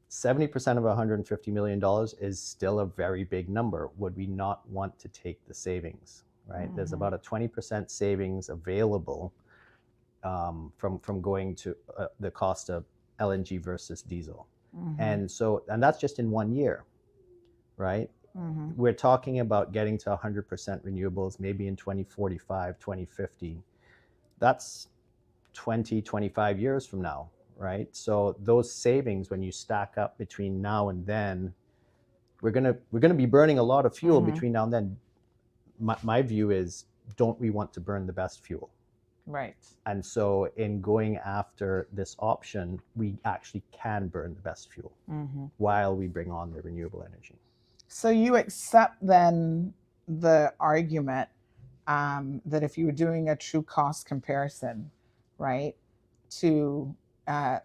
70% of $150 million is still a very big number. Would we not want to take the savings, right? There's about a 20% savings available from going to the cost of LNG versus diesel. And that's just in 1 year, right? We're talking about getting to 100% renewables maybe in 2045, 2050. That's 20, 25 years from now, right? So those savings, when you stack up between now and then, we're gonna be burning a lot of fuel between now and then. My view is, don't we want to burn the best fuel?
Right.
And so in going after this option, we actually can burn the best fuel while we bring on the renewable energy.
So you accept then the argument that if you were doing a true cost comparison, right, to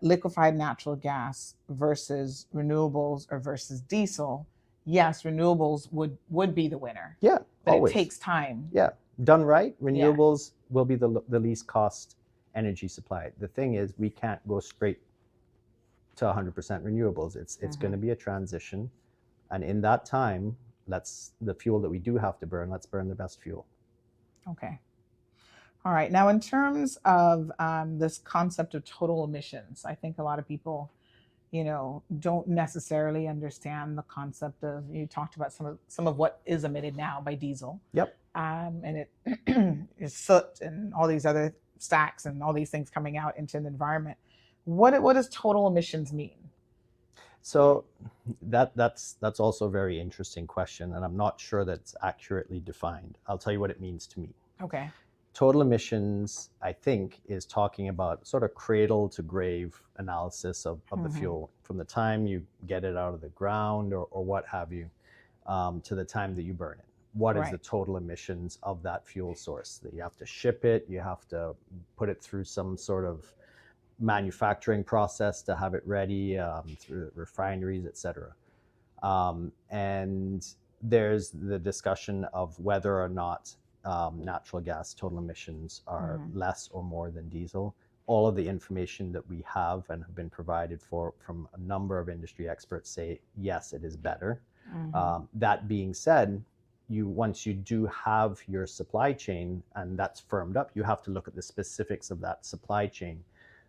liquefied natural gas versus renewables or versus diesel, yes, renewables would be the winner.
Yeah,
but
always.
It takes time.
Yeah, done right, renewables will be the least cost energy supply. The thing is, we can't go straight to 100% renewables. It's going to be a transition. And in that time, the fuel that we do have to burn, let's burn the best fuel.
Okay. All right. Now, in terms of this concept of total emissions, I think a lot of people, don't necessarily understand the concept of, you talked about some of what is emitted now by diesel.
Yep.
And it is soot and all these other stacks and all these things coming out into the environment. What does total emissions mean?
So that's also a very interesting question, and I'm not sure that it's accurately defined. I'll tell you what it means to me.
Okay.
Total emissions, I think, is talking about sort of cradle to grave analysis of the fuel from the time you get it out of the ground or what have you, to the time that you burn it. What is the total emissions of that fuel source? That you have to ship it, you have to put it through some sort of manufacturing process to have it ready, through refineries, etc. And there's the discussion of whether or not natural gas total emissions are less or more than diesel. All of the information that we have and have been provided from a number of industry experts say, yes, it is better. That being said, once you do have your supply chain and that's firmed up, you have to look at the specifics of that supply chain.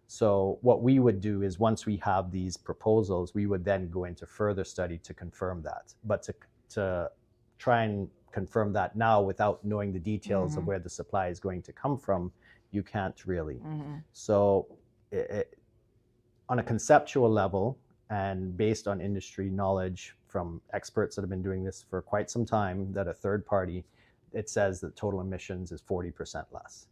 So what we would do is once we have these proposals, we would then go into further study to confirm that. But to try and confirm that now without knowing the details of where the supply is going to come from, you can't really. So on a conceptual level and based on industry knowledge from experts that have been doing this for quite some time, that a third party, it says that total emissions is 40% less.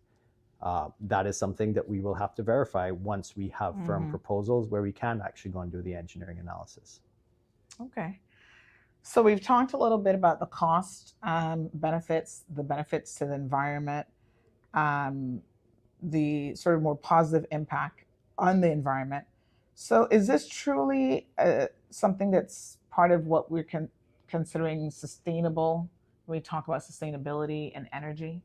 That is something that we will have to verify once we have firm proposals where we can actually go and do the engineering analysis.
Okay. So we've talked a little bit about the cost benefits, the benefits to the environment, the sort of more positive impact on the environment. So is this truly something that's part of what we're considering sustainable when we talk about sustainability and energy?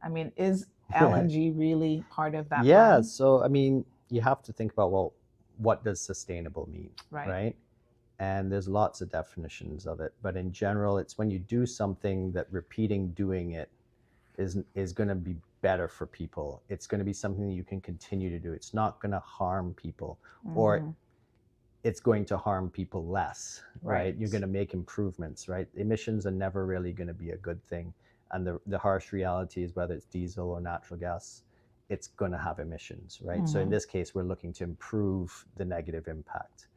I mean, is LNG really part of that?
Yeah,
plan?
so I mean, you have to think about, well, what does sustainable mean,
Right.
right? And there's lots of definitions of it, but in general, it's when you do something that repeating doing it is going to be better for people. It's going to be something that you can continue to do. It's not going to harm people, or it's going to harm people less, right?
Right.
You're going to make improvements, right? Emissions are never really going to be a good thing. And the harsh reality is whether it's diesel or natural gas, it's going to have emissions, right? So in this case, we're looking to improve the negative impact.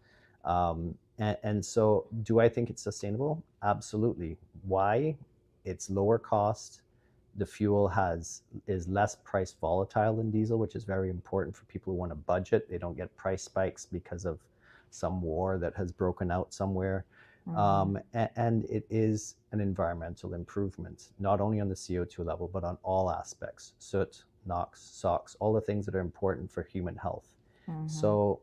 And so do I think it's sustainable? Absolutely. Why? It's lower cost. The fuel is less price volatile than diesel, which is very important for people who want to budget. They don't get price spikes because of some war that has broken out somewhere. And it is an environmental improvement, not only on the CO2 level, but on all aspects: soot, NOx, SOx, all the things that are important for human health. So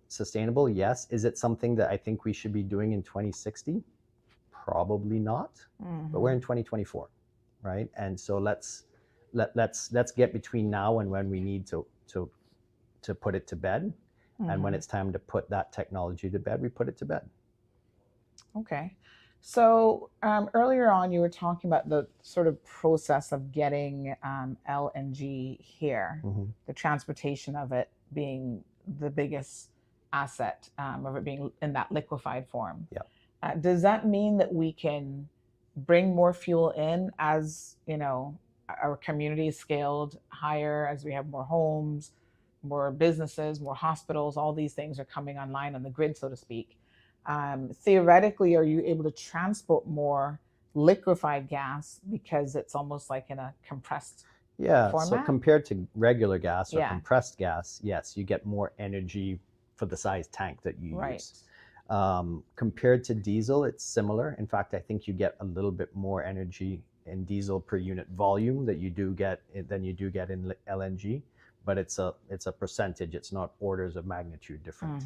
sustainable, yes. Is it something that I think we should be doing in 2060? Probably not, but we're in 2024, right? And so let's get between now and when we need to put it to bed. And when it's time to put that technology to bed, we put it to bed.
Okay. So earlier on, you were talking about the sort of process of getting LNG here, the transportation of it being the biggest asset of it being in that liquefied form.
Yeah.
Does that mean that we can bring more fuel in as, you know, our community is scaled higher, as we have more homes, more businesses, more hospitals, all these things are coming online on the grid, so to speak. Theoretically, are you able to transport more liquefied gas because it's almost like in a compressed format?
So compared to regular gas or
Yeah.
compressed gas, yes, you get more energy for the size tank that you use. Compared to diesel, it's similar. In fact, I think you get a little bit more energy in diesel per unit volume than you do get in LNG, but it's a percentage. It's not orders of magnitude different.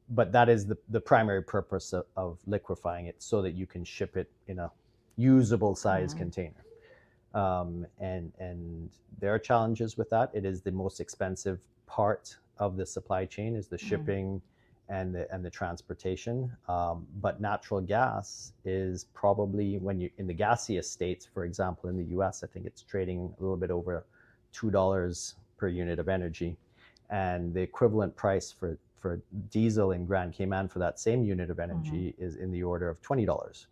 But that is the primary purpose of liquefying it, so that you can ship it in a usable size container. And there are challenges with that. It is the most expensive part of the supply chain, is the shipping and the transportation. But natural gas is probably, when you in the gaseous states, for example, in the US, I think it's trading a little bit over $2 per unit of energy, and the equivalent price for diesel in Grand Cayman for that same unit of energy is in the order of $20.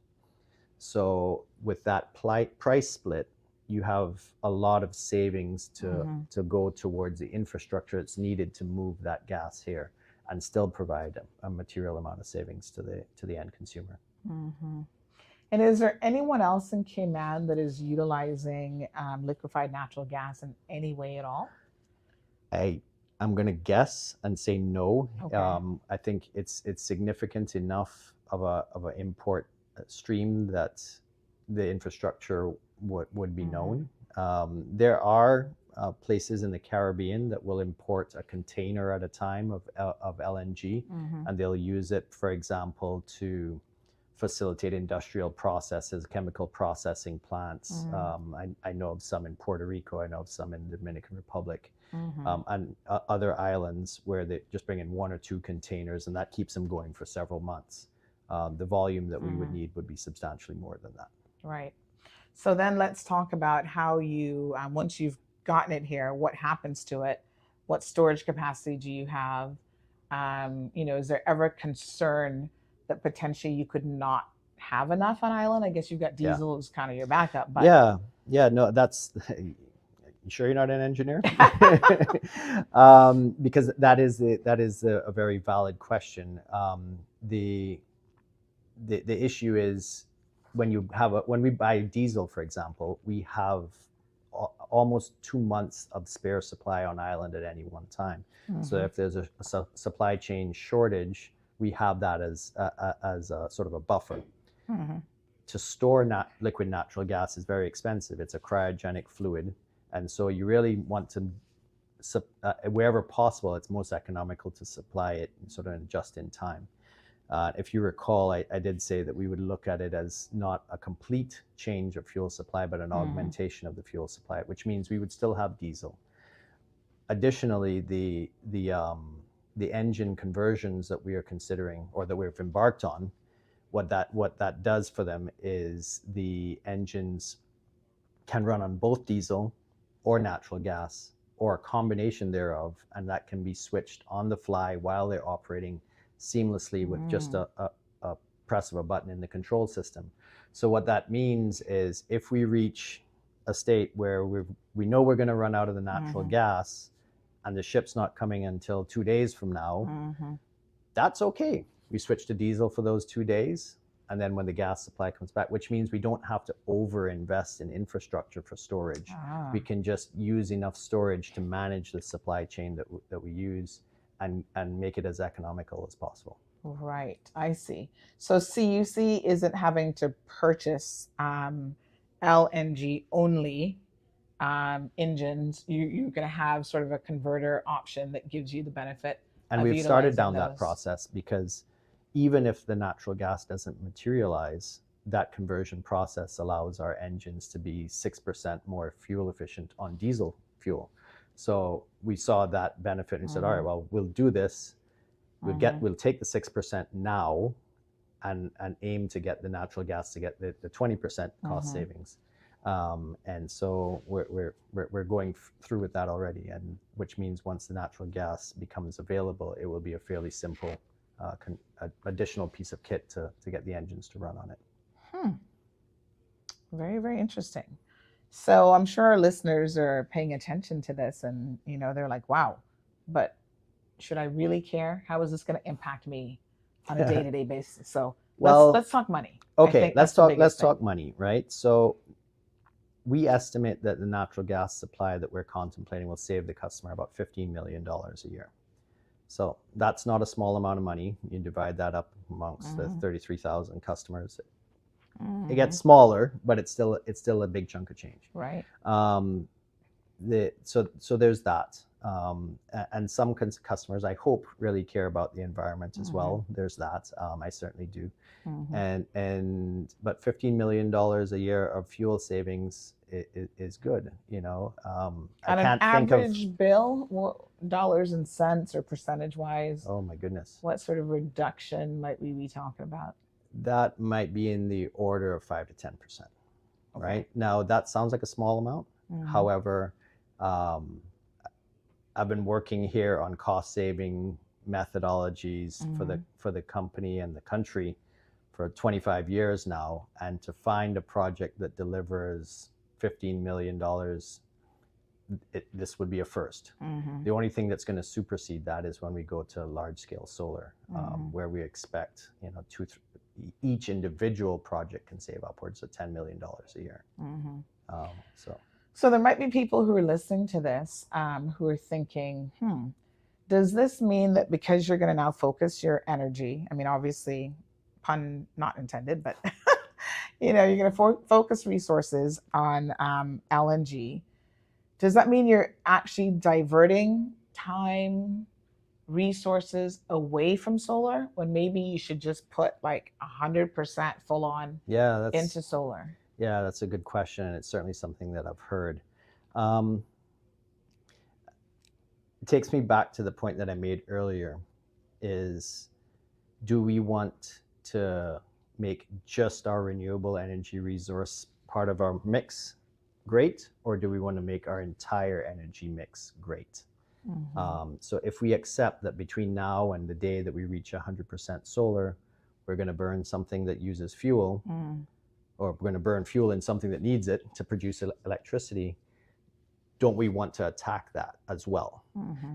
So with that price split, you have a lot of savings to go towards the infrastructure that's needed to move that gas here, and still provide a material amount of savings to the end consumer.
And is there anyone else in Cayman that is utilizing liquefied natural gas in any way at all?
I'm going to guess and say no.
Okay.
I think it's significant enough of an import stream that the infrastructure would be known. There are places in the Caribbean that will import a container at a time of LNG, and they'll use it, for example, to facilitate industrial processes, chemical processing plants. I know of some in Puerto Rico. I know of some in the Dominican Republic. And other islands where they just bring in 1 or 2 containers, and that keeps them going for several months. The volume that we would need would be substantially more than that.
Right. So then let's talk about how you, once you've gotten it here, what happens to it? What storage capacity do you have? Is there ever concern that potentially you could not have enough on island? I guess you've got diesel as kind of your backup. But
no, that's... You sure you're not an engineer? Because that is a very valid question. The issue is when we buy diesel, for example, we have almost 2 months of spare supply on island at any one time. So if there's a supply chain shortage, we have that as a sort of a buffer. To store liquid natural gas is very expensive. It's a cryogenic fluid. And so you really want to, wherever possible, it's most economical to supply it sort of just in time. If you recall, I did say that we would look at it as not a complete change of fuel supply, but an augmentation of the fuel supply, which means we would still have diesel. Additionally, the engine conversions that we are considering or that we've embarked on, what that does for them is the engines can run on both diesel or natural gas, or a combination thereof, and that can be switched on the fly while they're operating seamlessly with just a press of a button in the control system. So what that means is if we reach a state where we know we're going to run out of the natural gas and the ship's not coming until 2 days from now, that's okay. We switch to diesel for those 2 days. And then when the gas supply comes back, which means we don't have to over-invest in infrastructure for storage. We can just use enough storage to manage the supply chain that we use and make it as economical as possible.
Right, I see. So CUC isn't having to purchase LNG only engines. You're going to have sort of a converter option that gives you the benefit.
And we've started down that process because even if the natural gas doesn't materialize, that conversion process allows our engines to be 6% more fuel efficient on diesel fuel. So we saw that benefit and said, all right, well, we'll do this. We'll take the 6% now and aim to get the natural gas to get the 20% cost savings. And so we're going through with that already, and which means once the natural gas becomes available, it will be a fairly simple additional piece of kit to get the engines to run on it.
Very, very interesting. So I'm sure our listeners are paying attention to this and, they're like, wow, but should I really care? How is this going to impact me on a day-to-day basis? So let's talk money.
Okay, let's talk money, right? So we estimate that the natural gas supply that we're contemplating will save the customer about $15 million a year. So that's not a small amount of money. You divide that up amongst the 33,000 customers. It gets smaller, but it's still a big chunk of change.
Right.
So there's that. And some customers, I hope, really care about the environment as well. There's that. I certainly do. But $15 million a year of fuel savings is good.
On an average bill, dollars and cents or percentage wise.
Oh my goodness.
What sort of reduction might we be talking about?
That might be in the order of 5 to 10%. Right now, that sounds like a small amount. However, I've been working here on cost saving methodologies for the company and the country for 25 years now, and to find a project that delivers $15 million, this would be a first. The only thing that's going to supersede that is when we go to large scale solar, where we expect each individual project can save upwards of $10 million a year.
So there might be people who are listening to this who are thinking, does this mean that because you're going to now focus your energy, I mean, obviously, pun not intended, but you're going to focus resources on LNG. Does that mean you're actually diverting time, resources away from solar when maybe you should just put like 100% full on into solar?
Yeah, that's a good question, and it's certainly something that I've heard. It takes me back to the point that I made earlier, is do we want to make just our renewable energy resource part of our mix great, or do we want to make our entire energy mix great? So if we accept that between now and the day that we reach 100% solar, we're going to burn something that uses fuel, or we're going to burn fuel in something that needs it to produce electricity, don't we want to attack that as well?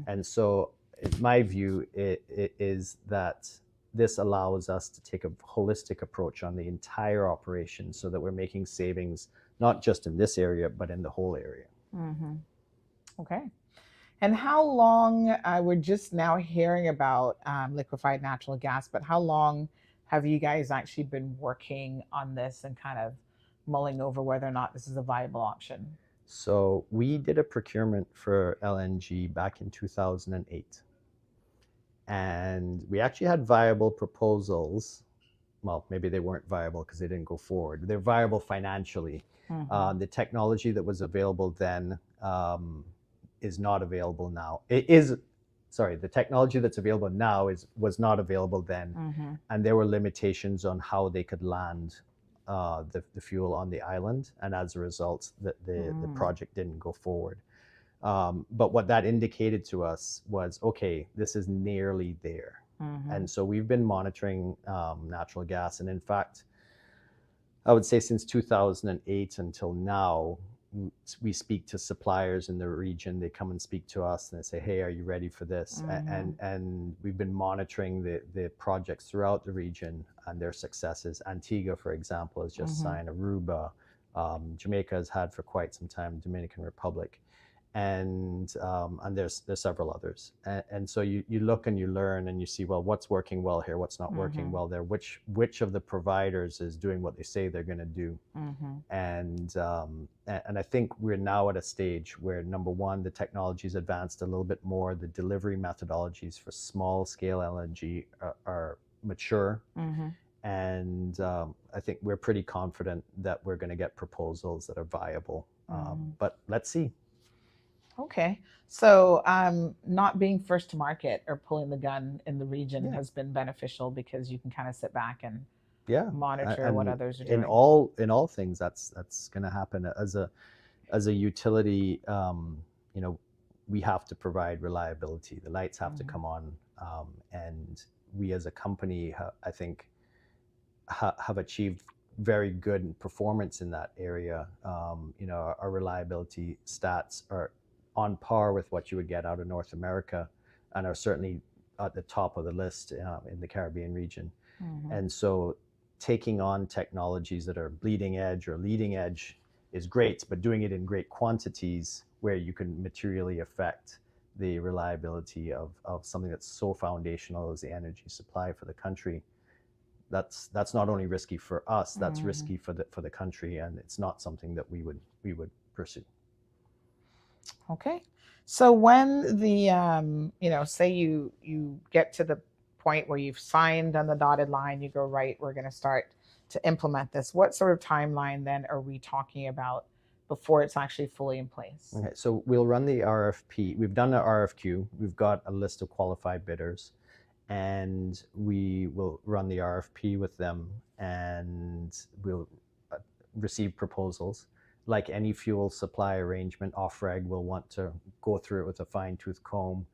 And so in my view, it is that this allows us to take a holistic approach on the entire operation so that we're making savings, not just in this area, but in the whole area.
Okay. And how long, we're just now hearing about liquefied natural gas, but how long have you guys actually been working on this and kind of mulling over whether or not this is a viable option?
So we did a procurement for LNG back in 2008. And we actually had viable proposals. Well, maybe they weren't viable because they didn't go forward. They're viable financially. The technology that was available then is not available now. The technology that's available now was not available then. And there were limitations on how they could land the fuel on the island. And as a result, the project didn't go forward. But what that indicated to us was, okay, this is nearly there. And so we've been monitoring natural gas. And in fact, I would say since 2008 until now, we speak to suppliers in the region. They come and speak to us and they say, hey, are you ready for this? And we've been monitoring the projects throughout the region and their successes. Antigua, for example, has just signed. Aruba. Jamaica has had for quite some time, Dominican Republic. And there's several others. And so you look and you learn and you see, well, what's working well here, what's not working well there, which of the providers is doing what they say they're going to do. And I think we're now at a stage where, number one, the technology's advanced a little bit more. The delivery methodologies for small scale LNG are mature. And I think we're pretty confident that we're going to get proposals that are viable. But let's see.
Okay. So not being first to market or pulling the gun in the region has been beneficial because you can kind of sit back and monitor what others are doing.
In all things, that's going to happen. As a utility, we have to provide reliability. The lights have to come on, and we as a company, I think, have achieved very good performance in that area. Our reliability stats are on par with what you would get out of North America, and are certainly at the top of the list in the Caribbean region. And so taking on technologies that are bleeding edge or leading edge is great, but doing it in great quantities where you can materially affect the reliability of something that's so foundational as the energy supply for the country, that's not only risky for us, that's risky for the country, and it's not something that we would pursue.
Okay. So when the, say you get to the point where you've signed on the dotted line, you go, right, we're going to start to implement this. What sort of timeline then are we talking about before it's actually fully in place?
Okay, so we'll run the RFP. We've done the RFQ. We've got a list of qualified bidders, and we will run the RFP with them, and we'll receive proposals. Like any fuel supply arrangement, Ofreg will want to go through it with a fine-tooth comb,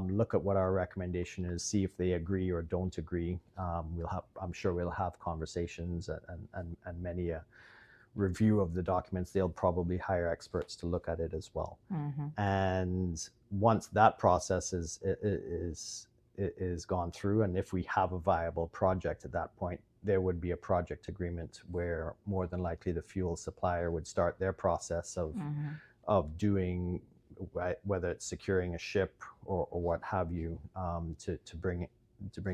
look at what our recommendation is, see if they agree or don't agree. I'm sure we'll have conversations and many a review of the documents. They'll probably hire experts to look at it as well. And once that process is gone through, and if we have a viable project at that point, there would be a project agreement where more than likely the fuel supplier would start their process of doing, whether it's securing a ship or what have you, to bring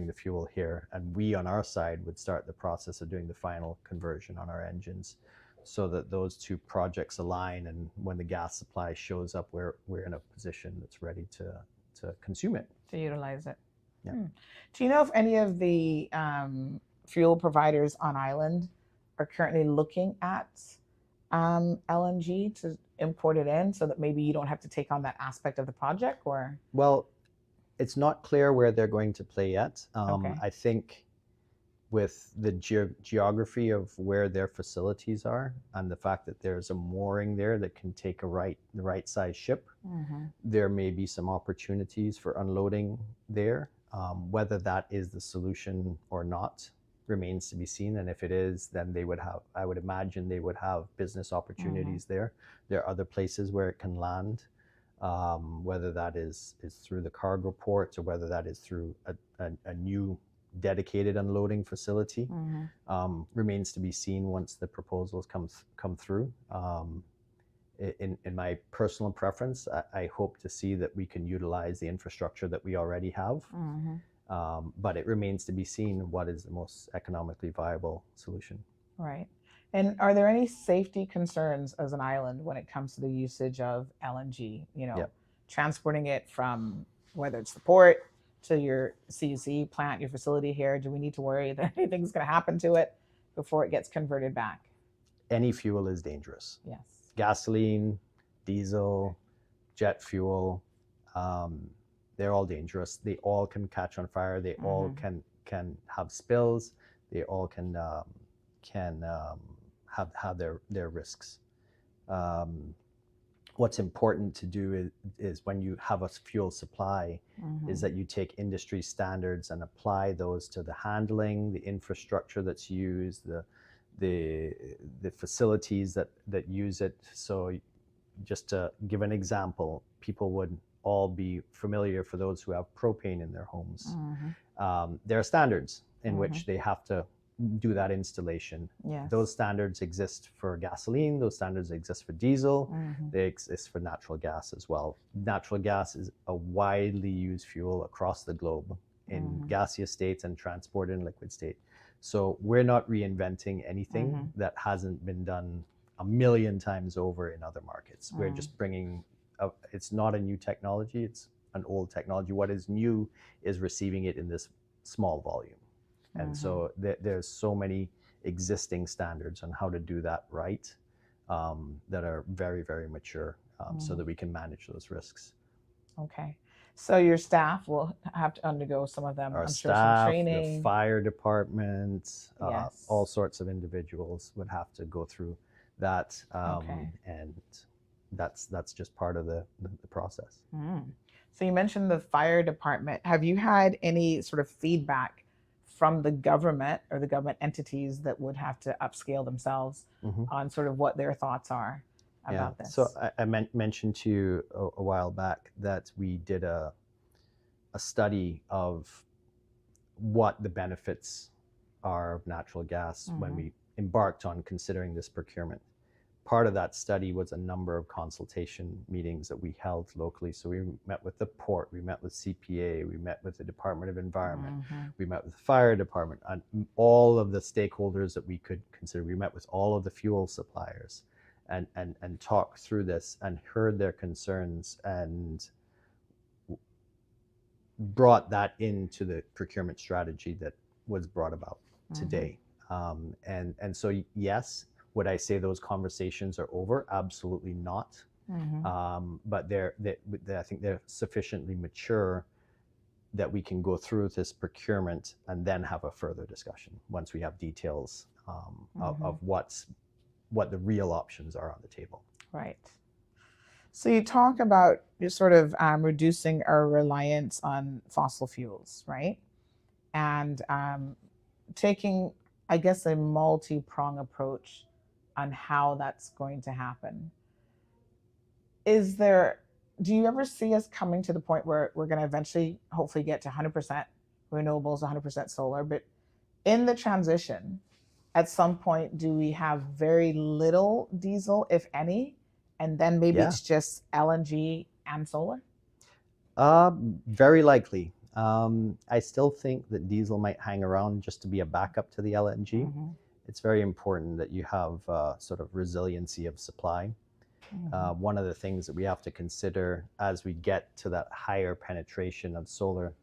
the fuel here. And we on our side would start the process of doing the final conversion on our engines, so that those two projects align, and when the gas supply shows up, we're in a position that's ready to to consume it.
To utilize it.
Yeah.
Do you know if any of the fuel providers on island are currently looking at LNG to import it in so that maybe you don't have to take on that aspect of the project? Or
well, it's not clear where they're going to play yet.
Okay.
I think with the geography of where their facilities are and the fact that there's a mooring there that can take the right size ship, there may be some opportunities for unloading there. Whether that is the solution or not remains to be seen. And if it is, then I would imagine they would have business opportunities there. There are other places where it can land, whether that is through the cargo ports or whether that is through a new dedicated unloading facility. Remains to be seen once the proposals come through. In my personal preference, I hope to see that we can utilize the infrastructure that we already have. But it remains to be seen what is the most economically viable solution.
Right. And are there any safety concerns as an island when it comes to the usage of LNG? You know, transporting it from whether it's the port to your CUC plant, your facility here. Do we need to worry that anything's going to happen to it before it gets converted back?
Any fuel is dangerous.
Yes.
Gasoline, diesel, jet fuel, they're all dangerous. They all can catch on fire. They all can have spills. They all can have their risks. What's important to do is when you have a fuel supply, is that you take industry standards and apply those to the handling, the infrastructure that's used, the facilities that use it. So just to give an example, people would all be familiar, for those who have propane in their homes. There are standards in which they have to do that installation.
Yes.
Those standards exist for gasoline, those standards exist for diesel, they exist for natural gas as well. Natural gas is a widely used fuel across the globe in gaseous states and transported in liquid state. So we're not reinventing anything that hasn't been done a million times over in other markets. We're just bringing, it's not a new technology, it's an old technology. What is new is receiving it in this small volume. And so there's so many existing standards on how to do that right, that are very, very mature, so that we can manage those risks.
Okay. So your staff will have to undergo some of them,
Our
I'm
staff,
sure, some training.
the fire department, all sorts of individuals would have to go through that. And that's just part of the process.
So you mentioned the fire department. Have you had any sort of feedback from the government or the government entities that would have to upscale themselves on sort of what their thoughts are about this?
So I mentioned to you a while back that we did a study of what the benefits are of natural gas when we embarked on considering this procurement. Part of that study was a number of consultation meetings that we held locally. So we met with the port, we met with CPA, we met with the Department of Environment, we met with the fire department, and all of the stakeholders that we could consider. We met with all of the fuel suppliers and talked through this and heard their concerns and brought that into the procurement strategy that was brought about today. And so, yes, would I say those conversations are over? Absolutely not. But I think they're sufficiently mature that we can go through this procurement and then have a further discussion once we have details of what the real options are on the table.
Right. So you talk about just sort of reducing our reliance on fossil fuels, right? And taking, I guess, a multi-prong approach on how that's going to happen. Do you ever see us coming to the point where we're going to eventually hopefully get to 100% renewables, 100% solar, but in the transition, at some point, do we have very little diesel, if any, and then maybe it's just LNG and solar?
Very likely. I still think that diesel might hang around just to be a backup to the LNG. It's very important that you have sort of resiliency of supply. One of the things that we have to consider as we get to that higher penetration of solar,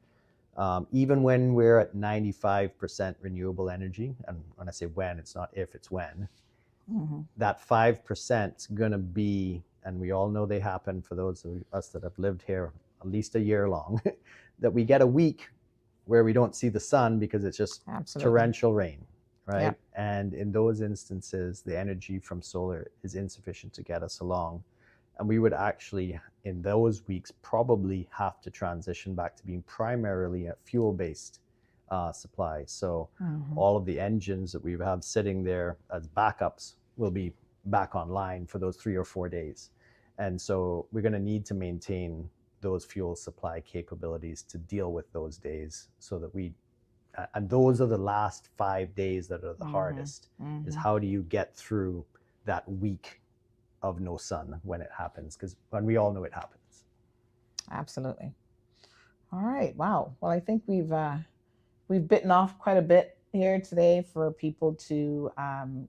even when we're at 95% renewable energy, and when I say when, it's not if, it's when, that 5% is going to be, and we all know they happen for those of us that have lived here at least a year long, that we get a week where we don't see the sun because it's just torrential rain, right?
Yep.
And in those instances, the energy from solar is insufficient to get us along. And we would actually, in those weeks, probably have to transition back to being primarily a fuel-based supply. So all of the engines that we have sitting there as backups will be back online for those 3 or 4 days. And so we're going to need to maintain those fuel supply capabilities to deal with those days, so that and those are the last 5 days that are the hardest, is how do you get through that week of no sun when it happens, when we all know it happens.
Absolutely. All right. Wow. Well, I think we've bitten off quite a bit here today for people to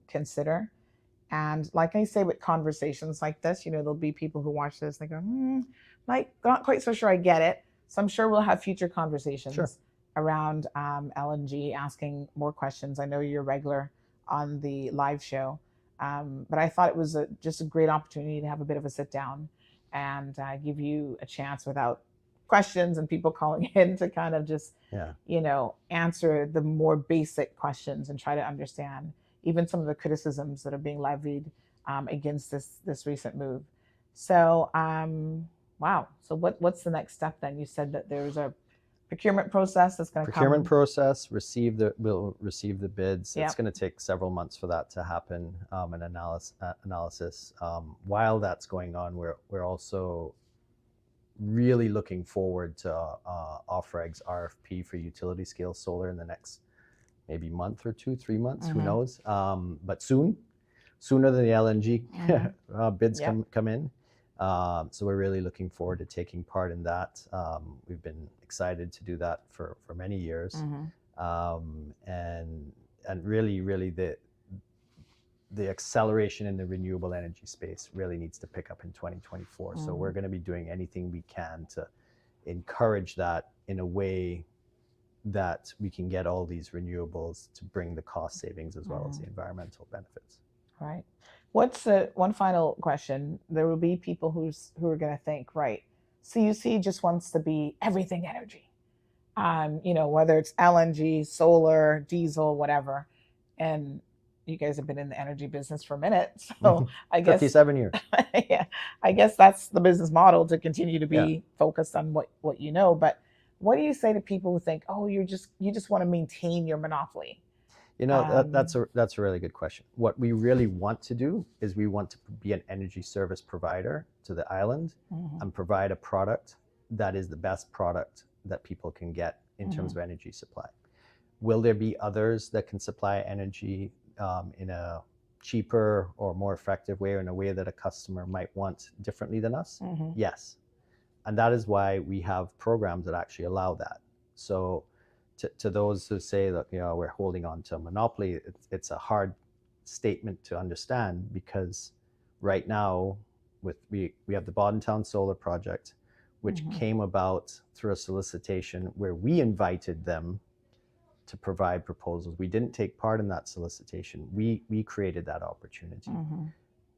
consider. And like I say, with conversations like this, there'll be people who watch this and they go, like, not quite so sure I get it. So I'm sure we'll have future conversations around LNG, asking more questions. I know you're regular on the live show, but I thought it was just a great opportunity to have a bit of a sit down and give you a chance without questions and people calling in to kind of just, answer the more basic questions and try to understand even some of the criticisms that are being levied against this recent move. So, wow. So what's the next step then? You said that there's a procurement process that's going to come.
Procurement process, we'll receive the bids.
Yep.
It's going to take several months for that to happen, an analysis. While that's going on, we're also really looking forward to Ofreg's RFP for utility scale solar in the next maybe month or 2, 3 months, who knows? But sooner than the LNG bids come in. So we're really looking forward to taking part in that. We've been excited to do that for many years. And really the acceleration in the renewable energy space really needs to pick up in 2024. So we're going to be doing anything we can to encourage that in a way that we can get all these renewables to bring the cost savings as well as the environmental benefits.
Right. What's one final question? There will be people who are going to think, right, CUC just wants to be everything energy, whether it's LNG, solar, diesel, whatever. And you guys have been in the energy business for a minute, so I guess
57 years.
Yeah, I guess that's the business model, to continue to be focused on what you know. But what do you say to people who think, oh, you just want to maintain your monopoly?
That's a really good question. What we really want to do is we want to be an energy service provider to the island and provide a product that is the best product that people can get in terms of energy supply. Will there be others that can supply energy in a cheaper or more effective way, or in a way that a customer might want differently than us? Yes. And that is why we have programs that actually allow that. So to those who say that we're holding on to a monopoly, it's a hard statement to understand, because right now we have the Panton solar project, which came about through a solicitation where we invited them to provide proposals. We didn't take part in that solicitation. We created that opportunity.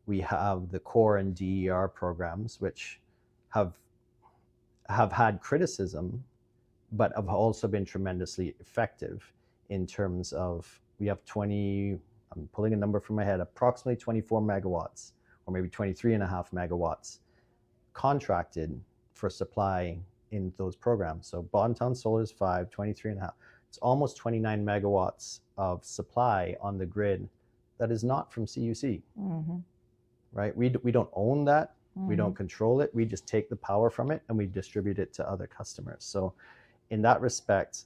We have the core and DER programs, which have had criticism, but have also been tremendously effective in terms of, we have I'm pulling a number from my head, approximately 24 megawatts, or maybe 23.5 megawatts contracted for supply in those programs. So Panton Solar is 23.5. It's almost 29 megawatts of supply on the grid that is not from CUC, right? We don't own that. We don't control it. We just take the power from it and we distribute it to other customers. So in that respect,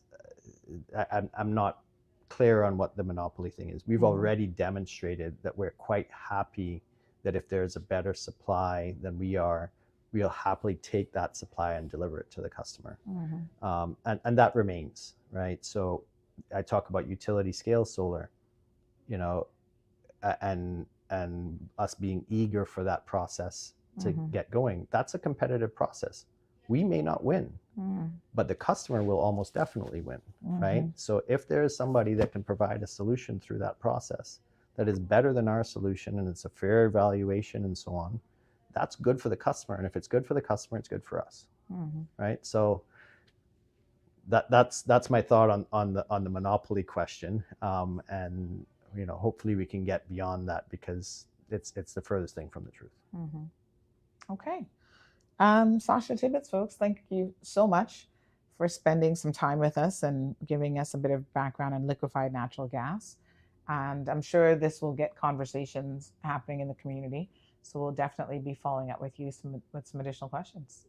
I'm not clear on what the monopoly thing is. We've already demonstrated that we're quite happy that if there's a better supply than we'll happily take that supply and deliver it to the customer. And that remains, right? So I talk about utility scale solar, and and us being eager for that process to get going. That's a competitive process. We may not win, but the customer will almost definitely win, right? So if there is somebody that can provide a solution through that process that is better than our solution, and it's a fair evaluation and so on, that's good for the customer. And if it's good for the customer, it's good for us, right? So that's my thought on the monopoly question, and hopefully we can get beyond that, because it's the furthest thing from the truth.
Okay. Sasha Tibbetts, folks, thank you so much for spending some time with us and giving us a bit of background on liquefied natural gas. And I'm sure this will get conversations happening in the community. So we'll definitely be following up with you with some additional questions.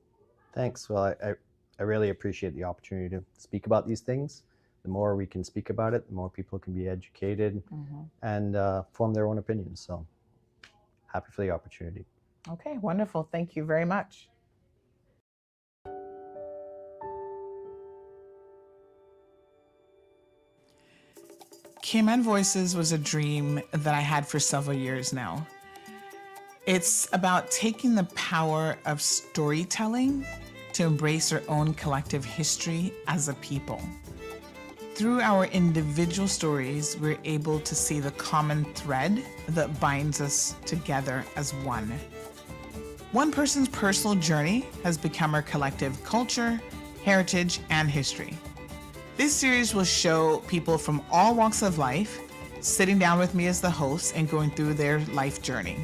Thanks. Well, I really appreciate the opportunity to speak about these things. The more we can speak about it, the more people can be educated and form their own opinions. So happy for the opportunity.
Okay, wonderful. Thank you very much. Cayman Voices was a dream that I had for several years now. It's about taking the power of storytelling to embrace our own collective history as a people. Through our individual stories, we're able to see the common thread that binds us together as one. One person's personal journey has become our collective culture, heritage, and history. This series will show people from all walks of life sitting down with me as the host and going through their life journey.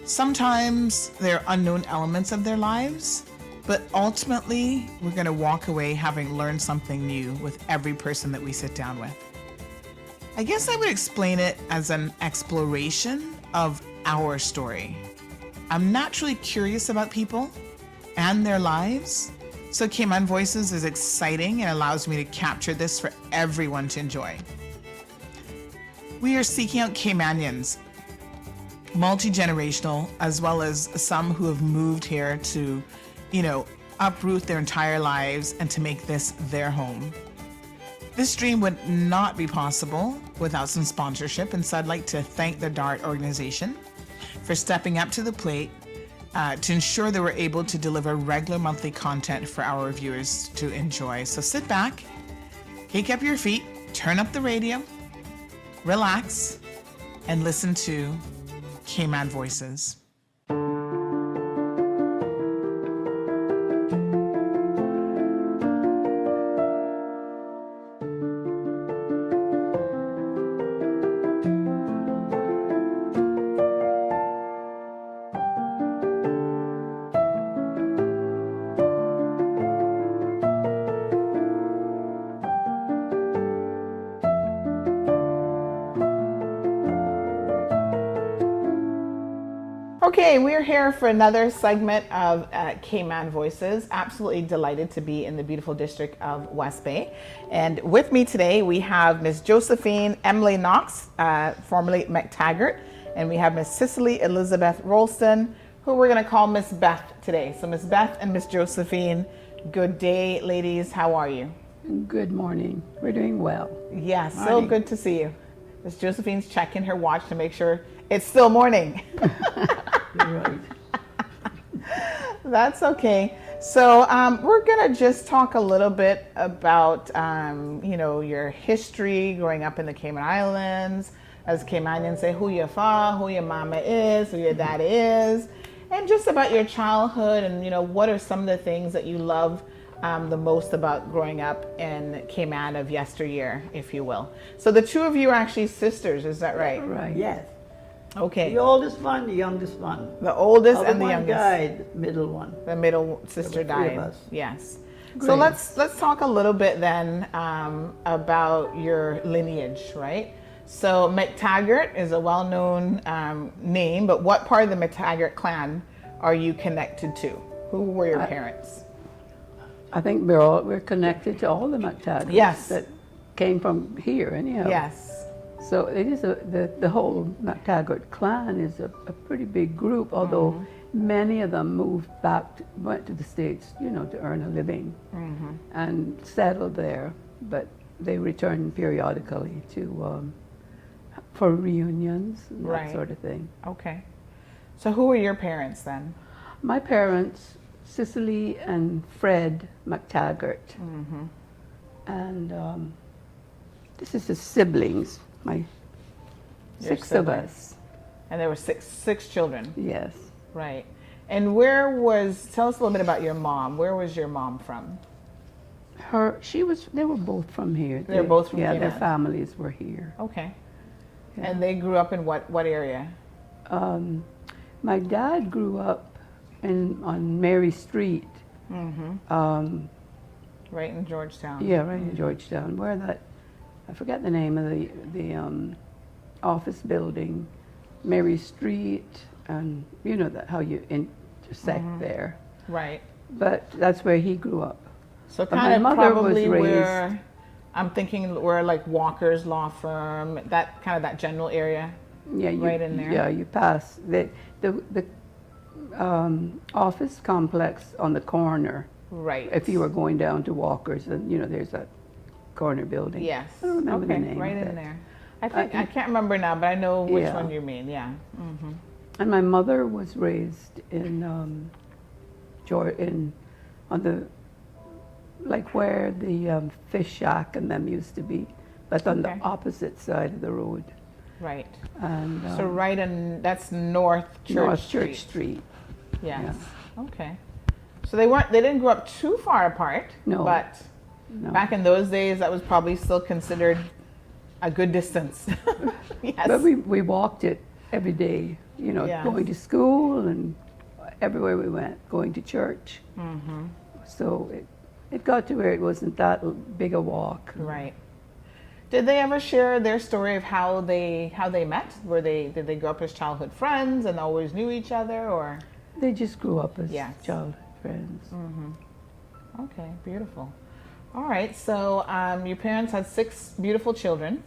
Sometimes there are unknown elements of their lives, but ultimately we're going to walk away having learned something new with every person that we sit down with. I guess I would explain it as an exploration of our story. I'm naturally curious about people and their lives, so Cayman Voices is exciting and allows me to capture this for everyone to enjoy. We are seeking out Caymanians, multi-generational, as well as some who have moved here to, uproot their entire lives and to make this their home. This dream would not be possible without some sponsorship, and so I'd like to thank the DART organization for stepping up to the plate to ensure that we're able to deliver regular monthly content for our viewers to enjoy. So sit back, kick up your feet, turn up the radio, relax, and listen to Cayman Voices. Okay, we're here for another segment of Cayman Voices. Absolutely delighted to be in the beautiful district of West Bay. And with me today, we have Ms. Josephine Emily Knox, formerly McTaggart, and we have Ms. Cicely Elizabeth Rolston, who we're going to call Miss Beth today. So Miss Beth and Miss Josephine, good day, ladies. How are you?
Good morning. We're doing well.
Yes, so good to see you. Miss Josephine's checking her watch to make sure it's still morning.
Right.
That's okay. So we're gonna just talk a little bit about your history growing up in the Cayman Islands. As Caymanians say, who your fa, who your mama is, who your daddy is, and just about your childhood and what are some of the things that you love the most about growing up in Cayman of yesteryear, if you will. So the two of you are actually sisters, is that right?
Right. Yes.
Okay.
The oldest one, the youngest one.
The oldest and the youngest.
Died, middle one.
The middle sister died.
Three of us.
Yes.
Great.
So let's talk a little bit then about your lineage, right? So McTaggart is a well-known name, but what part of the McTaggart clan are you connected to? Who were your parents?
I think we're connected to all the McTaggarts.
Yes.
That came from here, anyhow.
Yes.
So it is the whole McTaggart clan is a pretty big group, although many of them went to the States, to earn a living and settled there, but they returned periodically to for reunions and that
Right.
sort of thing.
Okay. So who were your parents then?
My parents, Cicely and Fred McTaggart,
Mm-hmm.
and this is his siblings,
Your
six of
siblings.
us.
And there were six children.
Yes.
Right. And tell us a little bit about your mom. Where was your mom from?
They were both from here.
They were both from
Yeah, their
Canada.
families were here.
Okay.
Yeah.
And they grew up in what area?
My dad grew up on Mary Street.
Mm-hmm. Right in Georgetown.
Yeah, right in Georgetown. I forget the name of the office building, Mary Street, and you know how you intersect there.
Right.
But that's where he grew up.
So
But
kind of
my mother
probably
was raised,
where I'm thinking where like Walker's law firm, that general area. Right in there.
Yeah, you pass the office complex on the corner.
Right.
If you were going down to Walker's, and there's that corner building.
Yes.
I don't remember
okay.
the name.
Right
of
in
it.
there. I think I can't remember now, but I know which
Yeah.
one you mean. Yeah. Mm-hmm.
And my mother was raised in on the where the fish shack and them used to be, but on the opposite side of the road.
Right.
And
So that's North Church
North
Street.
Church Street.
Yes. Okay. So they didn't grow up too far apart.
No.
But back in those days, that was probably still considered a good distance. Yes.
But we walked it every day,
Yes.
going to school and everywhere we went, going to church.
Mm-hmm.
So it got to where it wasn't that big a walk.
Right. Did they ever share their story of how they met? Did they grow up as childhood friends and always knew each other, or?
They just grew up as
Yes.
childhood friends.
Mm-hmm. Okay, beautiful. All right, so your parents had 6 beautiful children.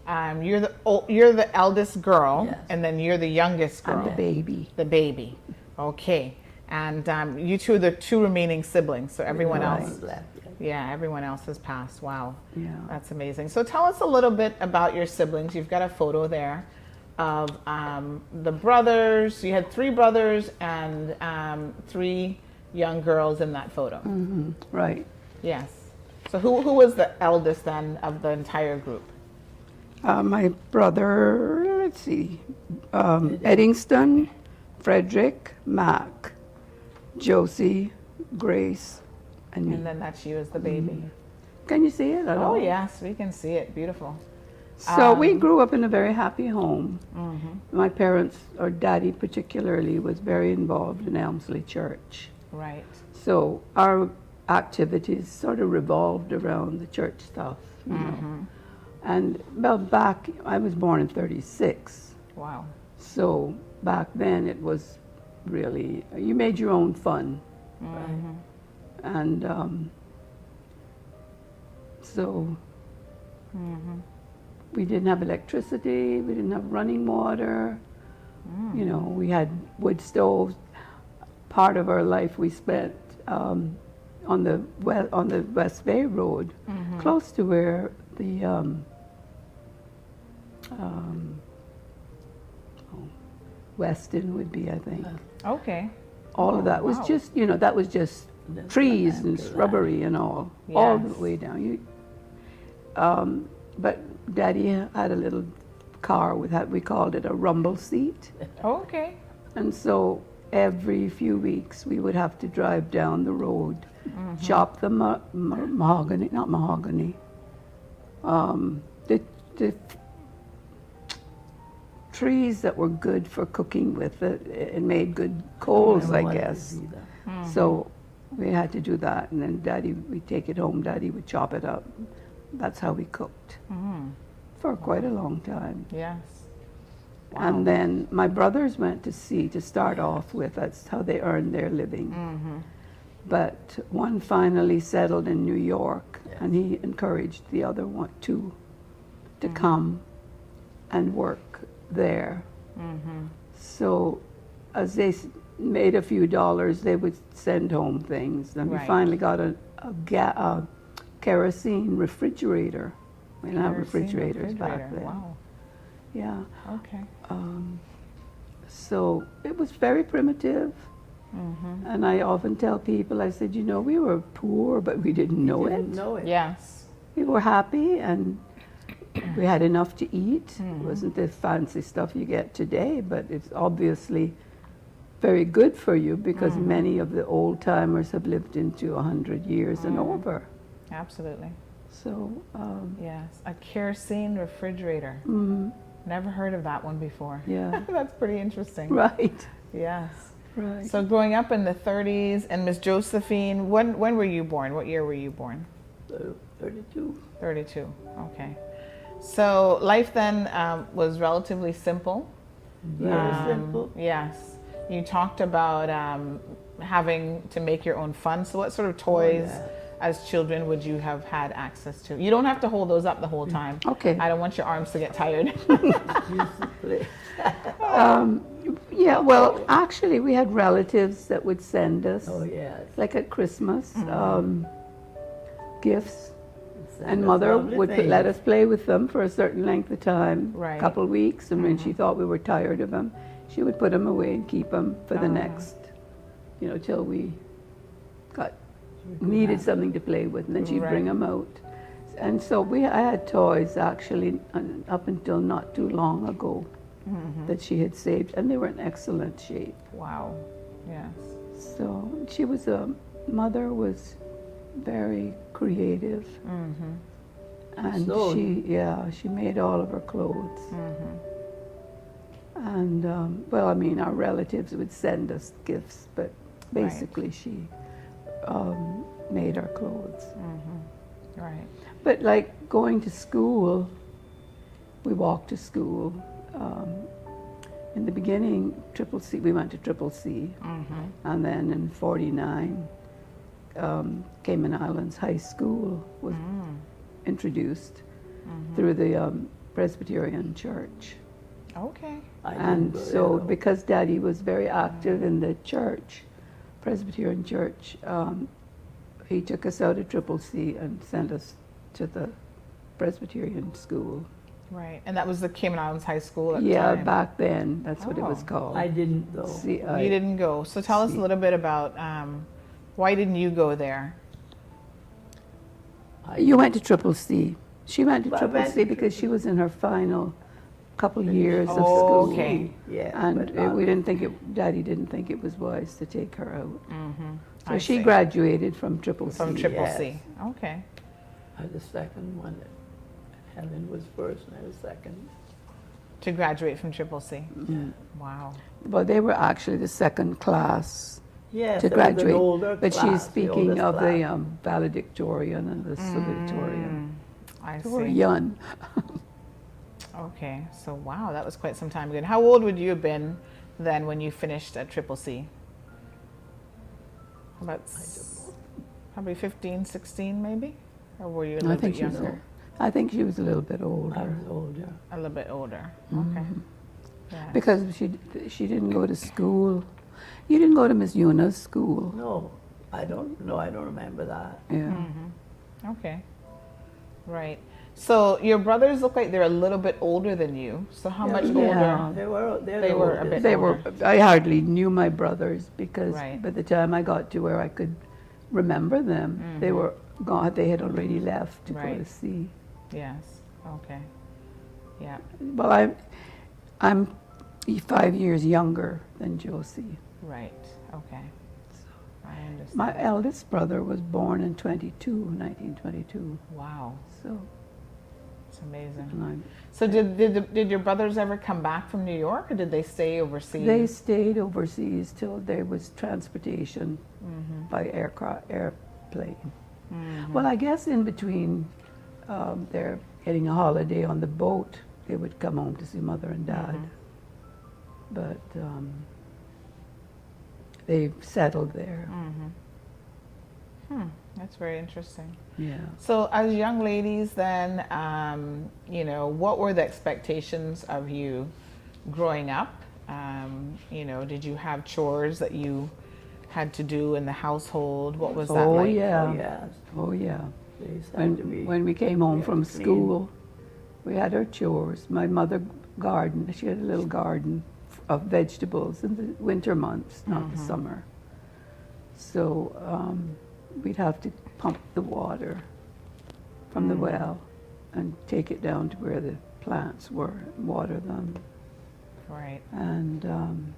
You're the eldest girl,
Yes.
and then you're the youngest girl.
I'm the baby.
The baby. Okay, and you two are the 2 remaining siblings. So everyone
Right.
else. Yeah, everyone else has passed. Wow.
Yeah.
That's amazing. So tell us a little bit about your siblings. You've got a photo there of the brothers. You had 3 brothers and 3 young girls in that photo.
Mm-hmm. Right.
Yes. So who was the eldest then of the entire group?
My brother, let's see, Eddingston, Frederick, Mac, Josie, Grace, and me.
And then that's you as the baby.
Can you see it at all?
Oh yes, we can see it. Beautiful.
So we grew up in a very happy home.
Mm-hmm.
My parents, or Daddy particularly, was very involved in Elmsley Church.
Right.
So our activities sort of revolved around the church stuff, you know. And I was born in 36.
Wow.
So back then it was really, you made your own fun.
Mm-hmm.
And so we didn't have electricity, we didn't have running water. You know, we had wood stoves. Part of our life we spent on the West Bay Road, close to where the Weston would be, I think.
Okay.
All of that was
wow.
just, that was just trees and shrubbery and all the
Yes.
way down. But Daddy had a little car we called it a rumble seat.
Okay.
And so every few weeks we would have to drive down the road, chop the the trees that were good for cooking with it. It made good coals, I guess. So we had to do that, and then we'd take it home, Daddy would chop it up. That's how we cooked for quite a long time.
Yes.
And then my brothers went to sea to start off with. That's how they earned their living. But one finally settled in New York, and he encouraged the other two to come and work there. So as they made a few dollars, they would send home things. And we
Right.
finally got a kerosene refrigerator. We didn't have
Kerosene
refrigerators back
refrigerator,
then.
wow.
Yeah.
Okay.
So it was very primitive.
Mm-hmm.
And I often tell people, I said, you know, we were poor, but we didn't know it.
Yes.
We were happy and we had enough to eat.
Mm-hmm.
It wasn't the fancy stuff you get today, but it's obviously very good for you because
Mm-hmm.
many of the old timers have lived into 100 years and over.
Absolutely.
So,
yes, a kerosene refrigerator.
Mhm.
Never heard of that one before.
Yeah.
That's pretty interesting.
Right.
Yes.
Right.
So growing up in the 30s, and Miss Josephine, when were you born? What year were you born?
32.
32. Okay. So life then was relatively simple.
Very simple.
Yes. You talked about having to make your own fun. So what sort of toys as children would you have had access to? You don't have to hold those up the whole time.
Okay.
I don't want your arms to get tired.
Yeah, well, actually, we had relatives that would send us,
yes.
like at Christmas, gifts. And
us
Mother
lovely
would
things.
let us play with them for a certain length of time,
Right.
couple weeks, and when she thought we were tired of them, she would put them away and keep them for the next, till we needed something to play with, and then she'd bring them out. And so I had toys actually up until not too long ago that she had saved, and they were in excellent shape.
Wow. Yes.
So Mother was very creative, and
So-
she made all of her clothes. And our relatives would send us gifts, but basically she made our clothes.
Right.
But like going to school, we walked to school. In the beginning, we went to Triple C, and then in '49, Cayman Islands High School was introduced through the Presbyterian Church.
Okay.
And so because Daddy was very active in the church, Presbyterian Church, he took us out of Triple C and sent us to the Presbyterian school.
Right. And that was the Cayman Islands High School at the
Yeah,
time?
back then, that's what it was called.
I didn't though.
You didn't go. So tell us a little bit about why didn't you go there?
You went to Triple C. She went to
Well, I
Triple
went
C
to
because she was in her final couple years of school.
Okay.
Yeah,
And
but not-
we didn't think Daddy didn't think it was wise to take her out. So
I
she
see.
graduated from Triple C.
From Triple
Yes.
C. Okay.
I was the second one. Helen was first and I was second.
To graduate from Triple C.
Mm.
Wow.
Well, they were actually the second class
Yes,
to
there was an
graduate.
older
But
class,
she's
the
speaking
oldest
of the
class.
valedictorian and the salutatorian.
I
They were
see.
young.
Okay. So wow, that was quite some time ago. And how old would you have been then when you finished at Triple C? About probably 15, 16 maybe? Or were you a little bit younger?
I think she was a little bit older.
I was older.
A little bit older.
Mhm.
Okay. Yeah.
Because she didn't go to school. You didn't go to Miss Yuna's school.
No, I don't remember that.
Yeah.
Okay. Right. So your brothers look like they're a little bit older than you. So how much older?
They were
They were a bit
They
older.
were. I hardly knew my brothers because
Right.
by the time I got to where I could remember them, they were gone. They had already left to go to
Right.
sea.
Yes. Okay. Yeah.
Well, I'm 5 years younger than Josie.
Right. Okay. I understand.
My eldest brother was born in 1922.
Wow.
So
It's amazing.
and I'm-
So did your brothers ever come back from New York, or did they stay overseas?
they stayed overseas till there was transportation by airplane. Well, I guess in between they're getting a holiday on the boat, they would come home to see Mother and Dad. But they settled there.
That's very interesting.
Yeah.
So as young ladies then, what were the expectations of you growing up? Did you have chores that you had to do in the household? What was that
Oh
like?
yeah.
Yes.
Oh yeah.
They used to have to be
When we came home from
clean.
school, we had our chores. My mother garden. She had a little garden of vegetables in the winter months, not the summer. So we'd have to pump the water from the well and take it down to where the plants were and water them.
Right.
And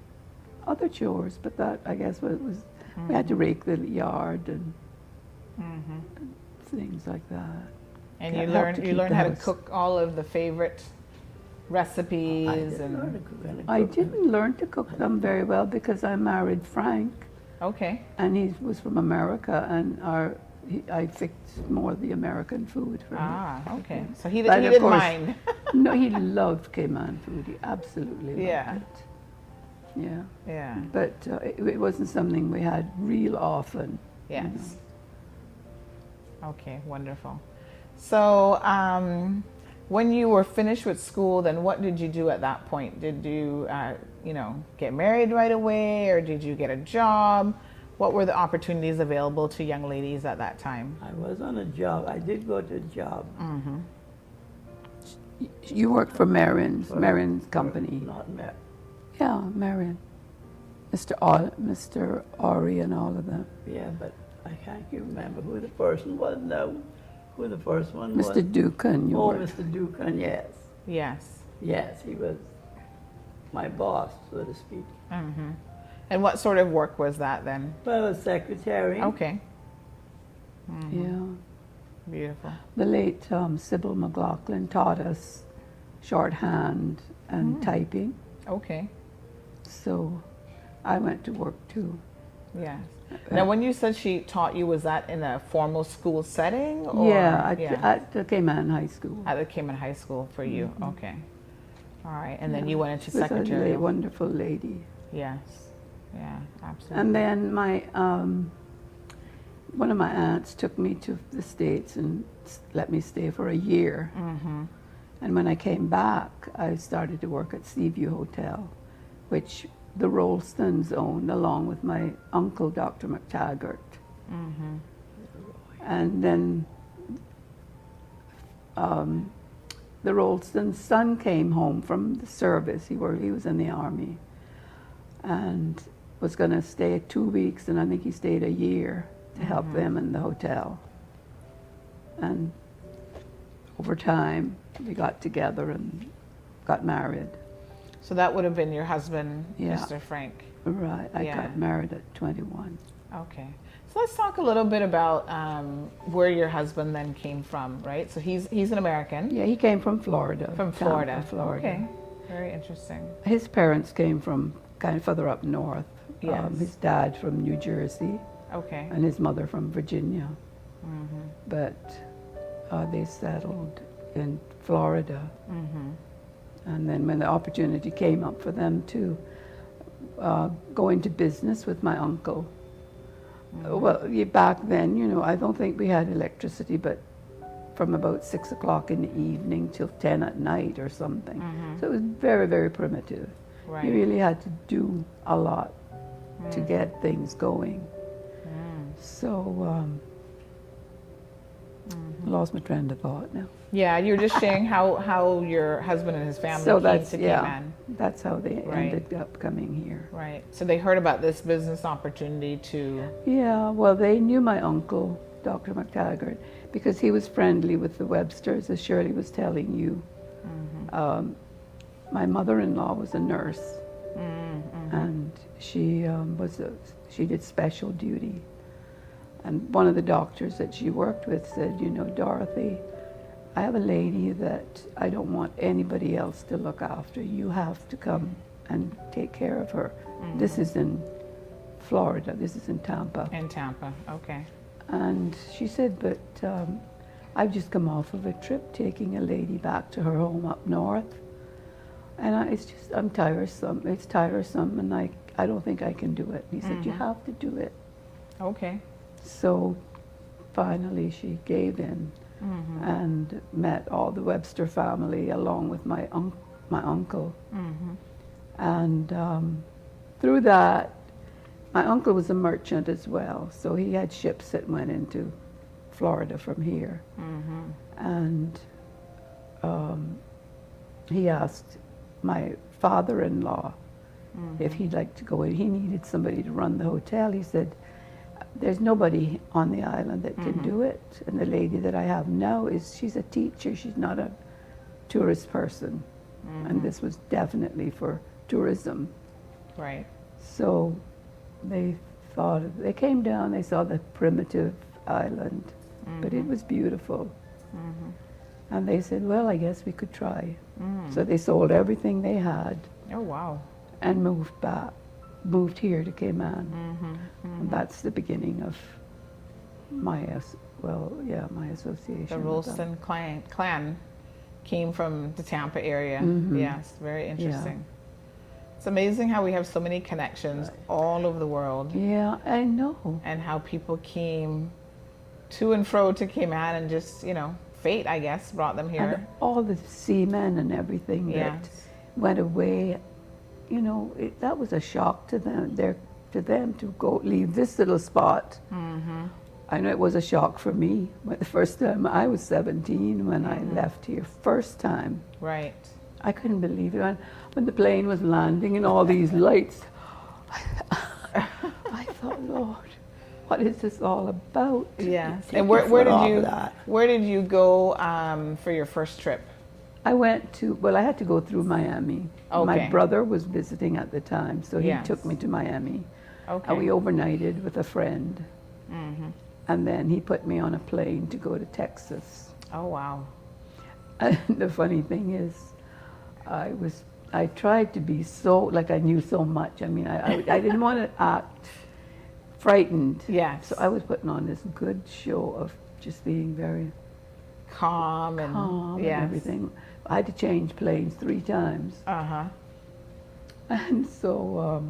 other chores, but that, I guess, was we had to rake the yard and things like that.
And
Help
you
to
learn
keep the
how to
house.
cook all of the favorite recipes
I didn't learn to cook them very well because I married Frank.
Okay.
And he was from America, and I fixed more of the American food for him.
Ah, okay. So he
But of
didn't
course,
mind.
No, he loved Cayman food. He absolutely loved
Yeah.
it. Yeah.
Yeah.
But it wasn't something we had real often.
Yes. Okay, wonderful. So when you were finished with school, then what did you do at that point? Did you, get married right away, or did you get a job? What were the opportunities available to young ladies at that time?
I was on a job. I did go to a job.
You worked for Marion's company.
Not Mar.
Yeah, Marion. Mr. Ori and all of them.
Yeah, but I can't remember who the person was now. Who the first one was.
Mr. Ducan, you
Oh,
were.
Mr. Ducan, yes.
Yes.
Yes, he was my boss, so to speak.
And what sort of work was that then?
Well, I was secretary.
Okay.
Yeah.
Beautiful.
The late Sybil McLaughlin taught us shorthand and typing.
Okay.
So I went to work too.
Yes. Now, when you said she taught you, was that in a formal school setting? Or?
Yeah, at the Cayman High School.
At the Cayman High School for you. Okay. All right. And then you went into
She was
secretarial.
a wonderful lady.
Yes. Yeah, absolutely.
And then my one of my aunts took me to the States and let me stay for a year. And when I came back, I started to work at Seaview Hotel, which the Rolstons owned, along with my uncle, Dr. McTaggart. And then the Rolston's son came home from the service. He was in the army, and was going to stay 2 weeks, and I think he stayed a year to help them in the hotel. And over time, we got together and got married.
So that would have been your husband,
Yeah.
Mr. Frank.
Right, I got married at 21.
Okay. So let's talk a little bit about where your husband then came from, right? So he's an American.
Yeah, he came from Florida.
From Florida.
Tampa, Florida.
Okay. Very interesting.
His parents came from kind of further up north.
Yes.
His dad from New Jersey.
Okay.
And his mother from Virginia. But they settled in Florida. And then when the opportunity came up for them to go into business with my uncle. Well, back then, I don't think we had electricity, but from about 6 o'clock in the evening till 10 at night or something. So it was very, very primitive.
Right.
You really had to do a lot to get things going. So I lost my trend of thought now.
Yeah, you were just sharing how your husband and his family
So
came to Cayman.
that's how they
Right.
ended up coming here.
Right. So they heard about this business opportunity to.
Yeah, well, they knew my uncle, Dr. McTaggart, because he was friendly with the Websters, as Shirley was telling you. My mother-in-law was a nurse, and she she did special duty. And one of the doctors that she worked with said, Dorothy, I have a lady that I don't want anybody else to look after. You have to come and take care of her. This is in Florida. This is in Tampa.
In Tampa, okay.
And she said, but I've just come off of a trip taking a lady back to her home up north. And I'm tiresome. It's tiresome, and I don't think I can do it. And he said, you have to do it.
Okay.
So finally she gave in and met all the Webster family along with my uncle. And through that, my uncle was a merchant as well. So he had ships that went into Florida from here. And he asked my father-in-law if he'd like to go in. He needed somebody to run the hotel. He said, there's nobody on the island that can do it. And the lady that I have now she's a teacher. She's not a tourist person. And this was definitely for tourism.
Right.
So they came down, they saw the primitive island, but it was beautiful. And they said, well, I guess we could try. So they sold everything they had.
Oh, wow.
And moved here to Cayman. And that's the beginning of my association.
The Rolston clan came from the Tampa area. Yes, very interesting.
Yeah.
It's amazing how we have so many connections all over the world.
Yeah, I know.
And how people came to and fro to Cayman and just, fate, I guess, brought them here.
And all the seamen and everything that went away, that was a shock to them. To go leave this little spot. I know it was a shock for me. The first time I was 17 when I left here, first time.
Right.
I couldn't believe it. When the plane was landing and all these lights, I thought, Lord, what is this all about?
Yes. And where did you go for your first trip?
I I had to go through Miami.
Okay.
My brother was visiting at the time, so he took me to Miami.
Okay.
And we overnighted with a friend. And then he put me on a plane to go to Texas.
Oh, wow.
And the funny thing is, I tried to be so, like I knew so much. I mean, I didn't want to act frightened.
Yes.
So I was putting on this good show of just being very
calm and
everything. I had to change planes 3 times. And so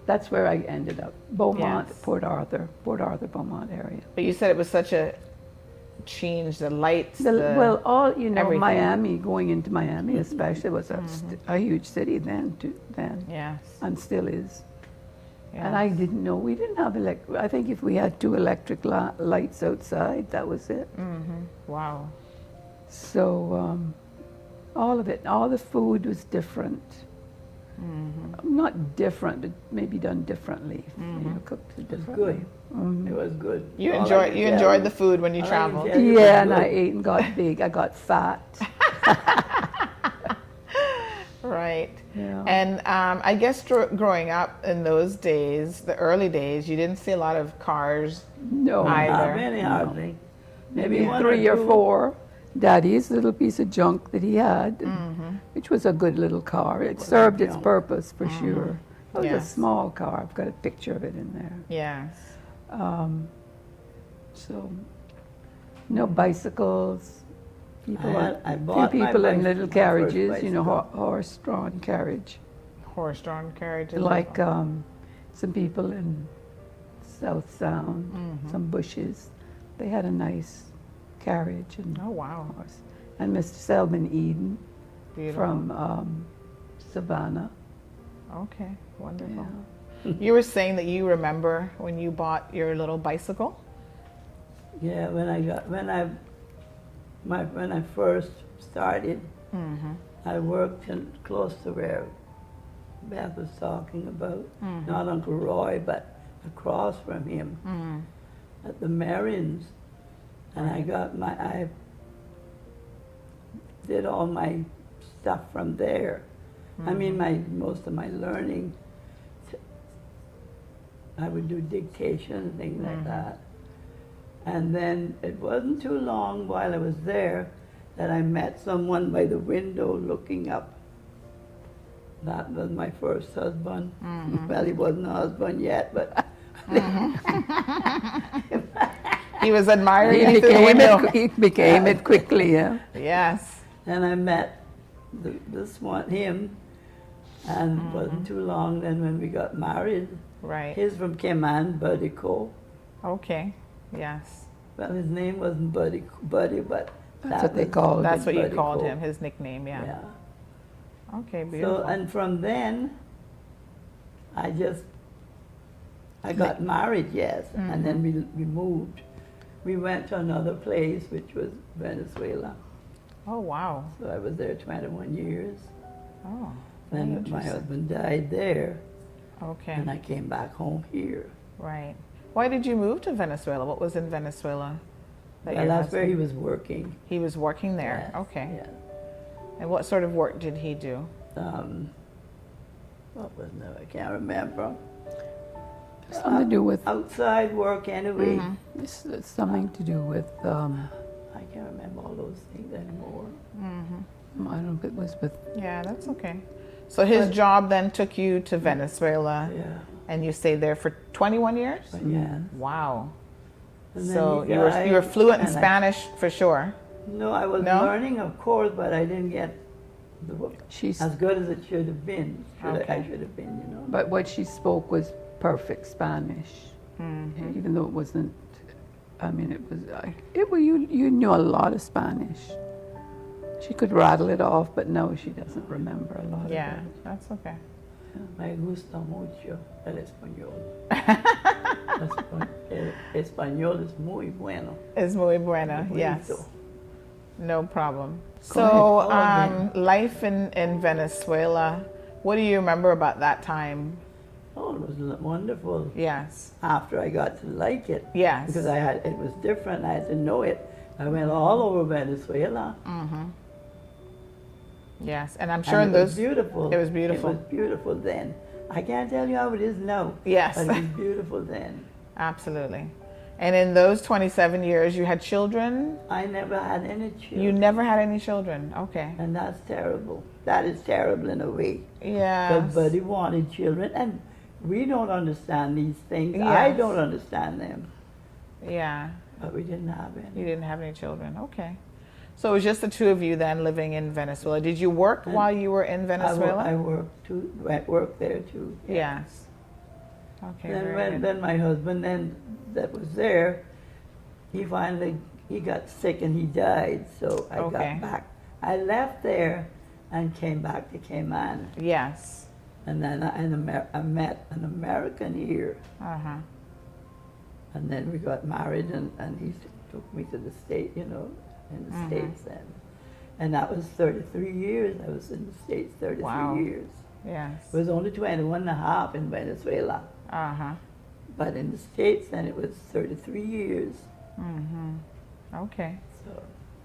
that's where I ended up. Beaumont, Port Arthur, Beaumont area.
But you said it was such a change, the lights, everything.
Miami, going into Miami especially, was a huge city then.
Yes.
And still is.
Yes.
And I didn't know, we didn't have I think if we had 2 electric lights outside, that was it.
Wow.
So all of it, all the food was different. Not different, but maybe done differently. Cooked differently.
It was good.
You enjoyed the food when you traveled.
Yeah, and I ate and got big. I got fat.
Right.
Yeah.
And I guess growing up in those days, the early days, you didn't see a lot of cars.
No,
either.
Not many, hardly.
Maybe 3 or 4. Daddy's little piece of junk that he had, which was a good little car. It served its purpose for sure. It was a small car. I've got a picture of it in there.
Yes.
So, no bicycles.
I bought
few people in little carriages,
bicycle.
horse-drawn carriage.
Horse-drawn carriages.
Like some people in South Sound, some bushes. They had a nice carriage and horse. And Mr. Selman Eden from Savannah.
Okay, wonderful. Yeah. You were saying that you remember when you bought your little bicycle?
Yeah, when I first started, I worked close to where Beth was talking about, not Uncle Roy, but across from him at the Marions. And I did all my stuff from there. I mean, most of my learning, I would do dictation and things like that. And then it wasn't too long while I was there that I met someone by the window looking up. That was my first husband. Well, he wasn't a husband yet, but
he was admiring you through the window.
He became it quickly, yeah.
Yes.
And I met him, and it wasn't too long then when we got married.
Right.
He's from Cayman, Buddy Cole.
Okay. Yes.
Well, his name wasn't Buddy, but
that's what they called him.
That's what you
Buddy
called
Cole.
him, his nickname, yeah.
Yeah.
Okay, beautiful.
So, and from then, I got married, yes, and then we moved. We went to another place, which was Venezuela.
Oh, wow.
So I was there 21 years.
Oh,
Then my
interesting.
husband died there.
Okay.
And I came back home here.
Right. Why did you move to Venezuela? What was in Venezuela?
Well, that's where he was working.
He was working there.
Yes,
Okay.
yes.
And what sort of work did he do?
What was no? I can't remember.
Something to do with
outside work anyway.
It's something to do with.
I can't remember all those things anymore.
I don't know if it was with.
Yeah, that's okay. So his job then took you to Venezuela.
Yeah.
And you stayed there for 21 years?
Yes.
Wow.
And then
So
he
you were
died,
fluent in
and
Spanish for sure.
No, I was
No?
learning, of course, but I didn't get
She's
as good as it should have been.
Okay.
I should have been, you know.
But what she spoke was perfect Spanish, even though it wasn't. I mean, it was. You knew a lot of Spanish. She could rattle it off, but no, she doesn't remember a lot.
Yeah,
of it.
that's okay.
Me gusta mucho el español. El español es muy bueno.
Es muy buena,
Muy
yes.
bonito.
No problem.
Go
So,
ahead.
life in Venezuela, what do you remember about that time?
Oh, it was wonderful.
Yes.
After I got to like it.
Yes.
Because it was different. I had to know it. I went all over Venezuela.
Yes, and I'm sure
And
in
it was
those
beautiful.
It was beautiful.
It was beautiful then. I can't tell you how it is now.
Yes.
But it was beautiful then.
Absolutely. And in those 27 years, you had children?
I never had any children.
You never had any children? Okay.
And that's terrible. That is terrible in a way.
Yes.
Because Buddy wanted children, and we don't understand these things. I
Yes.
don't understand them.
Yeah.
But we didn't have any.
You didn't have any children. Okay. So it was just the two of you then living in Venezuela. Did you work while you were in Venezuela?
I worked too. I worked there too.
Yes. Okay.
Then
very good.
then my husband that was there, he got sick and he died. So I
Okay.
got back. I left there and came back to Cayman.
Yes.
And then I met an American here. And then we got married, and he took me to the States, in the States then. And that was 33 years. I was in the States 33
Wow.
years.
Yes.
It was only 21 and a half in Venezuela. But in the States then it was 33 years.
Okay.
So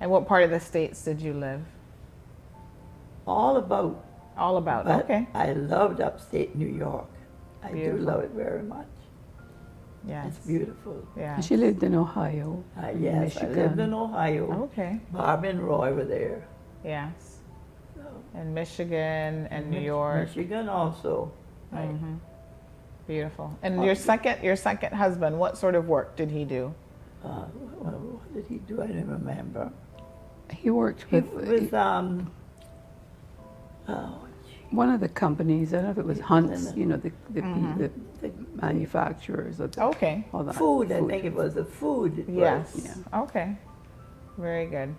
And what part of the States did you live?
all about.
All about,
But
okay.
I loved upstate New York. I
Beautiful.
do love it very much.
Yes.
It's beautiful.
Yeah.
She lived in Ohio.
Yes, I lived in Ohio.
Okay.
Barb and Roy were there.
Yes. And Michigan and New York.
Michigan also.
Beautiful. And your second husband, what sort of work did he do?
What did he do? I don't remember.
He worked
He
with
was
one of the companies. I don't know if it was Hunt's. The manufacturers of the,
Okay.
all that
food. I think it was the food. It
Yes.
was.
Okay. Very good.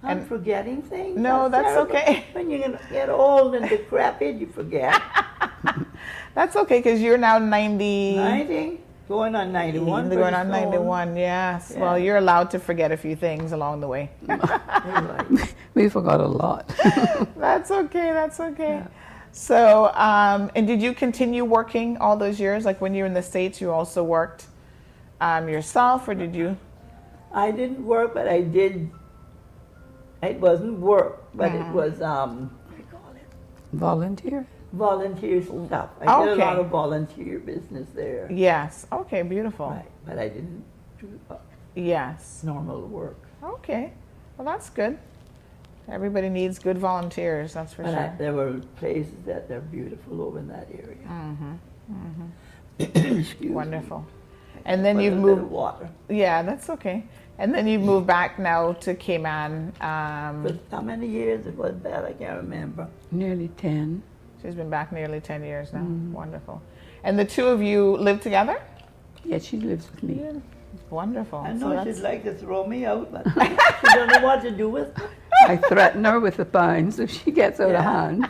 I'm forgetting things.
No, that's
terrible.
okay.
When you get old and decrepit, you forget.
That's okay because you're now 90.
90? Going on 91.
Going on
pretty soon.
91, yes.
Yeah.
Well, you're allowed to forget a few things along the way.
We forgot a lot.
That's okay, that's okay. So, and did you continue working all those years? Like when you were in the States, you also worked yourself, or did you?
I didn't work, but I did. It wasn't work, but it was
Volunteer.
volunteer stuff. I did a
Okay.
lot of volunteer business there.
Yes. Okay, beautiful.
Right, but I didn't do
Yes.
normal work.
Okay. Well, that's good. Everybody needs good volunteers, that's for
But
sure.
there were places that are beautiful over in that area.
Wonderful. And then
Put
you've
a little
moved.
water.
Yeah, that's okay. And then you've moved back now to Cayman.
But how many years it was that? I can't remember.
Nearly 10.
She's been back nearly 10 years now. Wonderful. And the two of you live together?
Yeah, she lives with me.
Wonderful.
I
So
know
that's-
she'd like to throw me out, but she don't know what to do with me.
I threaten her with the fines if she gets out of hand.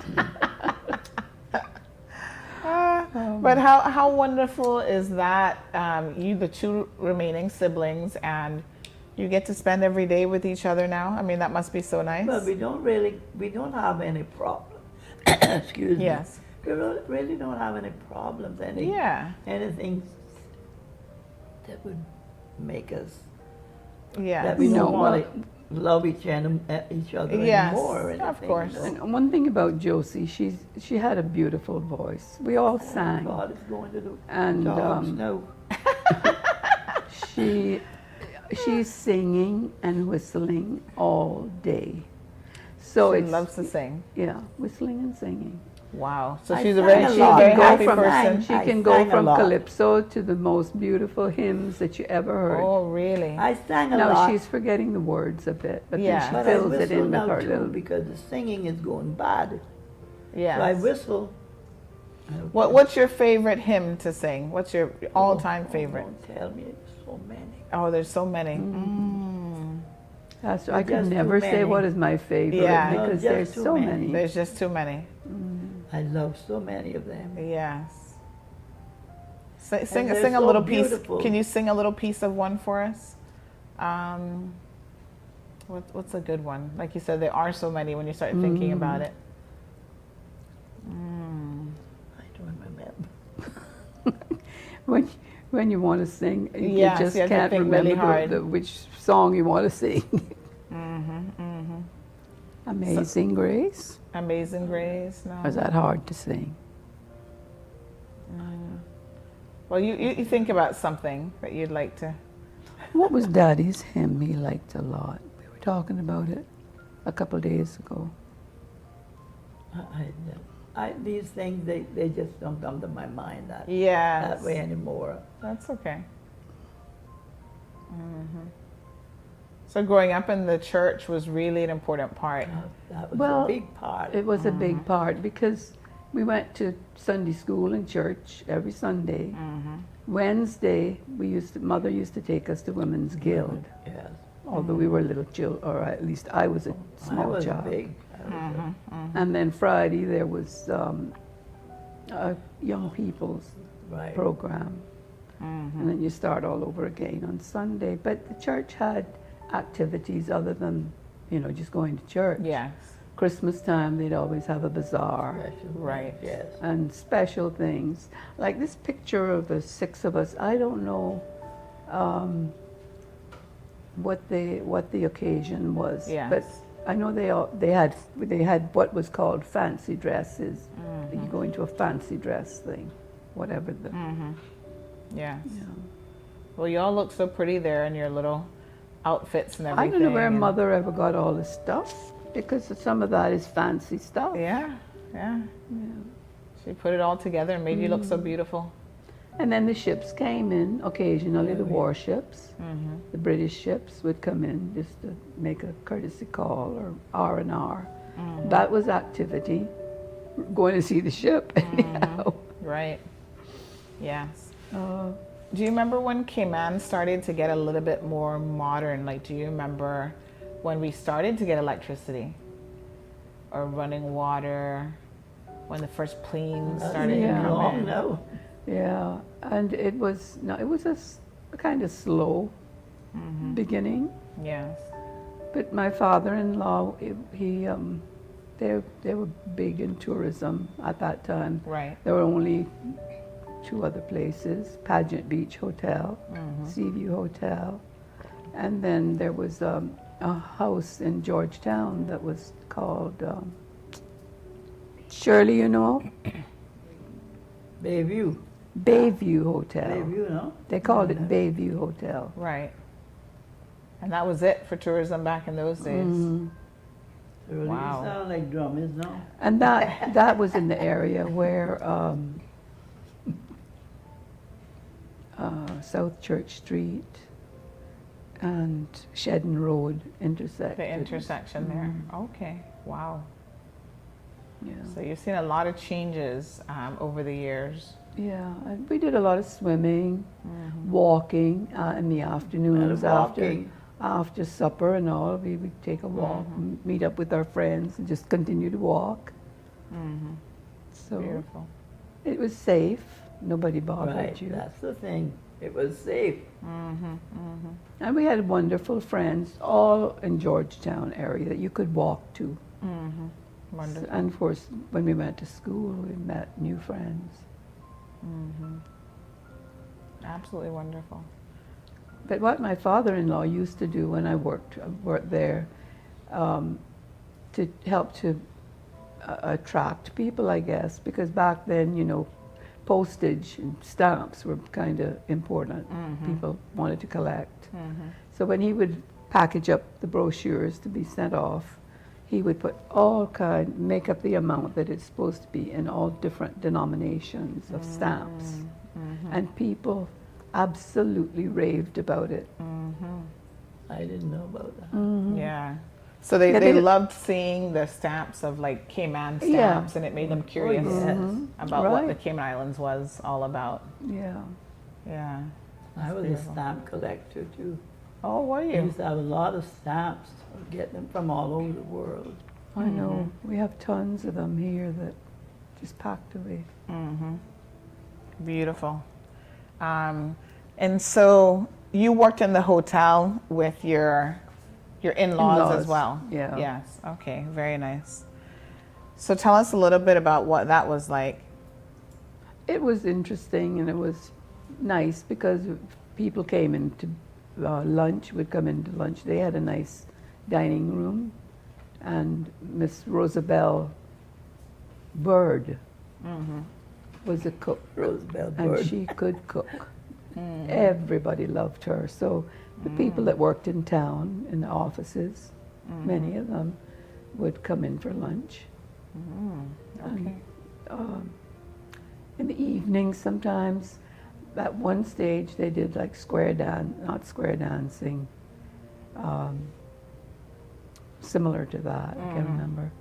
But how wonderful is that? You, the two remaining siblings, and You get to spend every day with each other now? I mean, that must be so nice.
Well, we don't have any problem. Excuse me.
Yes.
We really don't have any problems, anything that would make us, that we don't want to love each other anymore. Or
of course.
And one thing about Josie, she had a beautiful voice. We all sang.
God is going to do
And
dogs now.
she's singing and whistling all day. So
she loves to sing.
Yeah, whistling and singing.
Wow. So she's a very happy person.
She can go from calypso to the most beautiful hymns that you ever heard.
Oh, really?
I sang a
now
lot.
she's forgetting the words a bit, but
Yeah.
then
But
she
I
fills it
whistle
in with
now
her
too,
little.
because the singing is going bad.
Yes.
So I whistle.
What's your favorite hymn to sing? What's your all-time favorite?
Don't tell me, it's so many.
Oh, there's so many.
I could never say what is my favorite because there's so many.
There's just too many.
I love so many of them.
Yes.
they're
Sing a
so
little
beautiful.
piece. Can you sing a little piece of one for us? What's a good one? Like you said, there are so many when you start thinking about it.
I don't remember.
When you want to sing,
Yes,
you just
you have to
can't
think really
remember
hard.
which song you want to sing. Amazing Grace?
Amazing Grace, no.
Or is that hard to sing?
Well, you think about something that you'd like to.
What was Daddy's hymn he liked a lot? We were talking about it a couple of days ago.
These things, they just don't come to my mind that way anymore.
That's okay. So growing up in the church was really an important part.
That was a big part.
It was a big part because we went to Sunday school and church every Sunday. Wednesday, Mother used to take us to Women's Guild.
Yes.
Although we were little children, or at least I was a small
was
child.
big.
And then Friday there was a young people's program. And then you start all over again on Sunday. But the church had activities other than, just going to church.
Yes.
Christmas time, they'd always have a bazaar.
Right.
Yes.
And special things. Like this picture of the 6 of us, I don't know what the occasion was.
Yes.
But I know they had what was called fancy dresses. You go into a fancy dress thing, whatever the.
Yes. Well, you all look so pretty there in your little outfits and everything.
I don't know where Mother ever got all the stuff, because some of that is fancy stuff.
Yeah. She put it all together and made you look so beautiful.
And then the ships came in occasionally, the warships. The British ships would come in just to make a courtesy call or R&R. That was activity, going to see the ship.
Right. Yes. Do you remember when Cayman started to get a little bit more modern? Like, do you remember when we started to get electricity or running water, when the first planes started to come in?
No.
Yeah, and it was a kind of slow beginning.
Yes.
But my father-in-law, they were big in tourism at that time.
Right.
There were only 2 other places: Pageant Beach Hotel, Seaview Hotel, and then there was a house in Georgetown that was called Shirley,
Bayview.
Bayview Hotel.
Bayview, no?
They called it Bayview Hotel.
Right. And that was it for tourism back in those days.
Really
Wow.
sound like drummers, no?
And that was in the area where South Church Street and Shedden Road intersect.
The intersection there. Okay. Wow.
Yeah.
So you've seen a lot of changes over the years.
Yeah, and we did a lot of swimming, walking in the afternoons after supper and all. We would take a walk, meet up with our friends, and just continue to walk. So
beautiful.
It was safe. Nobody bothered
Right,
you.
that's the thing. It was safe.
And we had wonderful friends all in Georgetown area that you could walk to.
Wonderful.
And of course, when we went to school, we met new friends.
Absolutely wonderful.
But what my father-in-law used to do when I worked there, to help to attract people, I guess, because back then, you know, postage and stamps were kind of important. People wanted to collect. So when he would package up the brochures to be sent off, he would put make up the amount that it's supposed to be in all different denominations of stamps. And people absolutely raved about it.
I didn't know about that.
Yeah. So they loved seeing the stamps of like Cayman stamps, and it made them curious about what the Cayman Islands was all about.
Yeah.
Yeah.
I was a stamp collector too.
Oh, were you?
I used to have a lot of stamps, get them from all over the world.
I know. We have tons of them here that just packed away.
Beautiful. And so you worked in the hotel with your in-laws as well?
Yeah.
Yes. Okay. Very nice. So tell us a little bit about what that was like.
It was interesting and it was nice because people came into lunch, would come into lunch. They had a nice dining room, and Miss Rosabelle Bird was a cook.
Rosabelle
and
Bird.
she could cook. Everybody loved her. So the people that worked in town, in the offices, many of them would come in for lunch.
Okay.
And, in the evening, sometimes, at one stage, they did like not square dancing, similar to that, I can't remember.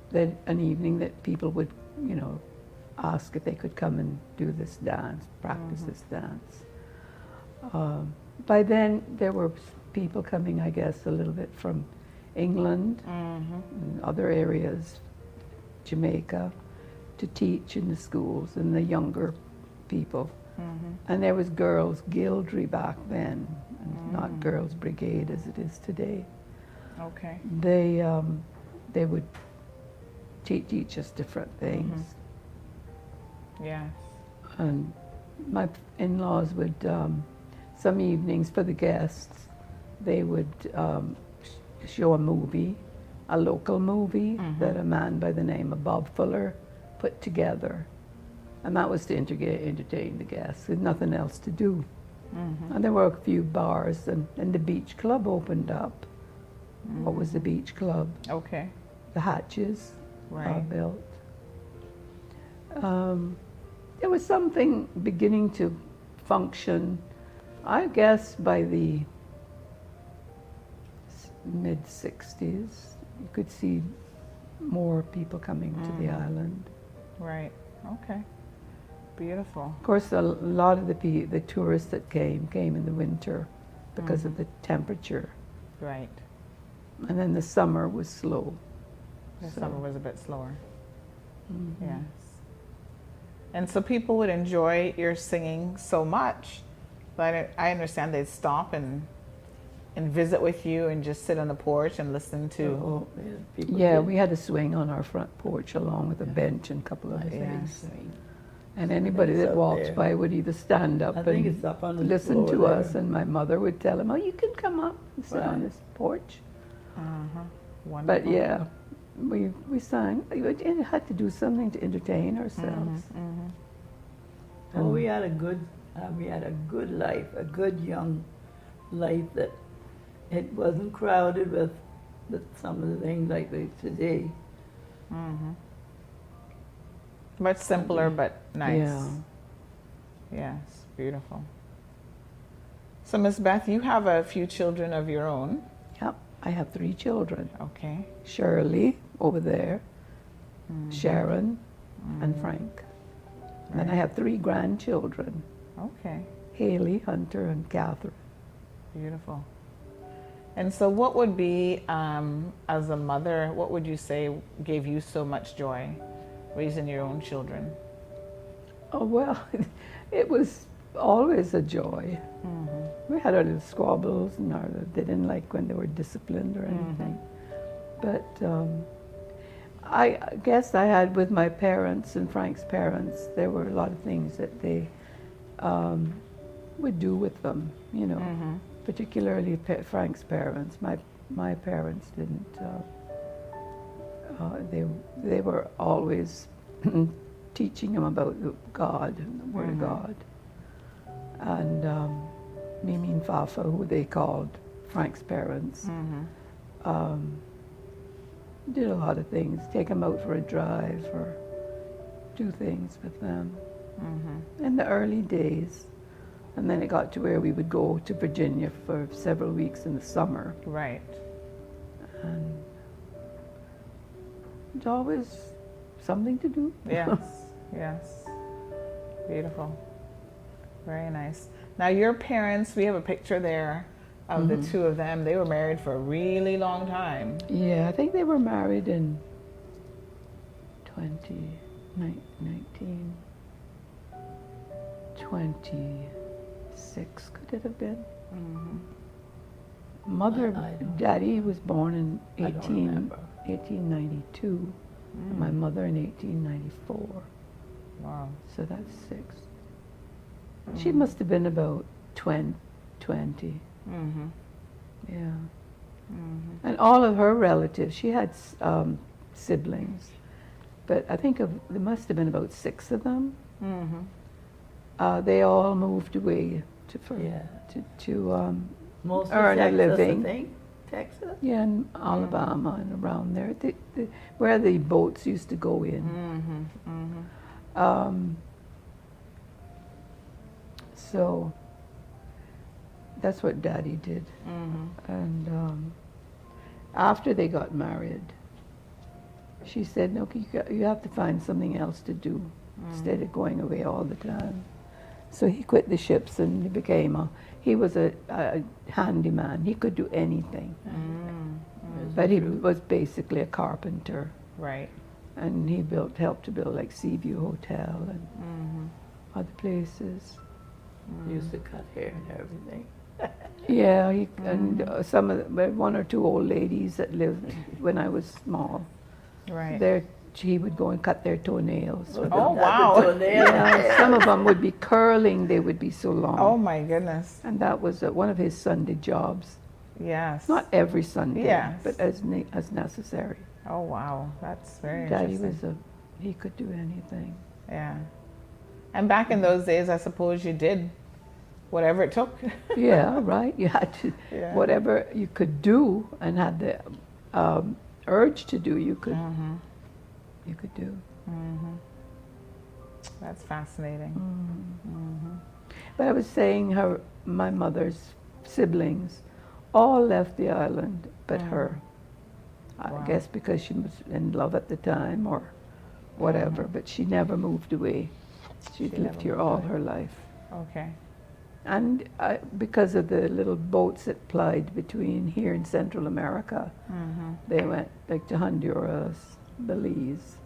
Then an evening that people would, you know, ask if they could come and do this dance, practice this dance. By then, there were people coming, I guess, a little bit from England and other areas, Jamaica, to teach in the schools, and the younger people. And there was Girls Guildry back then, and not Girls Brigade as it is today.
Okay.
They would teach us different things.
Yes.
And my in-laws would, some evenings for the guests, they would show a movie, a local movie that a man by the name of Bob Fuller put together. And that was to entertain the guests, with nothing else to do. And there were a few bars, and the beach club opened up. What was the beach club?
Okay.
The Hatches
Right.
built. There was something beginning to function, I guess, by the mid-60s. You could see more people coming to the island.
Right. Okay. Beautiful.
Of course, a lot of the tourists that came in the winter because of the temperature.
Right.
And then the summer was slow.
The summer was a bit slower. Yes. And so people would enjoy your singing so much, but I understand they'd stop and visit with you and just sit on the porch and listen to.
Yeah, we had a swing on our front porch along with a bench and a couple of things. And anybody that walked by would either stand up
think
and
it's up on the
listen to
floor
us,
there.
and my mother would tell him, "Oh, you can come up and sit on this porch."
Wonderful.
But yeah, we sang. We had to do something to entertain ourselves.
Oh, we had a good life, a good young life that it wasn't crowded with some of the things like they today.
Much simpler, but nice.
Yeah.
Yes, beautiful. So, Miss Beth, you have a few children of your own.
Yep, I have 3 children.
Okay.
Shirley over there, Sharon, and Frank. And I have 3 grandchildren.
Okay.
Haley, Hunter, and Catherine.
Beautiful. And so what would be, as a mother, what would you say gave you so much joy raising your own children?
Oh, well, it was always a joy. We had our little squabbles, and they didn't like when they were disciplined or anything. But I guess I had with my parents and Frank's parents, there were a lot of things that they would do with them, you know, particularly Frank's parents. My parents didn't. They were always teaching him about God and the Word of God. And Mimi and Fafa, who they called Frank's parents, did a lot of things, take him out for a drive or do things with them in the early days. And then it got to where we would go to Virginia for several weeks in the summer.
Right.
And it's always something to do.
Yes, yes. Beautiful. Very nice. Now your parents, we have a picture there of the two of them. They were married for a really long time.
Yeah, I think they were married in 1926, could it have been? Daddy was born in 1892, and my mother in 1894.
Wow.
So that's 6. She must have been about 20. Yeah. And all of her relatives, she had siblings, but I think there must have been about 6 of them. They all moved away to
Mostly
earn a
Texas,
living.
I think. Texas?
Yeah, in Alabama and around there, where the boats used to go in. So that's what Daddy did. And after they got married, she said, "No, you have to find something else to do instead of going away all the time." So he quit the ships and he was a handyman. He could do anything. But he was basically a carpenter.
Right.
And he helped to build like Seaview Hotel and other places.
Used to cut hair and everything.
Yeah, and one or two old ladies that lived when I was small.
Right.
He would go and cut their toenails.
Oh, wow.
Yeah, some of them would be curling, they would be so long.
Oh, my goodness.
And that was one of his Sunday jobs.
Yes.
Not every Sunday,
Yes.
but as necessary.
Oh, wow. That's very
Daddy
interesting.
he could do anything.
Yeah. And back in those days, I suppose you did whatever it took.
Yeah, right. You had to, whatever you could do and had the urge to do, you could do.
That's fascinating.
But I was saying my mother's siblings all left the island but her. I guess because she was in love at the time or whatever, but she never moved away. She lived here all her life.
Okay.
And because of the little boats that plied between here and Central America, they went like to Honduras, Belize,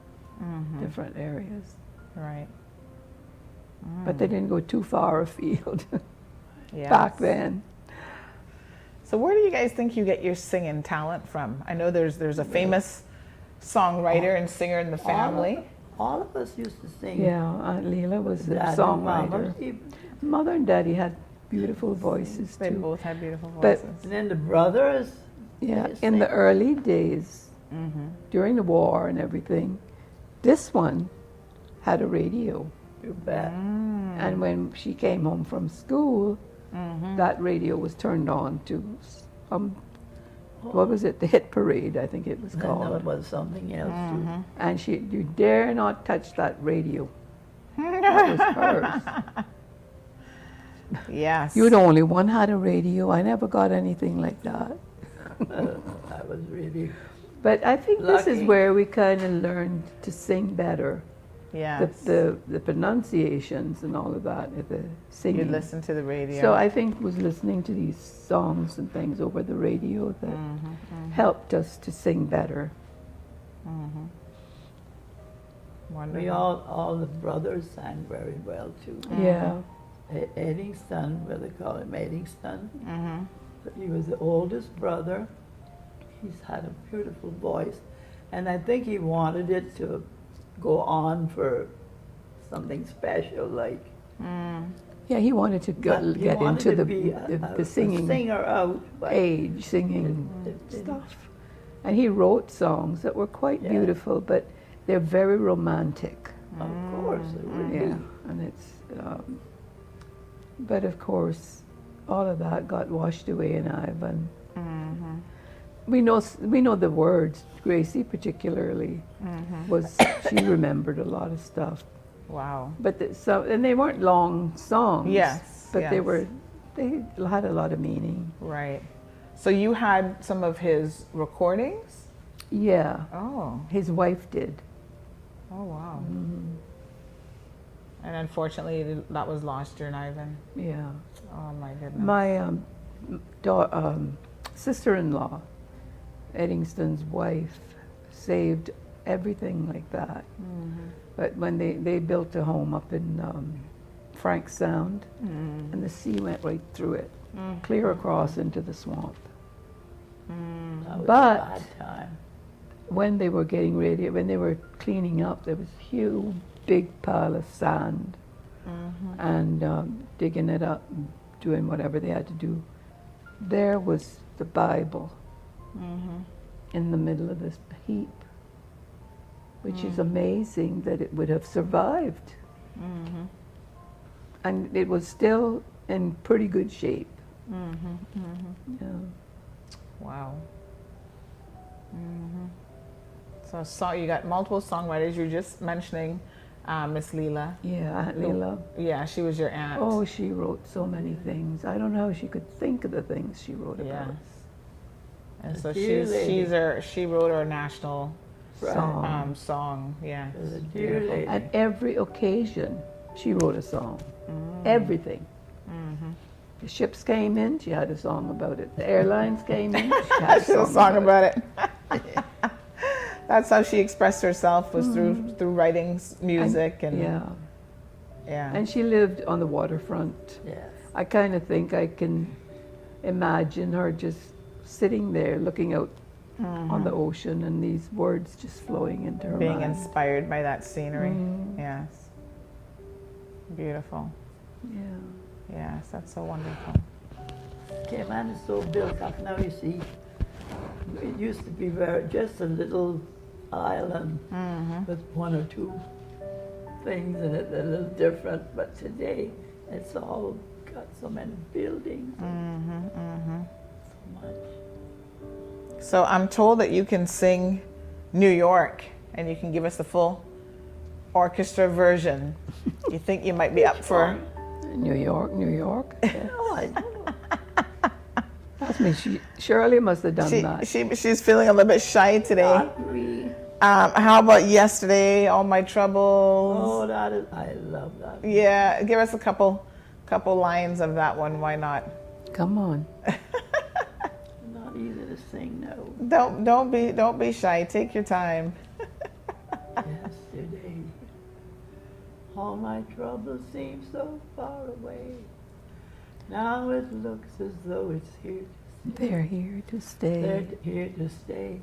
different areas.
Right.
But they didn't go too far afield back then.
So where do you guys think you get your singing talent from? I know there's a famous songwriter and singer in the family.
All of us used to sing.
Yeah, Aunt Leela was a
Dad and
songwriter.
Mama.
Mother and Daddy had beautiful voices too.
They both had beautiful
But-
voices.
And then the brothers.
Yeah, in the early days, during the war and everything, this one had a radio.
You bet.
And when she came home from school, that radio was turned on to what was it? The Hit Parade, I think it was called.
No, it was something else too.
And you dare not touch that radio. That was hers.
Yes.
You're the only one had a radio. I never got anything like that.
I was really.
But I think this is
lucky.
where we kind of learned to sing better.
Yes.
The pronunciations and all of that, the singing.
You listen to the radio.
So I think was listening to these songs and things over the radio that helped us to sing better.
We all the brothers sang very well too.
Yeah.
Eddington, what they call him, Eddington. He was the oldest brother. He's had a beautiful voice, and I think he wanted it to go on for something special, like.
Yeah, he wanted to get into the singing
singer out,
age, singing stuff. And he wrote songs that were quite beautiful, but they're very romantic.
Of course, it would be.
And it's, but of course, all of that got washed away in Ivan. We know the words. Gracie particularly she remembered a lot of stuff.
Wow.
But and they weren't long songs.
Yes.
But they had a lot of meaning.
Right. So you had some of his recordings?
Yeah.
Oh.
His wife did.
Oh, wow. And unfortunately, that was lost during Ivan.
Yeah.
Oh my goodness.
My sister-in-law, Eddington's wife, saved everything like that. But when they built a home up in Frank Sound, and the sea went right through it, clear across into the swamp.
That was a
But
bad time.
when they were getting ready, when they were cleaning up, there was a huge, big pile of sand, and digging it up, and doing whatever they had to do. There was the Bible in the middle of this heap, which is amazing that it would have survived. And it was still in pretty good shape. Yeah.
Wow. So you got multiple songwriters. You're just mentioning Miss Leela.
Yeah, Aunt Leela.
Yeah, she was your aunt.
Oh, she wrote so many things. I don't know how she could think of the things she wrote about.
And so she wrote our national song. Yeah.
At every occasion, she wrote a song. Everything. The ships came in, she had a song about it. The airlines came in, she had a song
about it. That's how she expressed herself, was through writing music and
yeah. And she lived on the waterfront.
Yes.
I kind of think I can imagine her just sitting there looking out on the ocean and these words just flowing into her
being
mind.
inspired by that scenery. Yes. Beautiful.
Yeah.
Yes, that's so wonderful.
Cayman is so built up now, you see. It used to be just a little island with one or two things in it that are a little different, but today it's all got so many buildings. So much.
So I'm told that you can sing New York and you can give us the full orchestra version. You think you might be up for
New York? Yes. That's me. Shirley must have done that.
She's feeling a little bit shy today. How about Yesterday, All My Troubles?
Oh, I love that.
Yeah, give us a couple lines of that one. Why not?
Come on.
Not easy to sing, no.
Don't be shy. Take your time.
Yesterday, all my troubles seem so far away. Now it looks as though it's here.
They're here to stay.
They're here to stay.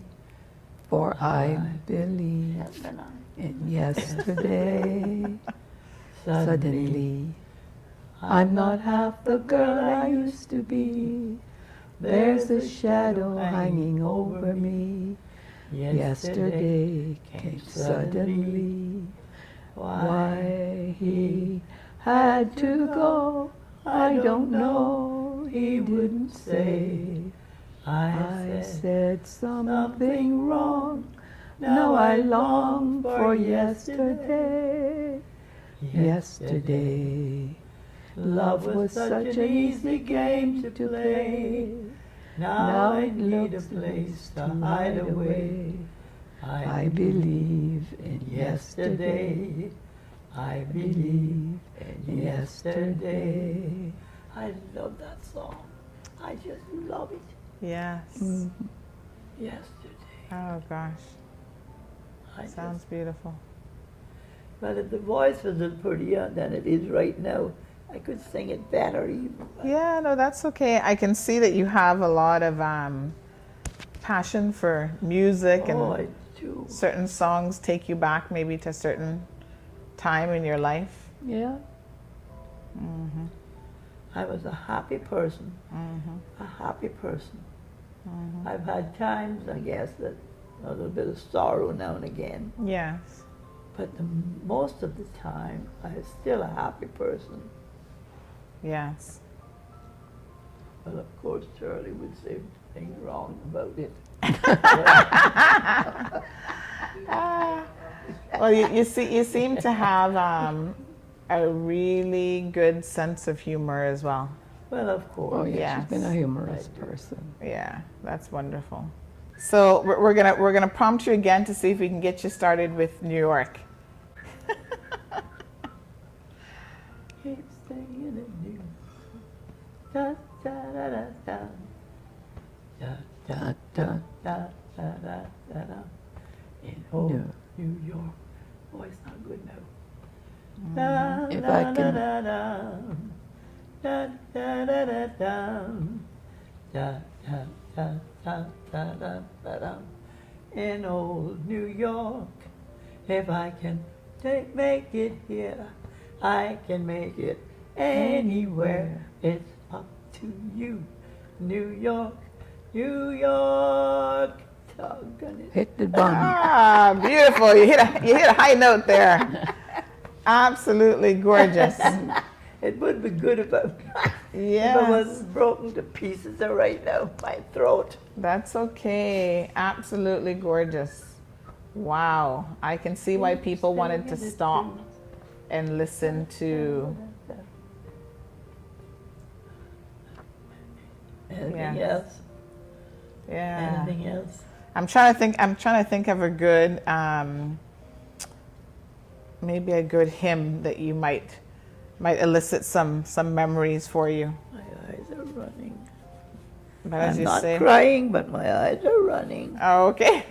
For I believe in yesterday. Suddenly, I'm not half the girl I used to be. There's a shadow hanging over me. Yesterday came suddenly. Why he had to go, I don't know. He didn't say. I said something wrong. Now I long for yesterday. Yesterday, love was such an easy game to play. Now I need a place to hide away. I believe in yesterday. I believe in yesterday.
I love that song. I just love it.
Yes.
Yesterday.
Oh gosh. Sounds beautiful.
But if the voice was a little prettier than it is right now, I could sing it better even.
Yeah, no, that's okay. I can see that you have a lot of passion for music,
Oh,
and
I do.
certain songs take you back maybe to a certain time in your life.
Yeah. I was a happy person. A happy person. I've had times, I guess, that a little bit of sorrow now and again.
Yes.
But most of the time, I'm still a happy person.
Yes.
Well, of course, Charlie would say things wrong about it.
Well, you seem to have a really good sense of humor as well.
Well, of course.
Oh, yeah,
Yes.
she's been a humorous person.
Yeah, that's wonderful. So we're gonna prompt you again to see if we can get you started with New York.
Keep staying in New York. Da da da da da. Da da da da da da da da. In old New York. Oh, it's not good now. Da
If
da
I
da
can-
da da. Da da da da da. Da da da da da da da da. In old New York. If I can make it here, I can make it anywhere. It's up to you, New York, New York. Doggone it.
Hit the bum.
Ah, beautiful. You hit a high note there. Absolutely gorgeous.
It would be good if I
Yes.
wasn't broken to pieces right now, my throat.
That's okay. Absolutely gorgeous. Wow. I can see why people wanted to stop and listen to.
Anything
Yes.
else?
Yeah.
Anything else?
I'm trying to think of a good maybe a good hymn that you might elicit some memories for you.
My eyes are running.
But as
I'm
you
not
say,
crying, but my eyes are running.
Oh, okay.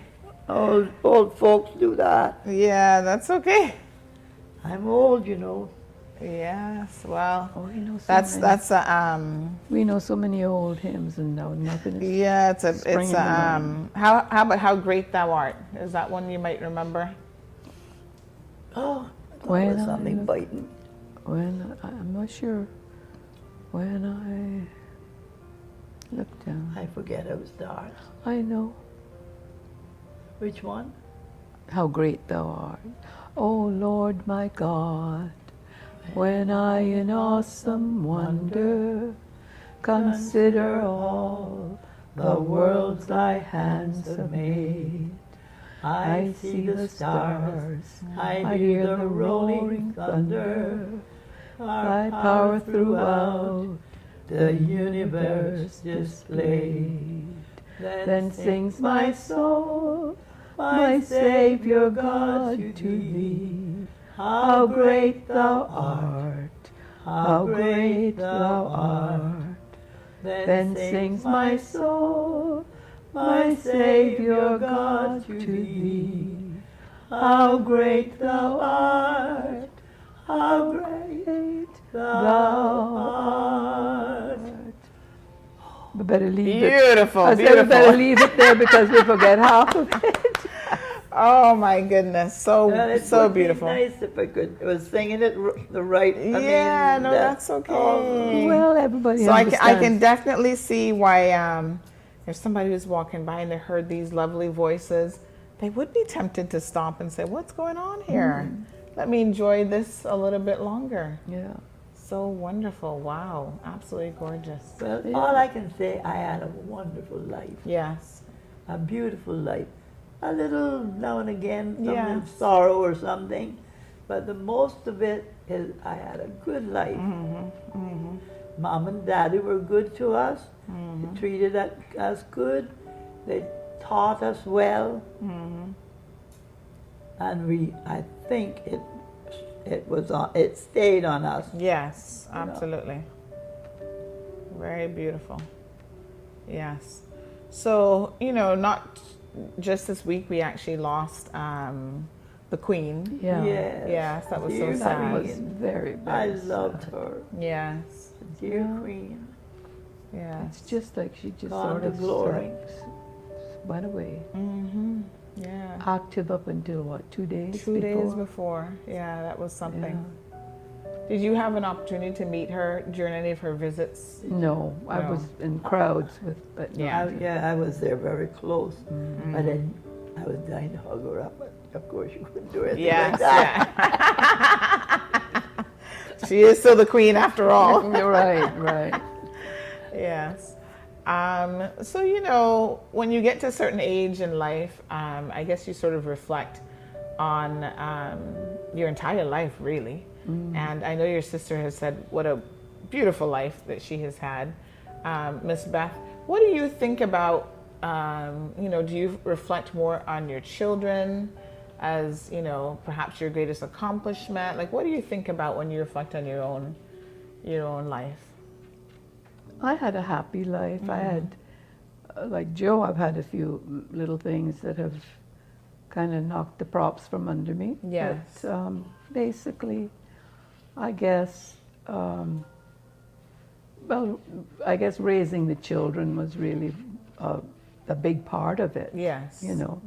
Old folks do that.
Yeah, that's okay.
I'm old, you know.
Yes, well,
we know so
that's
many. We know so many old hymns, and now nothing is.
yeah, it's
springing to mind.
how about How Great Thou Art? Is that one you might remember?
Oh,
When
was something
I-
biting.
When I'm not sure. When I look down,
I forget how it starts.
I know
Which one?
how great thou art, O Lord my God. When I in awesome wonder consider all the worlds thy hands have made, I see the stars, I hear the rolling thunder, thy power throughout the universe displayed. Then sings my soul, my Savior God, to thee. How great thou art, how great thou art. Then sings my soul, my Savior God, to thee. How great thou art, how great thou art. We better leave it.
Beautiful,
I said we better
beautiful.
leave it there because we forget half of it.
Oh my goodness, so
It
so
would be
beautiful.
nice if I could. I was singing it the right.
Yeah, no, that's okay.
Well, everybody
So I can
understands.
definitely see why if somebody was walking by and they heard these lovely voices, they would be tempted to stop and say, "What's going on here? Let me enjoy this a little bit longer."
Yeah.
So wonderful. Wow, absolutely gorgeous.
Well, all I can say, I had a wonderful life.
Yes.
A beautiful life. A little now and again, some little
Yes.
sorrow or something, but the most of it is I had a good life. Mom and Daddy were good to us. They treated us good. They taught us well, and I think it stayed on us.
Yes,
you know.
absolutely. Very beautiful. Yes. So, not just this week, we actually lost the the queen.
Yeah.
Yes, that was so
Dear
sad.
That was
Queen.
very,
I
very
loved
sad.
her.
Yes.
Dear
Yeah.
Queen.
Yeah.
It's just like she just
Gone
sort
to
of
glory.
went away.
Mm-hmm. Yeah.
Active up until what, 2 days
2 days
before?
before. Yeah, that was something. Did you have an opportunity to meet her during any of her visits?
No, I was in crowds with, but no.
I was there very close. I didn't. I was dying to hug her up, but of course you couldn't do anything like that.
She is still the queen after all.
Right.
Yes. So, you know, when you get to a certain age in life, I guess you sort of reflect on your entire life, really. And I know your sister has said what a beautiful life that she has had. Miss Beth, what do you think about, you know, do you reflect more on your children as, you know, perhaps your greatest accomplishment? Like, what do you think about when you reflect on your own life?
I had a happy life. I had, like Joe, I've had a few little things that have kind of knocked the props from under me.
Yes.
But basically, I guess, well, I guess raising the children was really a big part of it.
Yes.
You know,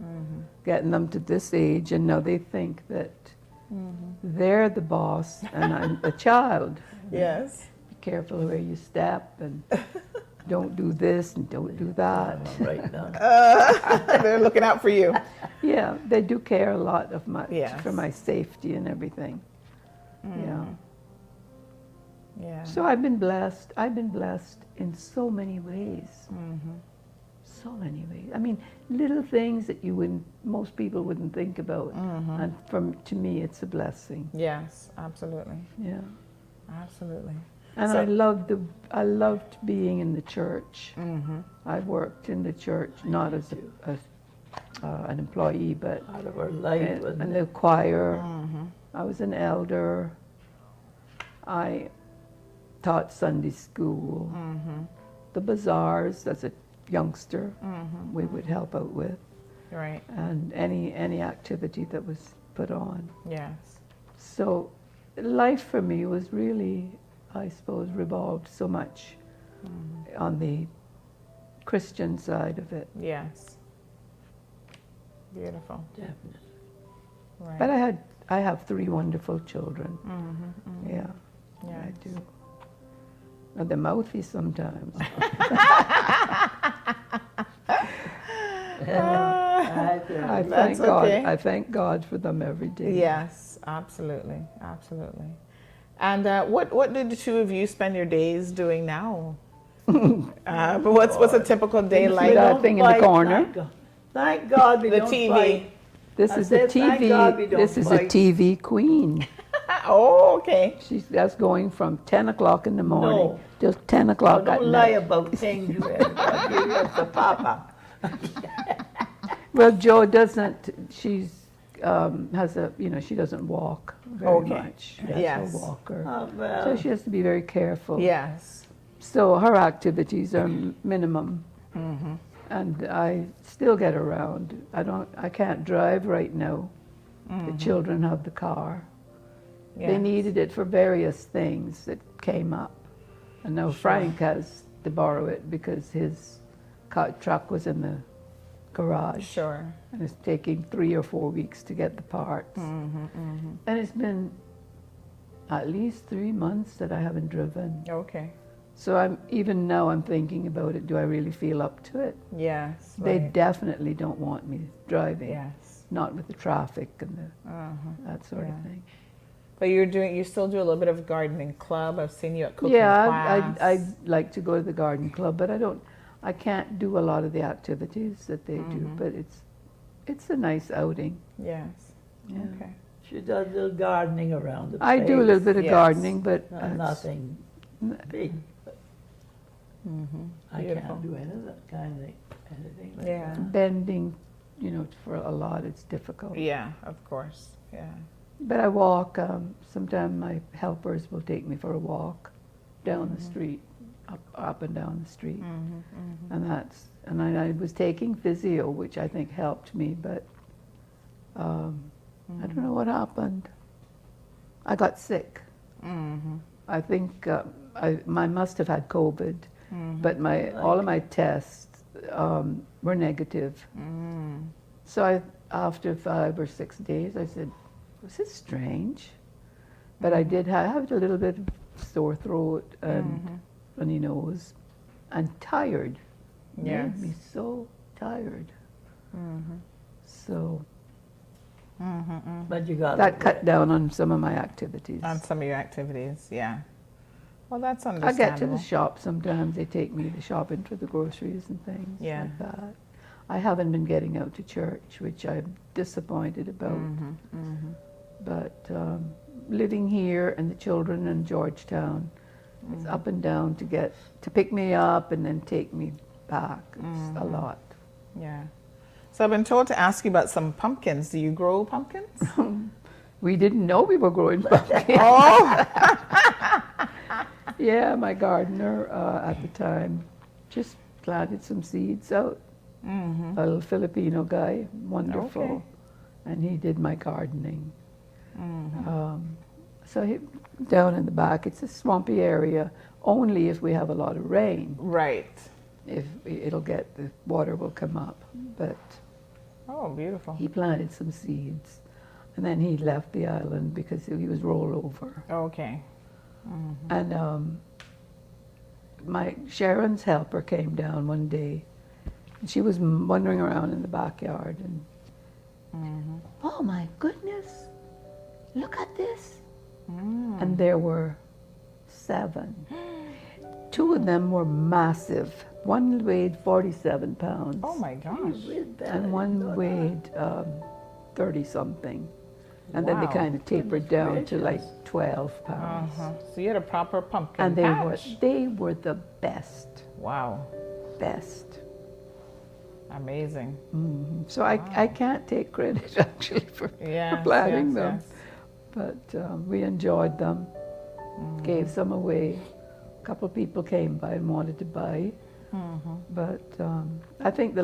getting them to this age, and now they think that they're the boss and I'm the child.
Yes.
Be careful where you step, and don't do this and don't do that.
Right now.
They're looking out for you.
Yeah, they do care a lot of much
Yes.
for my safety and everything. Yeah.
Yeah.
So I've been blessed. I've been blessed in so many ways. So many ways. I mean, little things that most people wouldn't think about. And to me, it's a blessing.
Yes, absolutely.
Yeah.
Absolutely.
And
So-
I loved being in the church. I worked in the church, not as an employee, but
Part of our life, wasn't
in
it?
the choir. I was an elder. I taught Sunday school. The bazaars as a youngster, we would help out with.
Right.
And any activity that was put on.
Yes.
So life for me was really, I suppose, revolved so much on the Christian side of it.
Yes. Beautiful.
Definitely.
Right.
But I have 3 wonderful children. Yeah, I do. And they're mouthy sometimes. I thank God.
Okay.
I thank God for them every day.
Yes, absolutely, absolutely. And what do the two of you spend your days doing now? But what's a typical day like?
That thing in the corner.
Thank God we
The
don't
TV.
fight.
This
I
is a
said, thank God we
TV.
don't
This is a
fight.
TV queen.
Oh, okay.
That's going from 10 o'clock in the morning
No.
till 10 o'clock at
Don't lie
night.
about things you have. Give us the papa.
Well, Jo doesn't. She's has a, she doesn't walk very
Okay.
much. She has
Yes.
a walker,
Oh, well.
so she has to be very careful.
Yes.
So her activities are minimum, and I still get around. I can't drive right now. The children have the car. They
Yes.
needed it for various things that came up, and now Frank has to borrow it because his truck was in the garage.
Sure.
And it's taking 3 or 4 weeks to get the parts. And it's been at least 3 months that I haven't driven.
Okay.
So even now I'm thinking about it. Do I really feel up to it?
Yes.
They
right.
definitely don't want me driving.
Yes.
Not with the traffic and that sort of
Yeah.
thing.
But you still do a little bit of gardening club. I've seen you at cooking class.
I like to go to the garden club, but I can't do a lot of the activities that they do, but it's a nice outing.
Yes.
Yeah.
Okay.
She does a little gardening around the place.
I do a little bit of
Yes.
gardening, but
Nothing big. I
Beautiful.
can't do any of that kind of anything like
Yeah.
that.
bending, for a lot, it's difficult.
Yeah, of course. Yeah.
But I walk. Sometimes my helpers will take me for a walk down the street, up and down the street, and I was taking physio, which I think helped me. But I don't know what happened. I got sick.
Mm-hmm.
I think I must have had COVID, but all of my tests were negative. So after 5 or 6 days, I said, "Was this strange?" But I did have a little bit of sore throat and runny nose, and tired.
Yes.
Made me so tired. So.
But you got
that cut down on some of my activities.
On some of your activities, yeah. Well, that's
I
understandable.
get to the shop sometimes. They take me to shopping for the groceries and things like that. I haven't been getting out to church, which I'm disappointed about. But living here and the children in Georgetown, it's up and down to pick me up and then take me back. It's a lot.
Yeah. So I've been told to ask you about some pumpkins. Do you grow pumpkins?
We didn't know we were growing pumpkins.
Oh!
Yeah, my gardener at the time just planted some seeds out. A little Filipino guy, wonderful.
Okay.
And he did my gardening. So down in the back, it's a swampy area, only if we have a lot of rain.
Right.
If the water will come up. But
oh, beautiful.
He planted some seeds, and then he left the island because he was rollover.
Okay.
And Sharon's helper came down one day, and she was wandering around in the backyard, and oh my goodness, look at this. And there were 7. 2 of them were massive. One weighed 47 pounds.
Oh my gosh.
And one weighed 30-something. And then they
Wow.
kind of tapered down to like 12 pounds.
So you had a proper pumpkin
And
patch.
they were the best.
Wow.
Best.
Amazing.
So I can't take credit actually for
Yes,
planting
yes,
them.
yes.
But we enjoyed them. Gave some away. A couple of people came by and wanted to buy. But I think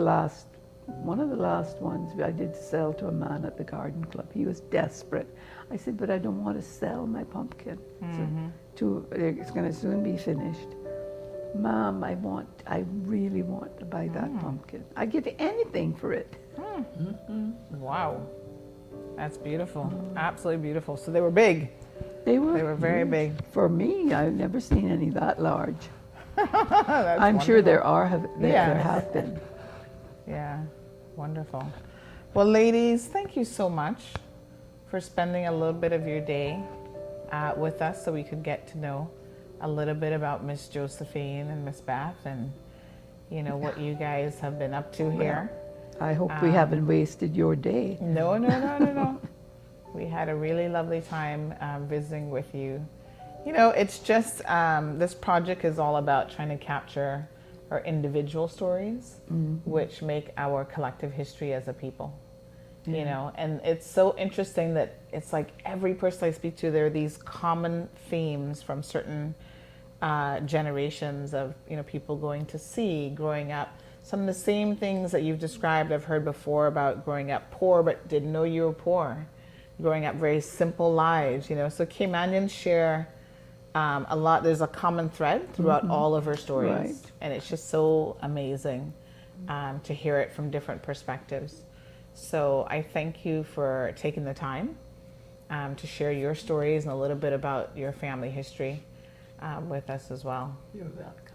one of the last ones I did sell to a man at the garden club. He was desperate. I said, but I don't want to sell my pumpkin. It's going to soon be finished. Mom, I really want to buy that pumpkin. I'd give anything for it.
Wow. That's beautiful. Absolutely beautiful. So they were big.
They were
very
huge.
big.
For me, I've never seen any that large.
That's
I'm sure there
wonderful.
there have been.
Yeah, wonderful. Well, ladies, thank you so much for spending a little bit of your day with us so we could get to know a little bit about Miss Josephine and Miss Beth and, what you guys have been up to here.
I hope we haven't wasted your day.
No. We had a really lovely time visiting with you. It's just, this project is all about trying to capture our individual stories, which make our collective history as a people. And it's so interesting that it's like every person I speak to, there are these common themes from certain generations of, people going to sea, growing up. Some of the same things that you've described, I've heard before about growing up poor, but didn't know you were poor. Growing up very simple lives, So Caymanians share a lot. There's a common thread throughout all of her stories.
Right.
And it's just so amazing to hear it from different perspectives. So I thank you for taking the time to share your stories and a little bit about your family history with us as well.
You're welcome.